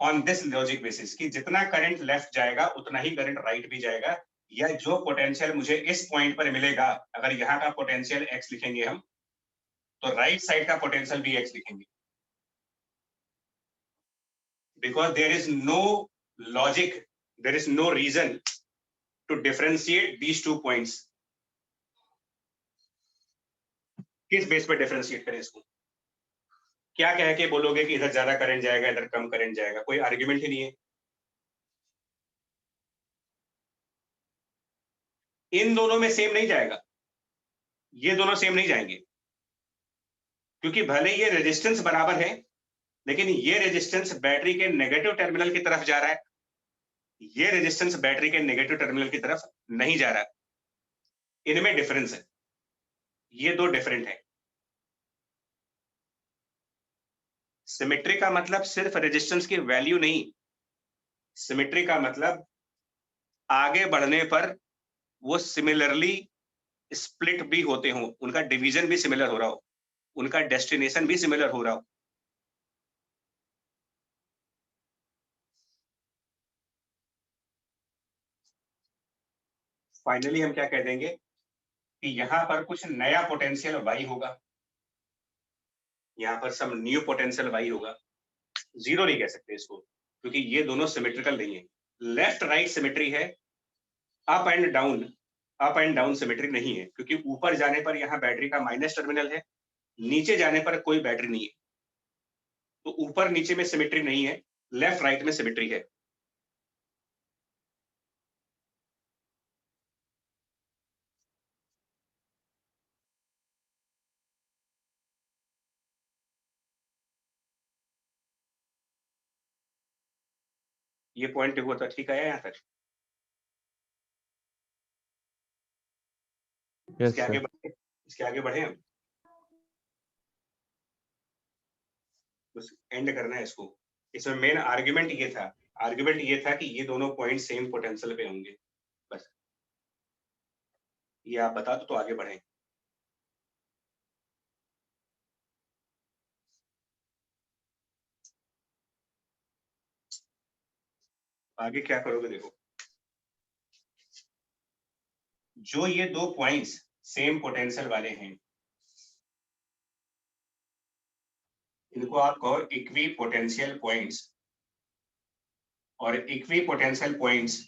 A: ऑन दिस लॉजिक बेसिस, कि जितना करंट लेफ्ट जाएगा उतना ही करंट राइट भी जाएगा, या जो पोटेंशियल मुझे इस पॉइंट पर मिलेगा, अगर यहाँ का पोटेंशियल x लिखेंगे हम, तो राइट साइड का पोटेंशियल भी x लिखेंगे। Because there is no logic, there is no reason to differentiate these 2 points. किस बेस पर डिफरेंशिएट करें इसको? क्या कह के बोलोगे कि इधर ज्यादा करंट जाएगा इधर कम करंट जाएगा? कोई आर्ग्यूमेंट ही नहीं है। इन दोनों में सेम नहीं जाएगा, ये दोनों सेम नहीं जाएंगे, क्योंकि भले ये रेजिस्टेंस बराबर है लेकिन ये रेजिस्टेंस बैटरी के नेगेटिव टर्मिनल की तरफ जा रहा है, ये रेजिस्टेंस बैटरी के नेगेटिव टर्मिनल की तरफ नहीं जा रहा। इनमें डिफरेंस है, ये दो डिफरेंट है। सिमेट्री का मतलब सिर्फ रेजिस्टेंस की वैल्यू नहीं, सिमेट्री का मतलब आगे बढ़ने पर वो सिमिलरली स्प्लिट भी होते हों, उनका डिवीजन भी सिमिलर हो रहा हो, उनका डेस्टिनेशन भी सिमिलर हो रहा हो। फाइनली हम क्या कह देंगे कि यहां पर कुछ नया पोटेंशियल y होगा, यहां पर सब न्यू पोटेंशियल y होगा। जीरो नहीं कह सकते इसको, क्योंकि ये दोनों सिमेट्रिकल नहीं है। लेफ्ट राइट सिमेट्री है, अप एंड डाउन सिमेट्री नहीं है, क्योंकि ऊपर जाने पर यहाँ बैटरी का माइनस टर्मिनल है, नीचे जाने पर कोई बैटरी नहीं है। तो ऊपर नीचे में सिमेट्री नहीं है, लेफ्ट राइट में सिमेट्री है। ये पॉइंट हुआ था, ठीक है यहाँ तक?
G: यस
A: इसके आगे
G: सर।
A: बढ़े, इसके आगे बढ़े हम, बस एंड करना है इसको। इसमें मेन आर्गुमेंट ये था, आर्गुमेंट ये था कि ये दोनों पॉइंट सेम पोटेंशियल पे होंगे, बस ये आप बता दो तो आगे बढ़े। आगे क्या करोगे देखो, जो ये दो पॉइंट्स सेम पोटेंशियल वाले हैं इनको आप कहो इक्वी पोटेंशियल पॉइंट्स, और इक्वी पोटेंशियल पॉइंट्स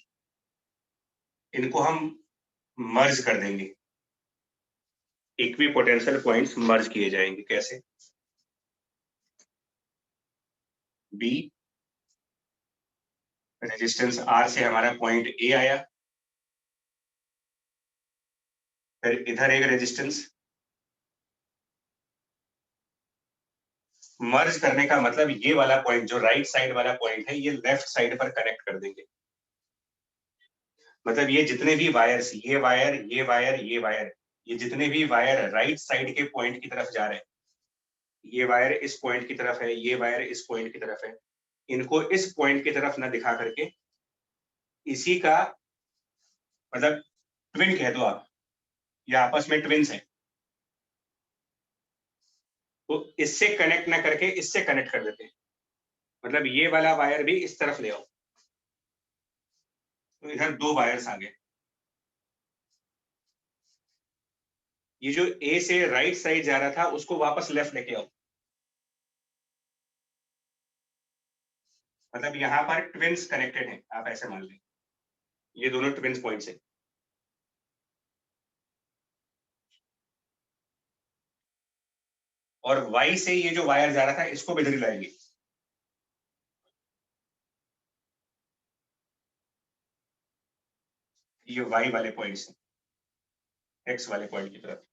A: इनको हम मर्ज कर देंगे। इक्वी पोटेंशियल पॉइंट्स मर्ज किए जाएंगे, कैसे? बी रेजिस्टेंस आर से हमारा पॉइंट ए आया, फिर इधर एक रेजिस्टेंस। मर्ज करने का मतलब ये वाला पॉइंट जो राइट साइड वाला पॉइंट है ये लेफ्ट साइड पर कनेक्ट कर देंगे। मतलब ये जितने भी वायर्स, ये वायर, ये वायर, ये वायर, ये जितने भी वायर राइट साइड के पॉइंट की तरफ जा रहे हैं, ये वायर इस पॉइंट की तरफ है, ये वायर इस पॉइंट की तरफ है, इनको इस पॉइंट की तरफ ना दिखा करके इसी का मतलब ट्विन कह दो आप, या आपस में ट्विन्स हैं, तो इससे कनेक्ट ना करके इससे कनेक्ट कर देते हैं। मतलब ये वाला वायर भी इस तरफ ले आओ, तो इधर दो वायर्स आ गए। ये जो ए से राइट साइड जा रहा था उसको वापस लेफ्ट लेके आओ। मतलब यहां पर ट्विन्स कनेक्टेड हैं, आप ऐसे मान लें ये दोनों ट्विन्स पॉइंट्स हैं। और वाई से ये जो वायर जा रहा था इसको भी इधर ही लाएंगे। ये वाई वाले पॉइंट्स हैं, एक्स वाले पॉइंट की तरफ।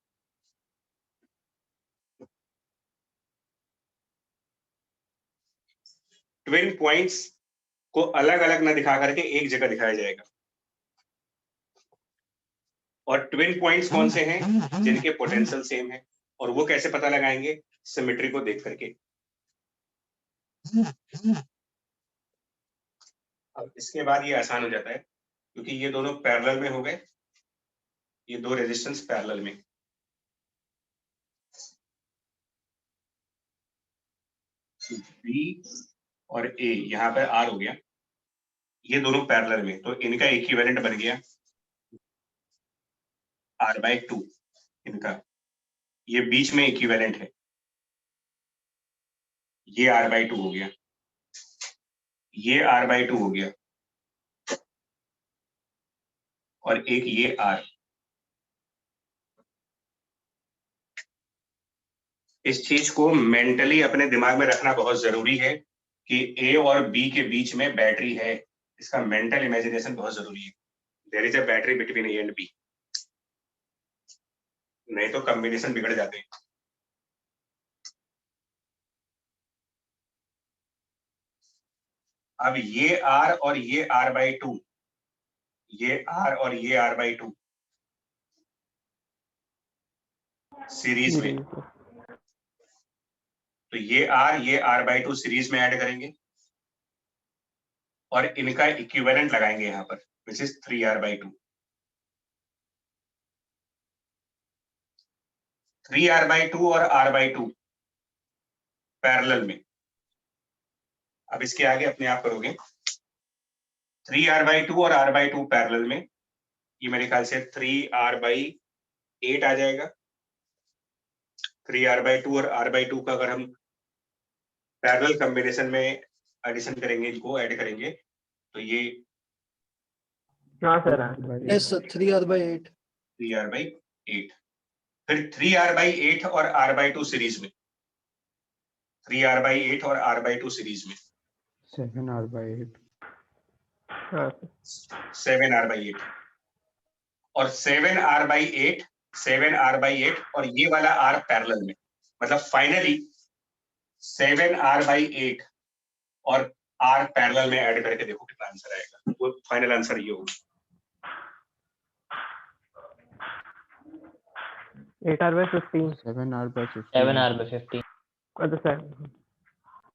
A: ट्विन पॉइंट्स को अलग अलग ना दिखा करके एक जगह दिखाया जाएगा। और ट्विन पॉइंट्स कौन से हैं? जिनके पोटेंशियल सेम है। और वो कैसे पता लगाएंगे? सिमेट्री को देख करके। अब इसके बाद ये आसान हो जाता है क्योंकि ये दोनों पैरेलल में हो गए, ये दो रेजिस्टेंस पैरेलल में। बी और ए यहाँ पर आर हो गया, ये दोनों पैरेलल में, तो इनका इक्विवेलेंट बन गया R/2 इनका। ये बीच में इक्विवेलेंट है, ये R/2 हो गया, ये R/2 हो गया, और एक ये R। इस चीज को मेंटली अपने दिमाग में रखना बहुत जरूरी है कि ए और बी के बीच में बैटरी है। इसका मेंटल इमेजिनेशन बहुत जरूरी है। There is a battery between A and B, नहीं तो कॉम्बिनेशन बिगड़ जाते हैं। अब ये R और ये R/2, ये R और ये R/2 सीरीज में, तो ये R/2 सीरीज में ऐड करेंगे और इनका इक्विवेलेंट लगाएंगे यहाँ पर, विच इज 3R/2। 3R/2 और R/2 पैरेलल में। अब इसके आगे अपने आप करोगे, 3R/2 और R/2 पैरेलल में, ये मेरे ख्याल से 3R/8 आ जाएगा। 3R/2 और R/2 का अगर हम पैरेलल कॉम्बिनेशन में एडिशन करेंगे, इनको ऐड करेंगे, तो ये
D: हाँ sir,
E: yes sir, 3R/8।
A: 3R/8। फिर 3R/8 और R/2 सीरीज में, 3R/8 और R/2 सीरीज में
D: 7R/8 हाँ सर
A: 7R/8 और 7R/8 और ये वाला R पैरेलल में, मतलब फाइनली 7R/8 और R पैरेलल में ऐड करके देखो कितना आंसर आएगा। वो फाइनल आंसर ये होगा
D: 8R/15
C: 7R/15
D: अच्छा सर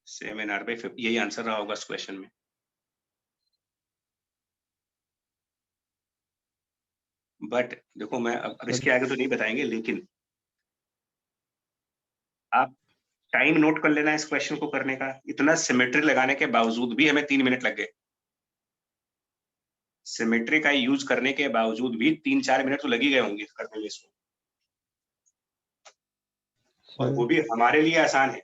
A: 7R/15 यही आंसर रहा होगा इस क्वेश्चन में। बट देखो मैं अब इसके आगे तो नहीं बताएंगे, लेकिन आप टाइम नोट कर लेना इस क्वेश्चन को करने का। इतना सिमेट्री लगाने के बावजूद भी हमें 3 मिनट लग गए। सिमेट्री का यूज करने के बावजूद भी 3-4 मिनट तो लग ही गए होंगे करने में इसको, और वो भी हमारे लिए आसान है।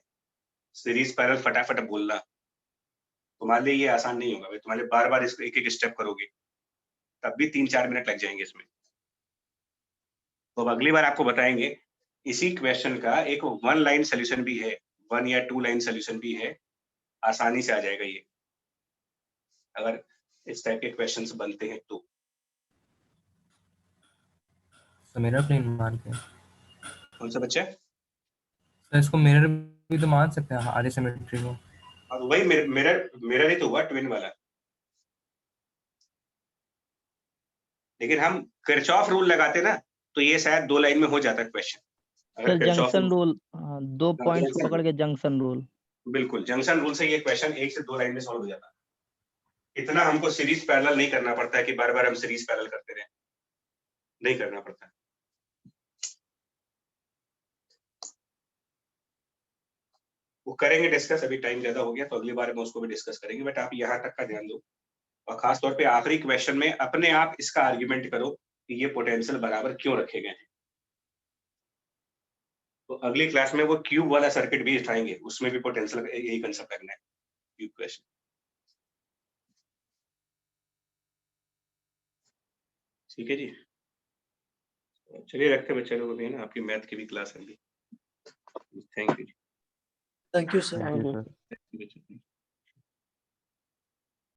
A: सीरीज पैरेलल फटाफट बोलना तुम्हारे लिए ये आसान नहीं होगा भाई, तुम्हारे बार बार इसको एक एक स्टेप करोगे तब भी 3-4 मिनट लग जाएंगे इसमें। तो अब अगली बार आपको बताएंगे इसी क्वेश्चन का एक 1 लाइन सोल्यूशन भी है, 1 या 2 लाइन सोल्यूशन भी है, आसानी से आ जाएगा ये अगर इस टाइप के क्वेश्चंस बनते हैं तो।
C: मिरर प्लेन मान के
A: कौन सा बच्चा?
C: तो इसको मिरर भी तो मान सकते हैं आधे सिमेट्री को।
A: और वही मिरर ही तो हुआ ट्विन वाला। लेकिन हम किरचॉफ रूल लगाते ना तो ये शायद 2 लाइन में हो जाता question.
J: Sir junction rule, 2 points को
A: जंक्शन
J: पकड़ के जंक्शन रूल।
A: बिल्कुल जंक्शन रूल से ये क्वेश्चन 1 से 2 लाइन में सॉल्व हो जाता। इतना हमको सीरीज पैरेलल नहीं करना पड़ता है कि बार बार हम सीरीज पैरेलल करते रहे, नहीं करना पड़ता। वो करेंगे डिस्कस, अभी टाइम ज्यादा हो गया तो अगली बार में उसको भी डिस्कस करेंगे। बट आप यहाँ तक का ध्यान दो, और खास तौर पे आखिरी क्वेश्चन में अपने आप इसका आर्ग्यूमेंट करो कि ये पोटेंशियल बराबर क्यों रखे गए हैं। तो अगली क्लास में वो क्यूब वाला सर्किट भी उठाएंगे, उसमें भी पोटेंशियल यही कंसेप्ट करना है, क्यूब क्वेश्चन। ठीक है जी, चलिए रखते बच्चे लोग, अभी है ना आपकी मैथ की भी क्लास है अभी। Thank you.
E: Thank you sir.
D: Thank you.